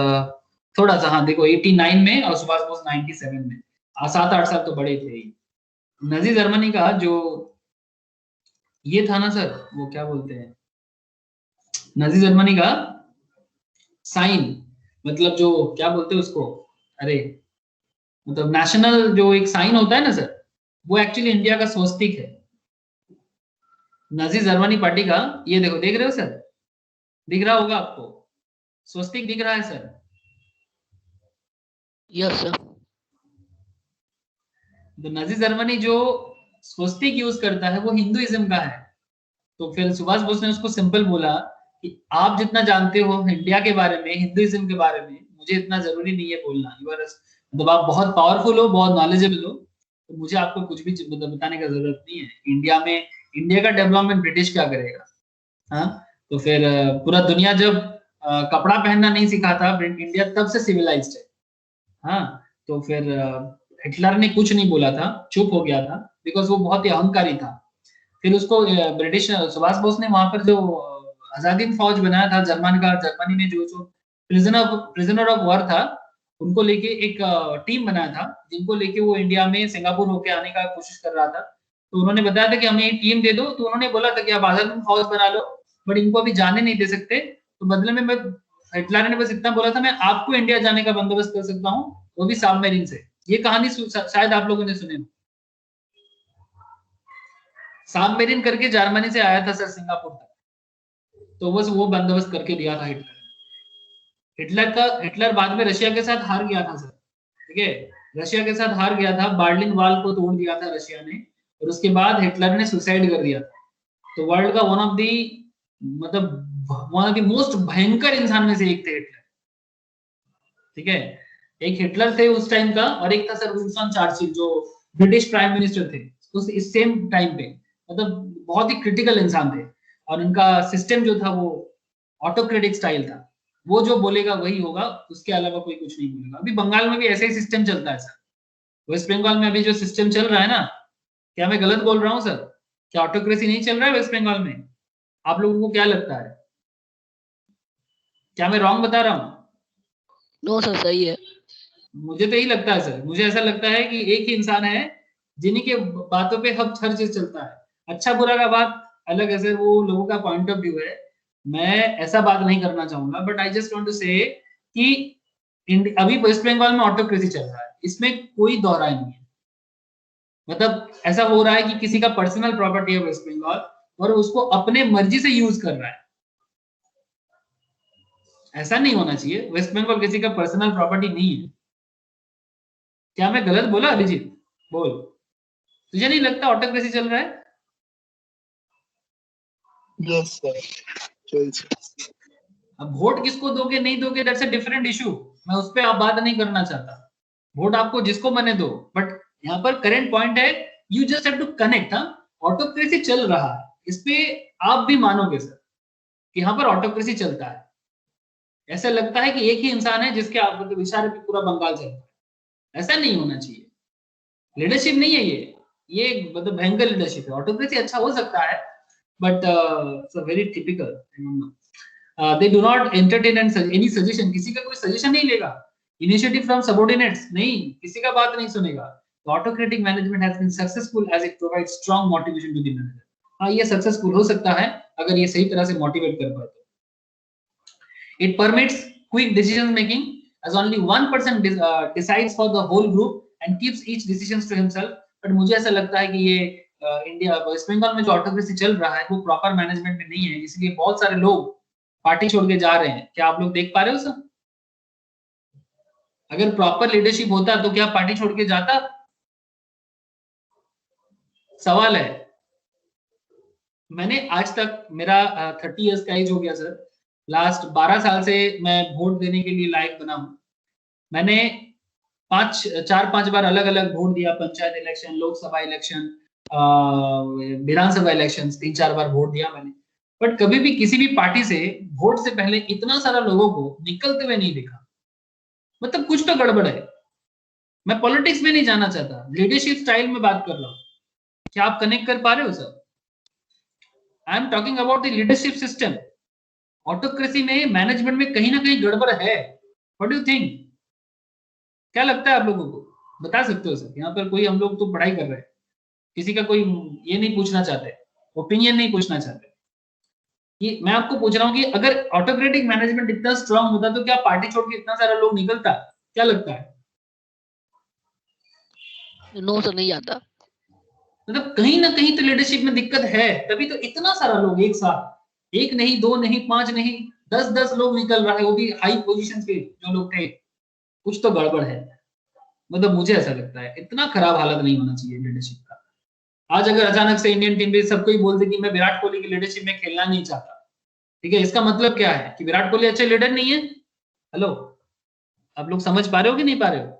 थोड़ा सा, हाँ देखो 89 में और सुभाष बोस 97 में, 7-8 साल तो बड़े थे। नाजी जर्मनी का जो ये था ना सर, वो क्या बोलते हैं, नाजी जर्मनी का साइन, मतलब जो क्या बोलते हैं उसको, अरे मतलब नेशनल जो एक साइन होता है ना सर, वो एक्चुअली इंडिया का स्वस्तिक है, नाजी जर्मनी पार्टी का। ये देखो, देख रहे हो सर, दिख रहा होगा आपको, स्वस्तिक दिख रहा है सर? Yes sir. तो नाजी जर्मनी जो स्वस्तिक यूज करता है वो हिंदुइज्म का है। तो फिर सुभाष बोस ने उसको सिंपल बोला कि आप जितना जानते हो इंडिया के बारे में, हिंदुइज्म के बारे में, मुझे इतना जरूरी नहीं है बोलना। मतलब आप बहुत पावरफुल हो, बहुत नॉलेजेबल हो, तो मुझे आपको कुछ भी बताने का जरूरत नहीं है। इंडिया का डेवलपमेंट ब्रिटिश क्या करेगा? हाँ, तो फिर पूरा दुनिया जब कपड़ा पहनना नहीं सिखाता, इंडिया तब से सिविलाइज्ड है। हाँ, तो फिर हिटलर ने कुछ नहीं बोला था, चुप हो गया था, बिकॉज वो बहुत ही अहंकारी था। फिर उसको ब्रिटिश सुभाष बोस ने वहां पर जो आजादी फौज बनाया था जर्मनी में जो प्रिजनर ऑफ वॉर था, उनको लेके एक टीम बनाया था, जिनको लेके वो इंडिया में सिंगापुर होके आने का कोशिश कर रहा था। तो उन्होंने बताया था कि हमें एक टीम दे दो, तो उन्होंने बोला था कि आप आजादी फौज बना लो, बट इनको अभी जाने नहीं दे सकते। तो बदले में हिटलर ने बस इतना बोला था, मैं आपको इंडिया जाने का बंदोबस्त कर सकता हूँ, वो भी सबमरीन से। ये कहानी शायद आप लोगों ने सुनी हो, सबमरीन करके जर्मनी से आया था सर सिंगापुर तक, तो बस वो बंदोबस्त करके दिया था हिटलर बाद में रशिया के साथ हार गया था सर, ठीक है, रशिया के साथ हार गया था, बर्लिन वॉल को तोड़ दिया था रशिया ने, और उसके बाद हिटलर ने सुसाइड कर दिया था। तो वर्ल्ड का वन ऑफ द मोस्ट भयंकर इंसान में से एक थे हिटलर, ठीक है। एक हिटलर थे उस टाइम का, और एक था सर विंस्टन चर्चिल जो ब्रिटिश प्राइम मिनिस्टर थे उस इस सेम टाइम पे। मतलब बहुत ही क्रिटिकल इंसान थे, और उनका सिस्टम जो था वो ऑटोक्रेटिक स्टाइल था, वो जो बोलेगा वही होगा, उसके अलावा कोई कुछ नहीं बोलेगा। अभी बंगाल में भी ऐसा ही सिस्टम चलता है सर, वेस्ट बंगाल में अभी जो सिस्टम चल रहा है ना, क्या मैं गलत बोल रहा हूँ सर? क्या ऑटोक्रेसी नहीं चल रहा है वेस्ट बंगाल में? आप लोगों को क्या लगता है, क्या मैं रॉन्ग बता रहा हूँ? नो सर, सही है। मुझे तो यही लगता है सर, मुझे ऐसा लगता है कि एक ही इंसान है जिन्हीं के बातों पे हर चीज चलता है, अच्छा बुरा का बात अलग है सर, वो लोगों का पॉइंट ऑफ व्यू है, मैं ऐसा बात नहीं करना चाहूंगा, but I just want to say कि अभी वेस्ट बंगाल में ऑटोक्रेसी चल रहा है, इसमें कोई दोहराई नहीं है। मतलब ऐसा हो रहा है कि किसी का पर्सनल प्रॉपर्टी है वेस्ट बंगाल और उसको अपने मर्जी से यूज कर रहा है, ऐसा नहीं होना चाहिए। वेस्ट बंगाल किसी का पर्सनल प्रॉपर्टी नहीं है। क्या मैं गलत बोला अभिजीत? बोल, तुझे नहीं लगता ऑटोक्रेसी चल रहा है? यस सर, चल। अब वोट किसको दोगे नहीं दोगे, दैट्स अ डिफरेंट इशू, मैं उस पर बात नहीं करना चाहता। वोट आपको जिसको बने दो, बट यहाँ पर करंट पॉइंट है, you just have to connect. हाँ, ऑटोक्रेसी चल रहा है, इस पे आप भी मानोगे सर कि यहाँ पर ऑटोक्रेसी चलता है। ऐसा लगता है कि एक ही इंसान है जिसके इशारे पे पूरा बंगाल चलता है, ऐसा नहीं होना चाहिए। लीडरशिप नहीं है ये मतलब भयंकर लीडरशिप है। ऑटोक्रेसी अच्छा हो सकता है, but very typical, they do not entertain any suggestion, किसी का कोई सजेशन नहीं लेगा, इनिशिएटिव फ्रॉम सबऑर्डिनेट्स नहीं, किसी का बात नहीं सुनेगा। Autocratic management has been successful as it provides strong motivation to the manager. हाँ, ये सक्सेसफुल हो सकता है अगर ये सही तरह से मोटिवेट कर पाए तो। It permits quick decision making as only one person decides for the whole group and keeps each decisions to himself. But मुझे ऐसा लगता है कि ये इंडिया वेस्ट बंगाल में जो ऑटोक्रेसी चल रहा है वो प्रॉपर मैनेजमेंट में नहीं है, इसलिए बहुत सारे लोग पार्टी छोड़ के जा रहे हैं। क्या आप लोग देख पा रहे हो सर? अगर प्रॉपर लीडरशिप होता तो क्या पार्टी छोड़ के जाता? सवाल है। मैंने आज तक, मेरा 30 इयर्स का एज हो गया सर, लास्ट 12 साल से मैं वोट देने के लिए लायक बना हूं। मैंने 4-5 बार अलग अलग वोट दिया, पंचायत इलेक्शन, लोकसभा इलेक्शन, विधानसभा इलेक्शन, 3-4 बार वोट दिया मैंने, बट कभी भी किसी भी पार्टी से वोट से पहले इतना सारा लोगों को निकलते हुए नहीं देखा। मतलब कुछ तो गड़बड़ है। मैं पॉलिटिक्स में नहीं जाना चाहता, लीडरशिप स्टाइल में बात कर रहा हूँ। क्या आप कनेक्ट कर पा रहे हो sir? I am talking about the leadership system. Autocracy में, मैनेजमेंट में कहीं ना कहीं गड़बड़ है। What do you think? क्या लगता है आप लोगों को? बता सकते हो सर? यहाँ पर कोई, हम लोग तो पढ़ाई कर रहे हैं, किसी का कोई ये नहीं पूछना चाहते, ओपिनियन नहीं पूछना चाहते। कि मैं आपको पूछ रहा हूँ कि अगर ऑटोक्रेटिक मैनेजमेंट इतना स्ट्रांग होता तो क्या पार्टी छोड़ के इतना सारा लोग निकलता? क्या लगता है? नो सर, नहीं आता। मतलब कहीं ना कहीं तो लीडरशिप में दिक्कत है, तभी तो इतना सारा लोग एक साथ, एक नहीं, दो नहीं, 5 नहीं, 10-10 लोग निकल रहा है, वो भी हाई पोजीशन पे जो लोग थे। कुछ तो गड़बड़ है। मतलब मुझे ऐसा लगता है इतना खराब हालत नहीं होना चाहिए लीडरशिप का। आज अगर अचानक से इंडियन टीम में सबको ही बोल दे कि मैं विराट कोहली की लीडरशिप में खेलना नहीं चाहता, ठीक है, इसका मतलब क्या है? कि विराट कोहली अच्छे लीडर नहीं है? हेलो, आप लोग समझ पा रहे हो कि नहीं पा रहे हो?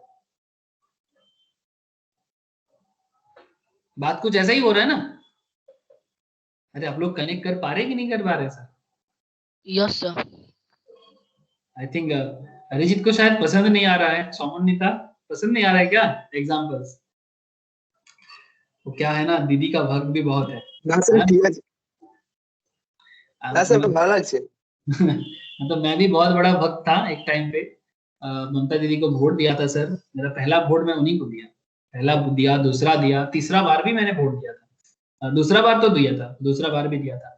बात कुछ ऐसा ही हो रहा है ना? अरे आप लोग कनेक्ट कर पा रहे कि नहीं कर पा रहे sir? Yes sir. I think Arijit को शायद पसंद नहीं आ रहा है, सौमनिता पसंद नहीं आ रहा है क्या एग्जांपल्स? वो क्या है ना, दीदी का भक्त भी बहुत है না স্যার ঠিক আছে, না স্যার ভালো লাগছে। मतलब मैं भी बहुत बड़ा भक्त था एक टाइम पे। ममता दीदी को वोट दिया था सर, मेरा पहला वोट मैं उन्हीं को दिया। पहला दिया, दूसरा दिया, तीसरा बार भी मैंने वोट दिया था। दूसरा बार तो दिया था, दूसरा बार भी दिया था,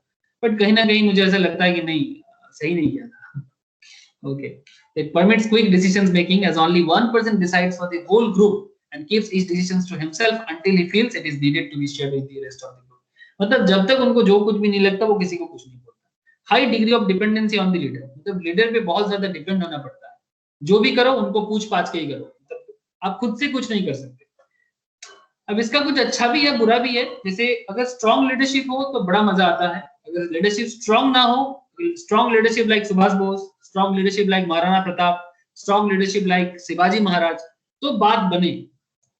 बट कहीं ना कहीं मुझे ऐसा लगता है कि नहीं, सही नहीं किया था। Okay, it permits quick decisions making as only one person decides for the whole group and keeps each decisions to himself until he feels it is needed to be shared with the rest of the group. मतलब जब तक उनको जो कुछ भी नहीं लगता वो किसी को कुछ नहीं बोलता। High degree of dependency on the leader, मतलब लीडर पे बहुत ज्यादा डिपेंड होना पड़ता है। जो भी करो उनको पूछ पाछ के ही करो, मतलब आप खुद से कुछ नहीं कर सकते। अब इसका कुछ अच्छा भी है, बुरा भी है। जैसे अगर स्ट्रॉन्ग लीडरशिप हो तो बड़ा मजा आता है, अगर लीडरशिप स्ट्रॉन्ग ना हो, strong leadership like Subhash Bose, strong leadership like Maharana Pratap, strong leadership like Shivaji Maharaj, तो बात बने।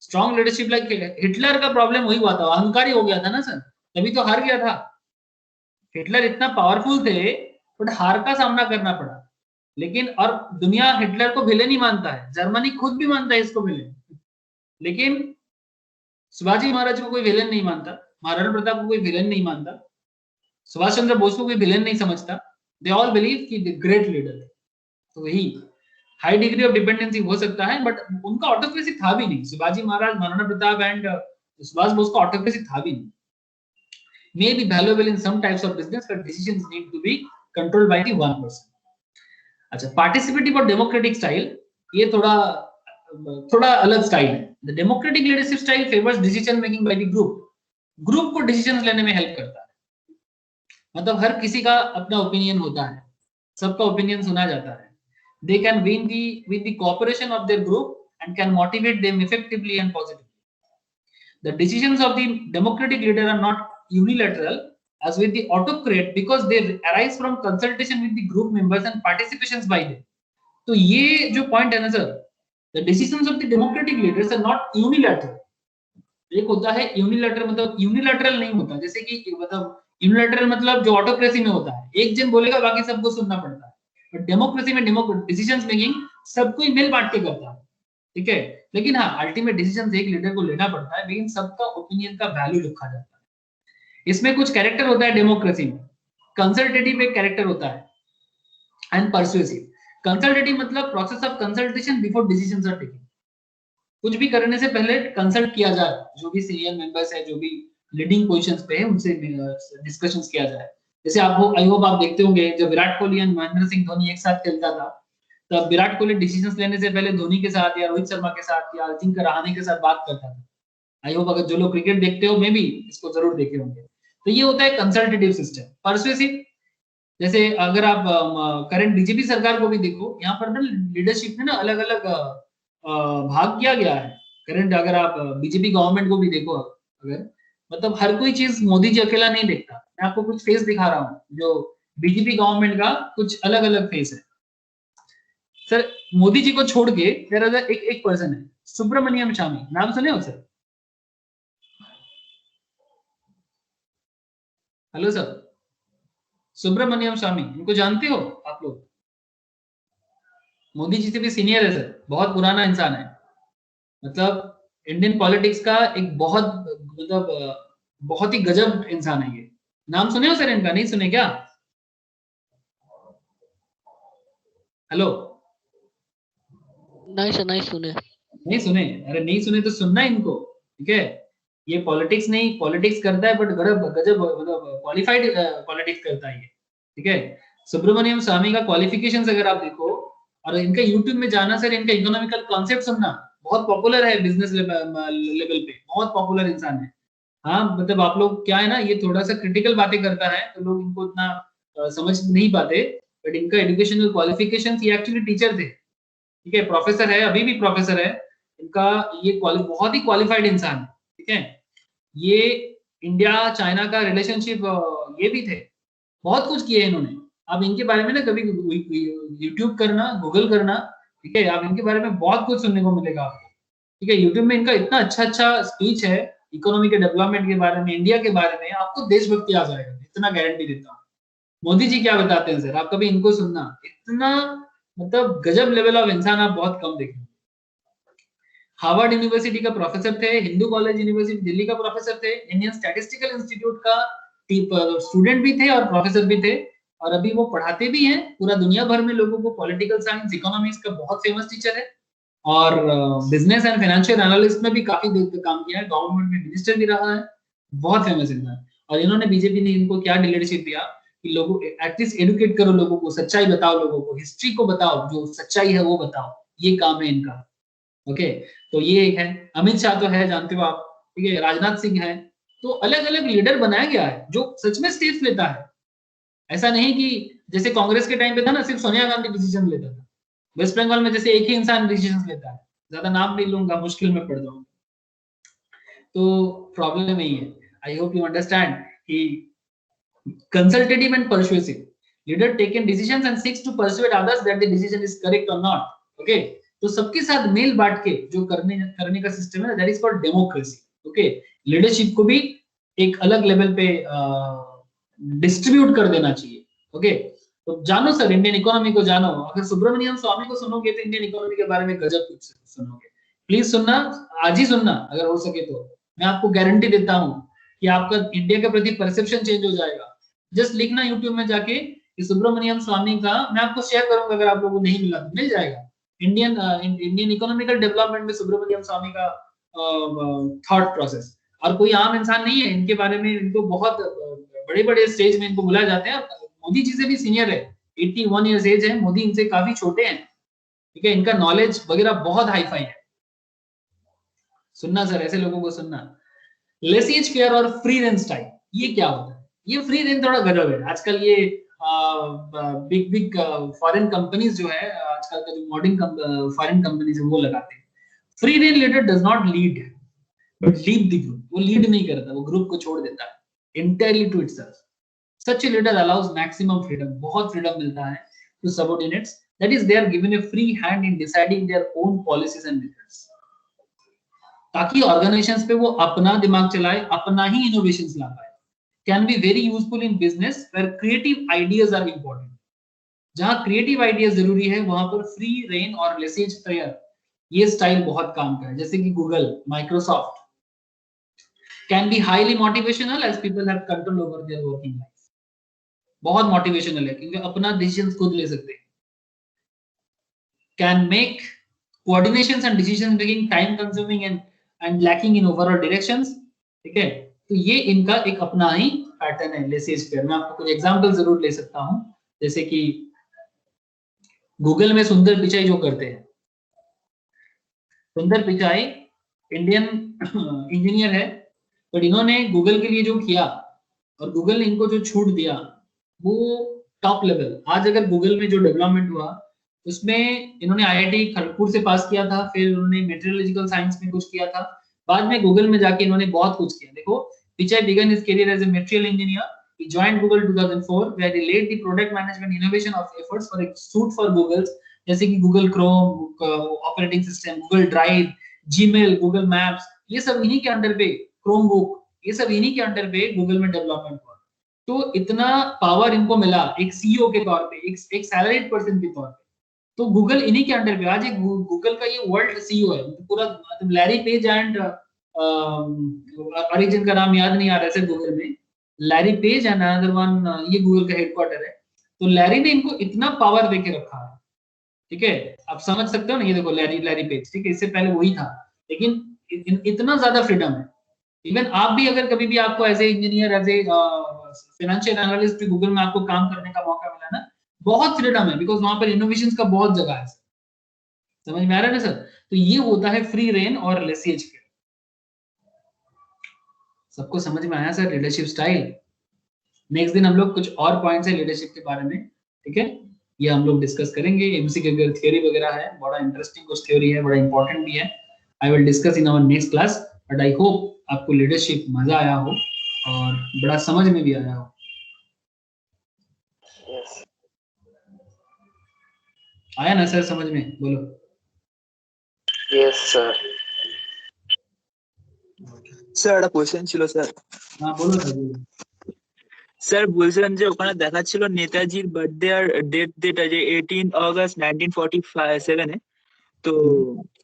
स्ट्रॉन्ग लीडरशिप लाइक हिटलर का प्रॉब्लम वही हुआ था, अहंकारी हो गया था ना सर, तभी तो हार गया था। हिटलर इतना पावरफुल थे बट हार का सामना करना पड़ा। लेकिन और दुनिया हिटलर को विलेन ही मानता है, जर्मनी खुद भी मानता है इसको विलेन, लेकिन शिवाजी महाराज को कोई विलेन नहीं मानता, महाराणा प्रताप को कोई विलेन नहीं मानता, सुभाष चंद्र बोस को कोई विलेन नहीं समझता। दे ऑल बिलीव कि ग्रेट लीडर है। तो वही हाई डिग्री ऑफ डिपेंडेंसी हो सकता है, बट उनका ऑटोक्रेसी था भी नहीं। शिवाजी महाराज, महाराणा प्रताप एंड सुभाष बोस का ऑटोक्रेसी था भी नहीं। may be valuable in some types of business, but decisions need to be controlled by the one person. अच्छा, पार्टिसिपेटिव और डेमोक्रेटिक स्टाइल, ये थोड़ा अलग स्टाइल है. The democratic leadership style favours decision making by the group को डिसीजंस लेने में हेल्प करता है. मतलब हर किसी का अपना ओपिनियन होता है, सबका ओपिनियन सुना जाता है. They can win with the cooperation of their group and can motivate them effectively and positively. The decisions of the democratic leader are not unilateral as with the autocrat because they arise from consultation with the group members and participations by them. तो ये जो पॉइंट है ना sir, the decisions of the democratic leaders are not unilateral. एक होता है यूनिलैटरल, मतलब यूनिलैटरल नहीं होता, जैसे कि मतलब यूनिलैटरल मतलब जो ऑटोक्रेसी में होता है, एक जन बोलेगा बाकी सबको सुनना पड़ता है. बट डेमोक्रेसी में डिसीजंस मेकिंग सबको ही मिल बांट के करता है, ठीक है. लेकिन हाँ, अल्टीमेट डिसीजंस एक लीडर को लेना पड़ता है, लेकिन सबका ओपिनियन का वैल्यू लिखा जाता है. इसमें कुछ कैरेक्टर होता है डेमोक्रेसी में. कंसल्टेटिव एक कैरेक्टर होता है एंड परसुएसिव. कंसल्टेटिव मतलब process of consultation before decisions are taken. कुछ भी करने से पहले कंसल्ट किया जाए, जो भी सीनियर मेंबर्स है, जो भी लीडिंग पोजीशंस पे है, उनसे डिस्कशंस किया जाए. जैसे आई होप आप देखते होंगे, जब विराट कोहली एंड महेंद्र सिंह धोनी एक साथ खेलता था, तब विराट कोहली डिसीजंस लेने से पहले धोनी के साथ या रोहित शर्मा के साथ या अजिंक्य रहाणे के साथ बात करता था. आई होप अगर जो लोग क्रिकेट देखते हो, मे भी इसको जरूर देखे होंगे. तो ये होता है कंसल्टेटिव सिस्टम. परसुएसिव, जैसे अगर आप करंट बीजेपी सरकार को भी देखो, यहाँ पर ना लीडरशिप में ना अलग अलग भाग किया गया है. करंट अगर आप बीजेपी गवर्नमेंट को भी देखो, अगर मतलब हर कोई चीज मोदी जी अकेला नहीं देखता. मैं आपको कुछ फेस दिखा रहा हूँ, जो बीजेपी गवर्नमेंट का कुछ अलग अलग फेस है. सर मोदी जी को छोड़ के एक पर्सन है, सुब्रमण्यम स्वामी. नाम सुने हो सर? हेलो सर, सुब्रमण्यम स्वामी, इनको जानते हो आप लोग? मोदी जी से भी सीनियर है सर, बहुत पुराना इंसान है. मतलब इंडियन पॉलिटिक्स का एक बहुत ही गजब इंसान है ये. नाम सुने हो सर इनका? नहीं सुने क्या? हेलो, नहीं सर, नहीं सुने. नहीं सुने? अरे नहीं सुने तो सुनना इनको, ठीक है. ये पॉलिटिक्स नहीं, पॉलिटिक्स करता है बट गजब मतलब क्वालिफाइड पॉलिटिक्स करता है ये, ठीक है. सुब्रमण्यम स्वामी का क्वालिफिकेशंस अगर आप देखो, और इनका यूट्यूब में जाना सर, इनका इकोनॉमिकल कॉन्सेप्ट सुनना, बहुत पॉपुलर है बिजनेस लेवल पे, बहुत पॉपुलर इंसान है. हाँ, मतलब आप लोग क्या है ना, ये थोड़ा सा क्रिटिकल बातें करता है तो लोग इनको इतना समझ नहीं पाते. बट इनका एजुकेशनल क्वालिफिकेशंस, ये एक्चुअली टीचर थे, ठीक है. प्रोफेसर है, अभी भी प्रोफेसर है. इनका ये बहुत ही क्वालिफाइड इंसान है, ठीक है. ये इंडिया चाइना का रिलेशनशिप ये भी थे, बहुत कुछ किए इन्होंने. आप इनके बारे में ना कभी यूट्यूब करना, गूगल करना, ठीक है. आप इनके बारे में बहुत कुछ सुनने को मिलेगा आपको, ठीक है. यूट्यूब में इनका इतना अच्छा स्पीच है इकोनॉमी के डेवलपमेंट के बारे में, इंडिया के बारे में, आपको देशभक्ति आ जाएगा, इतना गारंटी देता हूँ. मोदी जी क्या बताते हैं सर, आप कभी इनको सुनना, इतना मतलब गजब लेवल ऑफ इंसान आप बहुत कम देखेंगे. हार्वर्ड यूनिवर्सिटी का प्रोफेसर थे, हिंदू कॉलेज यूनिवर्सिटी दिल्ली का प्रोफेसर थे, इंडियन स्टैटिस्टिकल इंस्टीट्यूट का स्टूडेंट भी थे और प्रोफेसर भी थे, और अभी वो पढ़ाते भी हैं पूरा दुनिया भर में लोगों को. पॉलिटिकल साइंस, इकोनॉमिक्स का बहुत फेमस टीचर है, और बिजनेस एंड फाइनेंशियल एनालिस्ट में भी काफी देर तक काम किया है, गवर्नमेंट में मिनिस्टर भी रहा है, बहुत फेमस इंसान. और इन्होंने, बीजेपी ने इनको क्या लीडरशिप दिया कि लोगों एटलीस्ट एडुकेट करो लोगों को, सच्चाई बताओ लोगों को, हिस्ट्री को बताओ, जो सच्चाई है वो बताओ, ये काम है इनका. ओके, तो ये एक है. अमित शाह तो है, जानते हो आप, ठीक है. राजनाथ सिंह है. तो अलग अलग लीडर बनाया गया है जो सच में स्टेप्स लेता है. ऐसा नहीं कि जैसे कांग्रेस के टाइम पे था ना, सिर्फ सोनिया गांधी डिसीजन लेता था. वेस्ट बंगाल में जैसे एक ही इंसान डिसीजन लेता है. ज्यादा नाम नहीं लूंगा, मुश्किल में पड़ जाऊंगा. तो प्रॉब्लम यही है. आई होप यू अंडरस्टैंड कि consultative and persuasive leader taken decisions and seeks to persuade others that the decision is correct or not. Okay, तो सबके साथ मेल बांट के जो करने का सिस्टम है, that is called democracy. Okay, leadership को भी एक अलग लेवल पे डिस्ट्रीब्यूट कर देना चाहिए. ओके, तो जानो सर इंडियन इकोनॉमी को जानो. अगर सुब्रमण्यम स्वामी को सुनोगे तो इंडियन इकोनॉमी के बारे में गजब कुछ सुनोगे. प्लीज सुनना, आज ही सुनना अगर हो सके तो. मैं आपको गारंटी देता हूँ कि आपका इंडिया के प्रति परसेप्शन चेंज हो जाएगा. जस्ट लिखना यूट्यूब में जाके सुब्रमण्यम स्वामी का, मैं आपको शेयर करूंगा, अगर आप लोगों को नहीं मिला तो मिल जाएगा. इंडियन इकोनॉमिकल डेवलपमेंट में सुब्रमण्यम स्वामी का थॉट प्रोसेस. और कोई आम इंसान नहीं है, इनके बारे में इनको बहुत बड़े बड़े स्टेज में इनको बुलाया जाते हैं। मोदी जी से भी सीनियर है, 81 ईयर्स एज है, मोदी इनसे काफी छोटे हैं, ठीक है। इनका नॉलेज वगैरह बहुत हाई फाई है। सुनना सर, ऐसे लोगों को सुनना। लेसेज फेयर और फ्री रेंज स्टाइल, ये क्या होता है? ये फ्री रेंज थोड़ा गजब है। आजकल ये बिग बिग फॉरेन कंपनीज जो है, आजकल का जो मॉडर्न फॉरेन कंपनीज है वो लगाते हैं। Free range leader does not lead but lead the group. वो लीड नहीं करता, वो ग्रुप को छोड़ देता है entirely to itself. Such a leader allows maximum freedom, बहुत freedom मिलता है to subordinates, that is they are given a free hand in deciding their own policies and methods, ताकि ऑर्गेनाइजेशंस पे वो अपना दिमाग चलाए, अपना ही इनोवेशंस ला पाए। Can be very useful in business where creative ideas are important. जहां क्रिएटिव आइडिया जरूरी है वहां पर फ्री रेन और लेसेज फेयर ये स्टाइल बहुत काम का है। जैसे कि Google, Microsoft can be highly motivational as people have control over their working life. बहुत मोटिवेशनल है क्योंकि अपना डिसीजंस खुद ले सकते हैं। Can make coordinations and decision making time consuming and lacking in overall directions, ठीक है। तो ये इनका एक अपना ही पैटर्न है लेसेज फेयर। मैं आपको कुछ एग्जांपल जरूर ले सकता हूं, जैसे कि गूगल में सुंदर पिचाई जो करते हैं। सुंदर पिचाई इंडियन इंजीनियर है, बट इन्होंने गूगल के लिए जो किया और गूगल ने इनको जो छूट दिया वो टॉप लेवल। आज अगर गूगल में जो डेवलपमेंट हुआ उसमें इन्होंने आईआईटी खड़गपुर से पास किया था, फिर उन्होंने मेटेरियोलॉजिकल साइंस में कुछ किया था, बाद में गूगल में जाके इन्होंने बहुत कुछ किया। देखो, Pichai began his career as a material engineer. He joined Google 2004 where he led the product management innovation of efforts for a suite for Google's, जैसे कि Google Chrome operating system, Google drive, Gmail, Google maps, ये सब इन्हीं के अंडर पे, क्रोम बुक, ये सब इन्हीं के अंडर पे गूगल में डेवलपमेंट हुआ। तो इतना पावर इनको मिला एक सीईओ के तौर पे, एक सैलरीड पर्सन के तौर पे। तो गूगल इन्हीं के अंडर पे आज एक गूगल का ये वर्ल्ड सीईओ है पूरा। मतलब लैरी पेज एंड ओरिजिन का नाम याद नहीं आ रहा है गूगल में, Larry page and another one, ये गूगल का हेडक्वार्टर है। तो लैरी ने इनको इतना पावर देके रखा है, ठीक है। आप समझ सकते हो ना, ये देखो लैरी पेज, ठीक है, इससे पहले वही था, लेकिन इतना ज्यादा फ्रीडम है। इवन आप भी अगर कभी भी आपको as a engineer, as a financial analyst भी गूगल में आपको काम करने का मौका मिला ना, बहुत फ्रीडम है, बिकॉज वहां पर इनोवेशन का बहुत जगह है। समझ में आ रहा है ना सर? तो ये होता है फ्री रेन और लेसेज के। सबको समझ में आया सर लीडरशिप स्टाइल? नेक्स्ट दिन हम लोग कुछ और पॉइंट्स है लीडरशिप के बारे में, ठीक है, ये हम लोग डिस्कस करेंगे। एमसीक्यू अगर थ्योरी वगैरह है, बड़ा इंटरेस्टिंग कुछ थ्योरी है, बड़ा इंपॉर्टेंट भी है। I will discuss in our next class, but I hope आपको लीडरशिप मजा आया हो और बड़ा समझ में भी आया हो। आया ना सर समझ में? बोलो। Yes sir. স্যার একটা কোশ্চেন ছিল স্যার। हाँ बोलो सर, बोलो। স্যার বলছিলাম যে ওখানে দেখাচ্ছিল নেতাজির বার্থডে আর ডেট আছে 18 আগস্ট 1947 এ, তো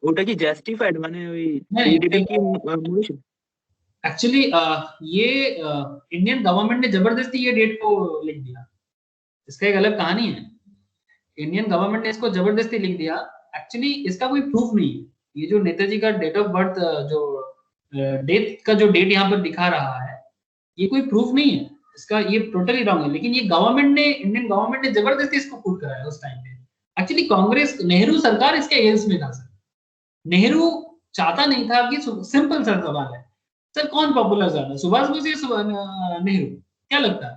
ওটা কি জাস্টিফাইড? মানে ওই नहीं, ডেটে কি মরেছিল? एक्चुअली ये इंडियन गवर्नमेंट ने जबरदस्ती ये डेट को लिख दिया। इसका एक अलग कहानी है। इंडियन गवर्नमेंट ने इसको जबरदस्ती लिख दिया। एक्चुअली इसका कोई प्रूफ नहीं है। ये जो नेताजी का डेट ऑफ बर्थ, जो डेथ का जो डेट यहाँ पर दिखा रहा है, ये कोई प्रूफ नहीं है इसका, ये टोटली रॉन्ग है। लेकिन ये गवर्नमेंट ने, इंडियन गवर्नमेंट ने जबरदस्ती इसको पुट कराया उस टाइम पे। एक्चुअली कांग्रेस, नेहरू सरकार इसके अगेंस्ट में था सर। नेहरू चाहता नहीं था कि, सिंपल सा सवाल है सर, कौन पॉपुलर ज्यादा, सुभाष बोस या नेहरू? क्या लगता है?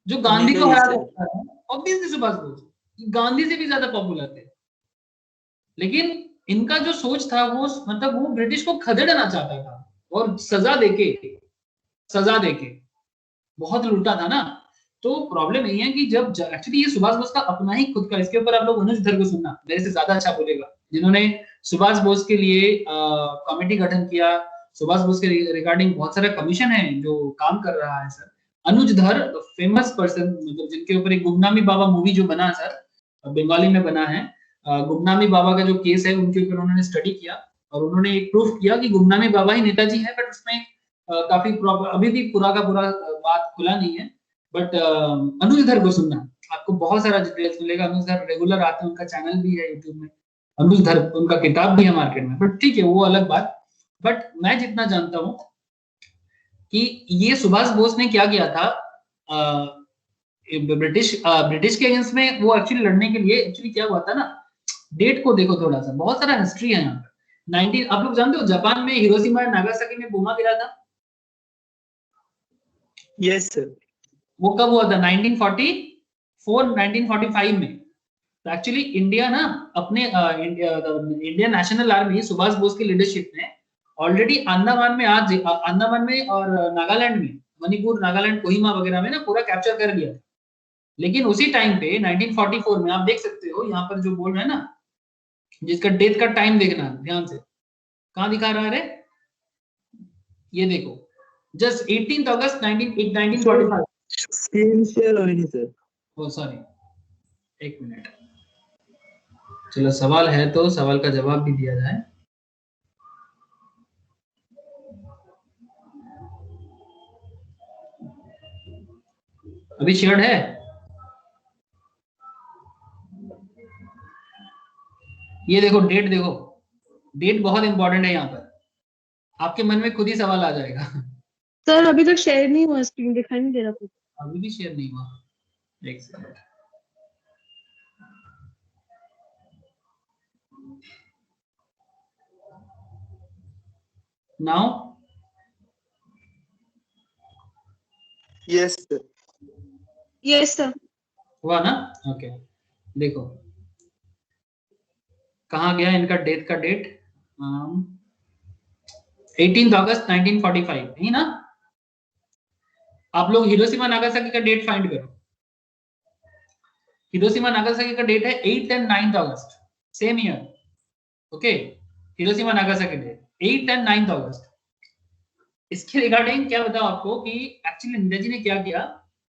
जो गांधी को हरा सकता है ऑब्वियसली सुभाष बोस, गांधी से भी ज्यादा पॉपुलर थे। लेकिन इनका जो सोच था वो, मतलब वो ब्रिटिश को खदेड़ना चाहता था और सजा देके बहुत लूटा था ना। तो प्रॉब्लम यही है कि जब एक्चुअली ये सुभाष बोस का अपना ही खुद का, इसके ऊपर आप लोग अनुज धर को सुनना, मेरे से ज्यादा अच्छा बोलेगा, जिन्होंने सुभाष बोस के लिए कमेटी गठन किया। सुभाष बोस के रिगार्डिंग बहुत सारा कमीशन है जो काम कर रहा है सर। अनुज धर फेमस पर्सन, मतलब जिनके ऊपर एक गुमनामी बाबा मूवी जो बना सर, बंगाली में बना है। गुमनामी बाबा का जो केस है उनके ऊपर उन्होंने स्टडी किया और उन्होंने एक प्रूफ किया कि गुमनामी बाबा ही नेताजी है। बट उसमें काफी अभी भी पूरा का पूरा बात खुला नहीं है। बट अनुज धर को सुनना, आपको बहुत सारा डिटेल्स मिलेगा। अनुज धर रेगुलर आते हैं, उनका चैनल भी है यूट्यूब में, अनुज धर, उनका किताब भी है मार्केट में, बट ठीक है वो अलग बात। बट मैं जितना जानता हूँ कि ये सुभाष बोस ने क्या किया था, ब्रिटिश के अगेंस्ट में वो एक्चुअली लड़ने के लिए एक्चुअली क्या हुआ था ना, डेट को देखो थोड़ा सा, बहुत सारा हिस्ट्री है यहाँ पर। 19 आप लोग जानते हो जापान में हिरोशिमा नागासाकी में बोमा गिरा था, यस सर। वो कब हुआ था? 1944 1945 में। तो एक्चुअली इंडिया ना अपने Indian national army Subhash Bose की लीडरशिप में ऑलरेडी अंडमान में अंडमान में और नागालैंड में, मणिपुर नागालैंड कोहिमा वगैरह में ना पूरा कैप्चर कर लिया था। लेकिन उसी टाइम पे 1944 में आप देख सकते हो यहाँ पर जो बोल रहे हैं ना, जिसका डेथ का टाइम देखना ध्यान से, कहाँ दिखा रहा है? ये देखो, जस्ट 18 अगस्त 1945। स्क्रीन शेयर हो नहीं सर। ओ सॉरी, एक मिनट, चलो सवाल है तो सवाल का जवाब भी दिया जाए। अभी शेयर्ड है? ये देखो डेट, देखो डेट बहुत इंपॉर्टेंट है यहाँ पर, आपके मन में खुद ही सवाल आ जाएगा। सर अभी तक शेयर नहीं हुआ, स्क्रीन दिखाई नहीं दे रहा कुछ। अभी भी शेयर नहीं हुआ, एक second. Now yes sir. Yes sir. हुआ ना? ओके, देखो कहाँ गया इनका डेथ का डेट, 18 अगस्त 1945 ही ना? आप लोग हिरोशिमा नागासाकी का डेट फाइंड करो। हिरोशिमा नागासाकी का डेट है 8 एंड 9 अगस्त, same year. Okay, Hiroshima Nagasaki date 8 and 9 अगस्त। इसके रिगार्डिंग क्या बताओ आपको कि एक्चुअली नेताजी ने क्या किया,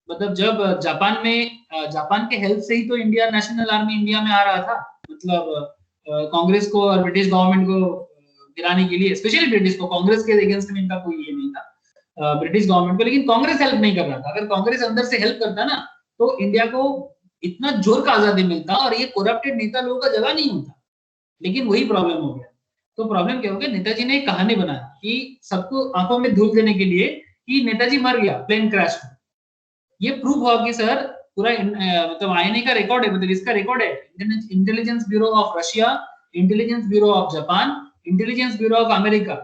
मतलब जब जापान के हेल्प से ही तो इंडिया नेशनल आर्मी इंडिया में आ रहा था, मतलब कांग्रेस को और ब्रिटिश गवर्नमेंट को गिराने के लिए, स्पेशली ब्रिटिश को, कांग्रेस के अगेंस्ट में इनका कोई ये नहीं था ब्रिटिश गवर्नमेंट को, लेकिन कांग्रेस हेल्प नहीं कर रहा था। अगर कांग्रेस अंदर से हेल्प करता ना तो इंडिया को इतना जोर का आजादी मिलता और ये करप्टेड नेता लोगों का जगह नहीं होता। लेकिन वही प्रॉब्लम हो गया। तो प्रॉब्लम क्या हो गया, नेताजी ने एक कहानी बनाई कि सबको आंखों में धूल देने के लिए कि नेताजी मर गया प्लेन क्रैश में। ये प्रूव हुआ कि सर पूरा मतलब आईएनए का रिकॉर्ड है, मतलब इसका रिकॉर्ड है, intelligence bureau of Russia, intelligence bureau of Japan, intelligence bureau of America,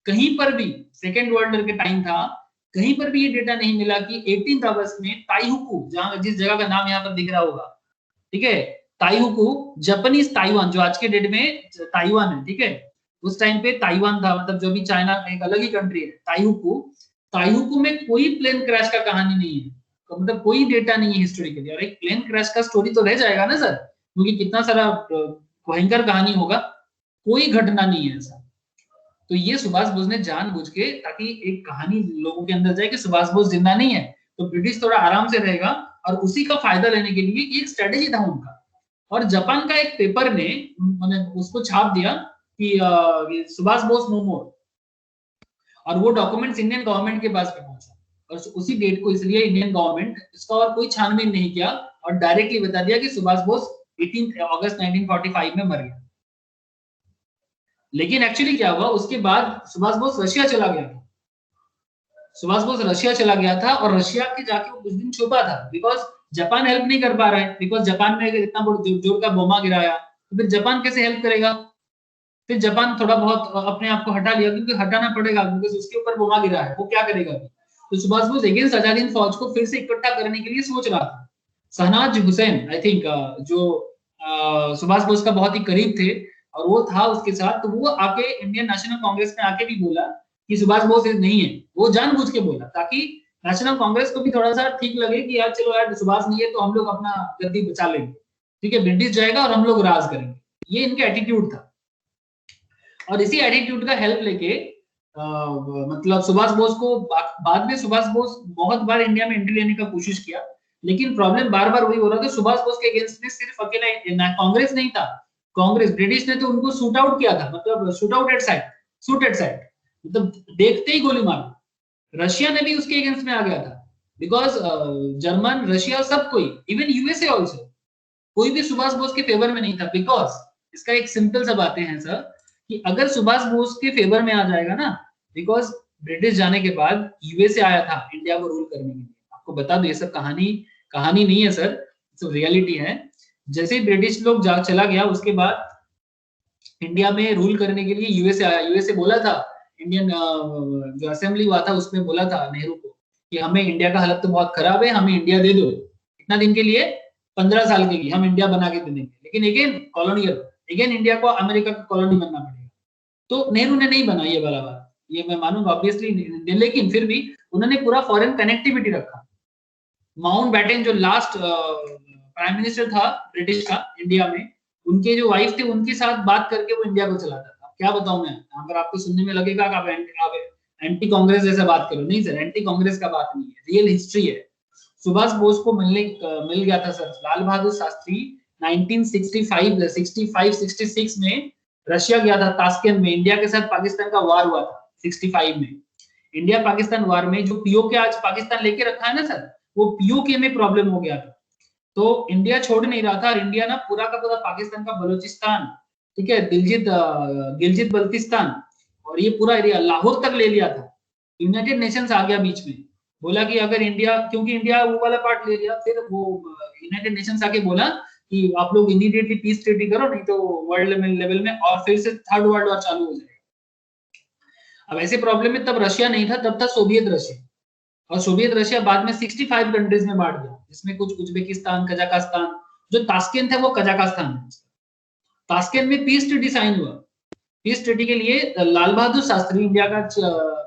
कहीं पर भी सेकेंड वर्ल्ड वॉर के टाइम था, कहीं पर भी ये डेटा नहीं मिला कि 18 अगस्त में ताइहुकू, जहां जिस जगह का नाम यहाँ पर दिख रहा होगा, ठीक है, ताइहुकू, जापानीज ताइवान जो आज के डेट में ताइवान है, ठीक है, उस टाइम पे ताइवान था, मतलब जो भी चाइना एक अलग ही कंट्री है, ताइहुकू में कोई प्लेन क्रैश का कहानी नहीं है, तो मतलब कोई डेटा नहीं है हिस्ट्री के लिए। और एक प्लेन क्रैश का स्टोरी तो रह जाएगा ना सर, क्योंकि कितना सारा भयंकर कहानी होगा, कोई घटना नहीं है ऐसा। तो ये सुभाष बोस ने जानबूझ के, ताकि एक कहानी लोगों के अंदर जाए कि सुभाष बोस जिंदा नहीं है, तो ब्रिटिश थोड़ा आराम से रहेगा, और उसी का फायदा लेने के लिए एक स्ट्रेटेजी था उनका। और जापान का एक पेपर ने मैंने उसको छाप दिया कि सुभाष बोस नो मोर, और वो डॉक्यूमेंट्स इंडियन गवर्नमेंट के पास पहुंचा, और उसी डेट को इसलिए इंडियन गवर्नमेंट इसका और कोई छानबीन नहीं किया और डायरेक्टली बता दिया कि सुभाष बोस 18 अगस्त 1945 में मर गया। लेकिन एक्चुअली क्या हुआ, उसके बाद सुभाष बोस रशिया चला गया था। सुभाष बोस रशिया चला गया था और रशिया के जाके वो कुछ दिन छुपा था, बिकॉज जापान हेल्प नहीं कर पा रहा है, बिकॉज जापान में इतना जोर का बोमा गिराया, तो फिर जापान कैसे हेल्प करेगा। फिर जापान थोड़ा बहुत अपने आप को हटा लिया, क्योंकि हटाना पड़ेगा, क्योंकि उसके ऊपर बोमा गिरा है, वो क्या करेगा। तो सुभाष बोस अगेंस्ट आजाद फौज को फिर से इकट्ठा करने के लिए सोच रहा था। शहनाज हुसैन आई थिंक जो सुभाष बोस का बहुत ही करीब थे, और वो था उसके साथ, तो वो आके इंडियन नेशनल कांग्रेस में आके भी बोला कि सुभाष बोस नहीं है, वो जानबूझ के बोला ताकि नेशनल कांग्रेस को भी थोड़ा सा ठीक लगे कि यार चलो यार सुभाष नहीं है तो हम लोग अपना गद्दी बचा लेंगे, ठीक है, ब्रिटिश जाएगा और हम लोग राज करेंगे। ये इनका एटीट्यूड था, और इसी एटीट्यूड का हेल्प लेके मतलब सुभाष बोस को बाद में सुभाष बोस बहुत बार इंडिया में एंट्री लेने का कोशिश किया, लेकिन प्रॉब्लम बार बार वही हो रहा था, सुभाष बोस के अगेंस्ट में सिर्फ अकेला कांग्रेस नहीं था, कांग्रेस ब्रिटिश ने तो उनको शूट आउट किया था, मतलब shoot out at side, shoot at side, मतलब देखते ही गोली मार। रशिया ने भी उसके अगेंस्ट में आ गया था, बिकॉज जर्मन, रशिया, सब कोई, इवन यूएसए ऑल्सो, कोई भी सुभाष बोस के फेवर में नहीं था। बिकॉज इसका एक सिंपल सा बातें हैं सर, कि अगर सुभाष बोस के फेवर में आ जाएगा ना, बिकॉज ब्रिटिश जाने के बाद यूएसए आया था इंडिया को रूल करने के लिए। आपको बता दो, ये सब कहानी नहीं है सर, तो रियलिटी है। जैसे ही ब्रिटिश लोग चला गया, उसके बाद इंडिया में रूल करने के लिए यूएसए आया। यूएसए बोला था, इंडियन जो असेंबली हुआ था उसमें बोला था नेहरू को कि हमें इंडिया का हालत तो बहुत खराब है, हमें इंडिया दे दो। कितना दिन के लिए? 15 साल के लिए हम इंडिया बना के दे देंगे, लेकिन अगेन कॉलोनियल, अगेन इंडिया को अमेरिका का कॉलोनी बनना पड़ेगा। तो नेहरू ने नहीं बना ये वाला बात, ये मैं मानूंगा ऑब्वियसली, लेकिन फिर भी उन्होंने पूरा फॉरेन कनेक्टिविटी रखा। माउंट बैटन जो लास्ट प्राइम मिनिस्टर था ब्रिटिश का इंडिया में, उनके जो वाइफ थे उनके साथ बात करके वो इंडिया को चलाता था। क्या बताऊं मैं, अगर आपको सुनने में लगेगा कि आप एंटी कांग्रेस जैसे बात करो, नहीं सर, एंटी कांग्रेस का बात नहीं है, रियल हिस्ट्री है। सुभाष बोस को मिल गया था सर लाल बहादुर शास्त्री 1965-66 में रशिया गया था तास्केंत में, इंडिया के साथ पाकिस्तान का वार हुआ था 65 में। इंडिया पाकिस्तान वार में जो पीओके आज पाकिस्तान लेके रखा है ना सर, वो पीओके में प्रॉब्लम हो गया था, तो इंडिया छोड़ नहीं रहा था। और इंडिया ना पूरा का पूरा पाकिस्तान का बलूचिस्तान, ठीक है, गिलजित बल्तिस्तान और ये पूरा एरिया लाहौर तक ले लिया था। यूनाइटेड नेशंस आ गया बीच में, बोला कि अगर इंडिया, क्योंकि इंडिया वो वाला पार्ट ले लिया, फिर वो यूनाइटेड नेशंस आके बोला कि आप लोग इमीडिएटली पीस ट्रीटी करो, नहीं तो वर्ल्ड लेवल में और फिर से थर्ड वर्ल्ड वॉर चालू हो जाएगा। अब ऐसे प्रॉब्लम में तब रशिया नहीं था, तब था सोवियत रशिया, और सोवियत रशिया बाद में 65 कंट्रीज में बांट गया, जिसमें कुछ उज्बेकिस्तान, कजाकिस्तान, जो तास्केंत है वो कजाकिस्तान है। तास्केंत में पीस ट्रीटी साइन हुआ। पीस ट्रीटी के लिए लाल बहादुर शास्त्री इंडिया का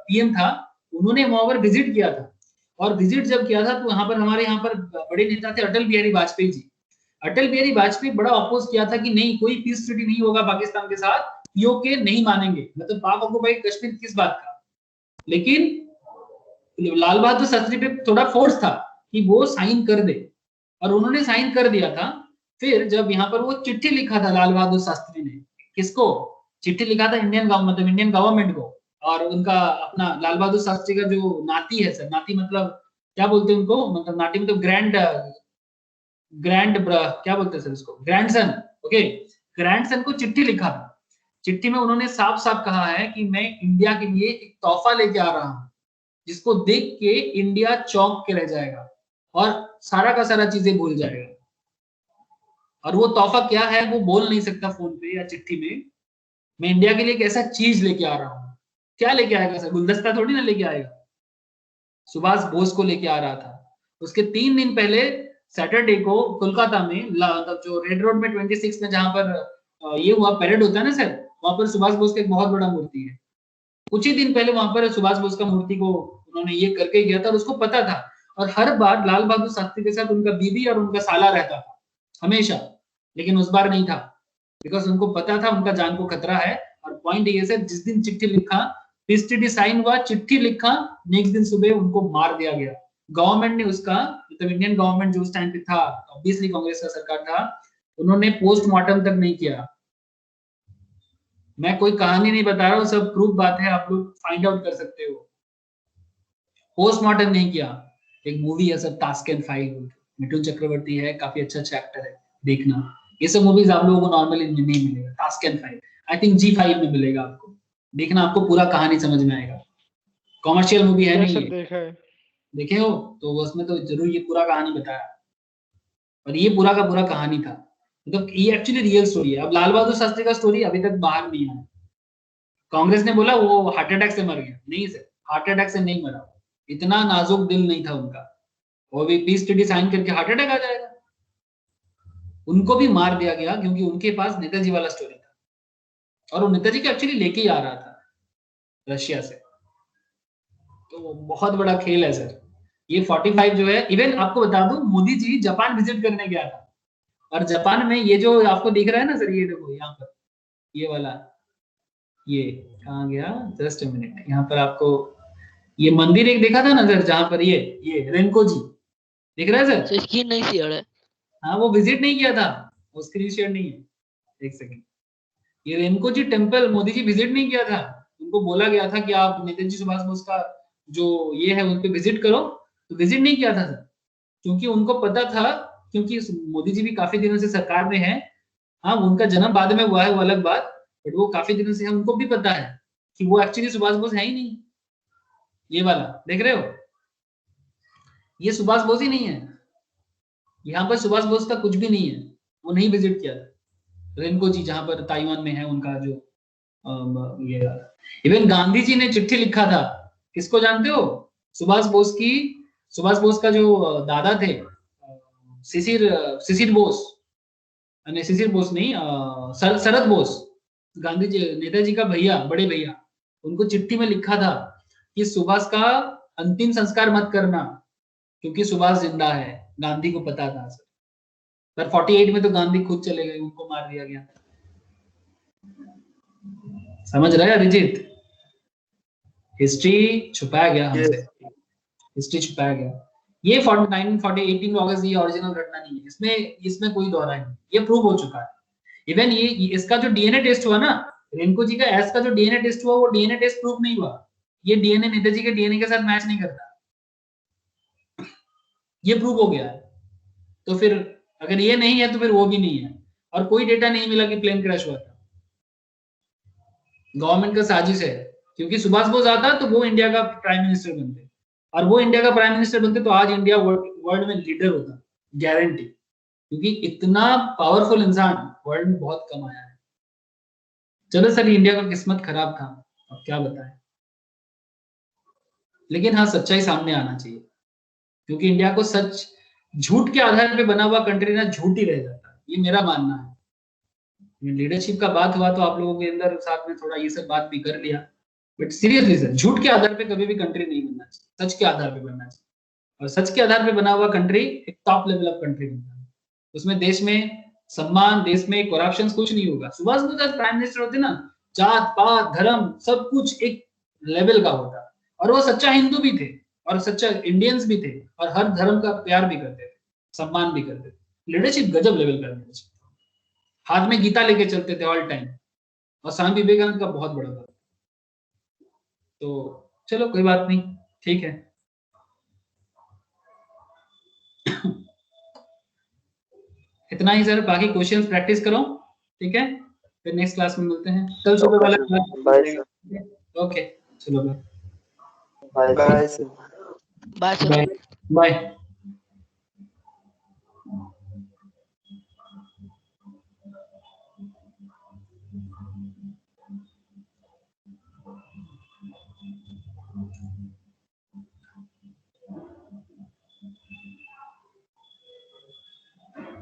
पीएम था, उन्होंने वहां पर विजिट किया था। और विजिट जब किया था तो हमारे यहाँ पर बड़े नेता थे अटल बिहारी वाजपेयी जी। अटल बिहारी वाजपेयी बड़ा अपोज किया था कि नहीं, कोई पीस ट्रीटी नहीं होगा पाकिस्तान के साथ, पीओके नहीं मानेंगे, मतलब पाक ऑक्युपाइड कश्मीर किस बात का। लेकिन लाल बहादुर शास्त्री पे थोड़ा फोर्स था कि वो साइन कर दे, और उन्होंने साइन कर दिया था। फिर जब यहाँ पर वो चिट्ठी लिखा था लाल बहादुर शास्त्री ने, किसको चिट्ठी लिखा था? इंडियन गवर्नमेंट को। और उनका अपना लाल बहादुर शास्त्री का जो नाती है सर, नाती मतलब क्या बोलते हैं उनको, मतलब नाती मतलब ग्रैंड क्या बोलते हैं सर उसको, ग्रैंडसन। ओके, ग्रैंडसन को चिट्ठी लिखा था। चिट्ठी में उन्होंने साफ साफ कहा है कि मैं इंडिया के लिए एक तोहफा लेके आ रहा हूं, जिसको देख के इंडिया चौंक के रह जाएगा और सारा का सारा चीजें भूल जाएगा। और वो तोहफा क्या है वो बोल नहीं सकता फोन पे या चिट्ठी में। मैं इंडिया के लिए एक ऐसा चीज लेके आ रहा हूँ। क्या लेके आएगा सर? गुलदस्ता थोड़ी ना लेके आएगा। सुभाष बोस को लेके आ रहा था। उसके 3 दिन पहले सैटरडे को कोलकाता में जो रेड रोड में 26 में जहां पर ये हुआ परेड होता है ना सर, वहां पर सुभाष बोस का एक बहुत बड़ा मूर्ति है। कुछ ही दिन पहले वहां पर सुभाष बोस का मूर्ति को उन्होंने ये करके गया था, और उसको पता था। और हर बार लाल बहादुर शास्त्री के साथ उनका बीबी और उनका साला रहता था हमेशा, लेकिन उस बार नहीं था, बिकॉज उनको पता था उनका जान को खतरा है। और पॉइंट ये सर, जिस दिन चिट्ठी लिखा, पीस ट्रीटी साइन हुआ, चिट्ठी लिखा, नेक्स्ट दिन सुबह उनको मार दिया गया। गवर्नमेंट ने उसका, मतलब इंडियन गवर्नमेंट जो उस टाइम पे था, ऑब्वियसली कांग्रेस का सरकार था, उन्होंने पोस्टमार्टम तक नहीं किया। मैं कोई कहानी नहीं बता रहा हूँ, सब प्रूफ बात है, आप लोग फाइंड आउट कर सकते हो। पोस्टमार्टम नहीं किया। एक मूवी है सर तास्केंत फाइल, मिठुन चक्रवर्ती है, काफी अच्छा एक्टर है, देखना। ये सब मूवीज आप लोगों को नॉर्मली नहीं मिलेगा। तास्केंत फाइल आई थिंक G5 में मिलेगा आपको, देखना, आपको पूरा कहानी समझ में आएगा। कॉमर्शियल मूवी है नहीं, देखा है, देखे हो तो उसमें तो जरूर ये पूरा कहानी बताया, और ये पूरा का पूरा कहानी था। मतलब ये एक्चुअली रियल स्टोरी है। अब लाल बहादुर शास्त्री का स्टोरी अभी तक बाहर नहीं आया। कांग्रेस ने बोला वो हार्ट अटैक से मर गया, नहीं सर, हार्ट अटैक से नहीं मरा, इतना नाजुक दिल नहीं था उनका। वो भी पीस ट्रीटी साइन करके हार्ट अटैक आ जाएगा। उनको भी मार दिया गया क्योंकि उनके पास नेताजी वाला स्टोरी था, और वो नेताजी को एक्चुअली लेके ही आ रहा था रशिया से। तो बहुत बड़ा खेल है सर ये 45 जो है। इवन आपको बता दूं, मोदी जी जापान विजिट करने गया था, और जापान में ये जो आपको दिख रहा है ना सर, ये देखो यहाँ पर, ये वाला, ये कहाँ गया, जस्ट अ मिनट, यहाँ पर आपको ये मंदिर एक देखा था ना सर, जहाँ पर ये रेनको जी दिख रहा है सर? स्क्रीन नहीं शेयर है। हाँ, वो विजिट नहीं किया था, वो स्क्रीन शेयर नहीं है। एक सेकंड, ये रेनको जी टेम्पल मोदी जी विजिट नहीं किया था। उनको बोला गया था कि आप नेताजी सुभाष बोस का जो ये है उन पे विजिट करो, तो विजिट नहीं किया था सर, क्योंकि उनको पता था, क्योंकि मोदी जी भी काफी दिनों से सरकार में है। हाँ, उनका जन्म बाद में हुआ है, वो अलग बात, बट वो काफी दिनों से है, उनको भी पता है कि वो एक्चुअली सुभाष बोस है ही नहीं। ये वाला देख रहे हो, ये सुभाष बोस ही नहीं है। यहाँ पर सुभाष बोस का कुछ भी नहीं है, वो नहीं विजिट किया था। रेनको जी जहां पर ताइवान में है उनका जो ये, इवन गांधी जी ने चिट्ठी लिखा था, किसको जानते हो? सुभाष बोस की, सुभाष बोस का जो दादा थे शिशिर बोस, नहीं शिशिर बोस नहीं, शरद बोस, गांधी जी नेताजी का भैया, बड़े भैया, उनको चिट्ठी में लिखा था कि सुभाष का अंतिम संस्कार मत करना क्योंकि सुभाष जिंदा है। गांधी को पता था सर, पर 48 में तो गांधी खुद चले गए, उनको मार दिया गया। समझ रहे हैं अरिजीत? हिस्ट्री छुपाया गया हमसे, हिस्ट्री छुपाया गया। ये 18 अगस्त ये ओरिजिनल घटना नहीं है, इसमें कोई दोहरा नहीं, ये प्रूव हो चुका है। इवन ये इसका जो डीएनए टेस्ट हुआ ना, रेनको जी का एस का जो डीएनए टेस्ट हुआ, वो डीएनए टेस्ट प्रूव नहीं हुआ। ये डीएनए नेताजी के डीएनए के साथ मैच नहीं करता, ये प्रूव हो गया है। तो फिर अगर ये नहीं है तो फिर वो भी नहीं है। और कोई डेटा नहीं मिला कि प्लेन क्रैश हुआ था। गवर्नमेंट का साजिश है, क्योंकि सुभाष बोस आता तो वो इंडिया का प्राइम मिनिस्टर बनते, और वो इंडिया का प्राइम मिनिस्टर बनते तो आज इंडिया वर्ल्ड में लीडर होता, गारंटी। क्योंकि इतना पावरफुल इंसान वर्ल्ड में बहुत कम आया है। चलो सर, इंडिया का किस्मत खराब था, अब क्या बताएं। लेकिन हाँ, सच्चाई सामने आना चाहिए, क्योंकि इंडिया को सच, झूठ के आधार पे बना हुआ कंट्री ना झूठ ही रह जाता है, ये मेरा मानना है। लीडरशिप का बात हुआ तो आप लोगों के अंदर साथ में थोड़ा ये सब बात भी कर लिया, बट सीरियसली सर, झूठ के आधार पे कभी भी कंट्री नहीं बनना चाहिए, सच के आधार पे बनना चाहिए। और सच के आधार पे बना हुआ कंट्री एक टॉप लेवल ऑफ कंट्री बनता है। उसमें देश में सम्मान, देश में करप्शन कुछ नहीं होगा। सुभाष बोस जब प्राइम मिनिस्टर होते ना, जात पात धर्म सब कुछ एक लेवल का होता, और वो सच्चा हिंदू भी थे और सच्चा इंडियंस भी थे, और हर धर्म का प्यार भी करते थे, सम्मान भी करते थे। लीडरशिप गजब लेवल का लीडरशिप, हाथ में गीता लेके चलते थे ऑल टाइम, और स्वामी विवेकानंद का बहुत बड़ा था। तो चलो कोई बात नहीं, ठीक है। इतना ही सर, बाकी क्वेश्चंस प्रैक्टिस करो, ठीक है? फिर नेक्स्ट क्लास में मिलते हैं, कल सुबह वाला क्लास। ओके, चलो bye bye bye sir. Bye bye.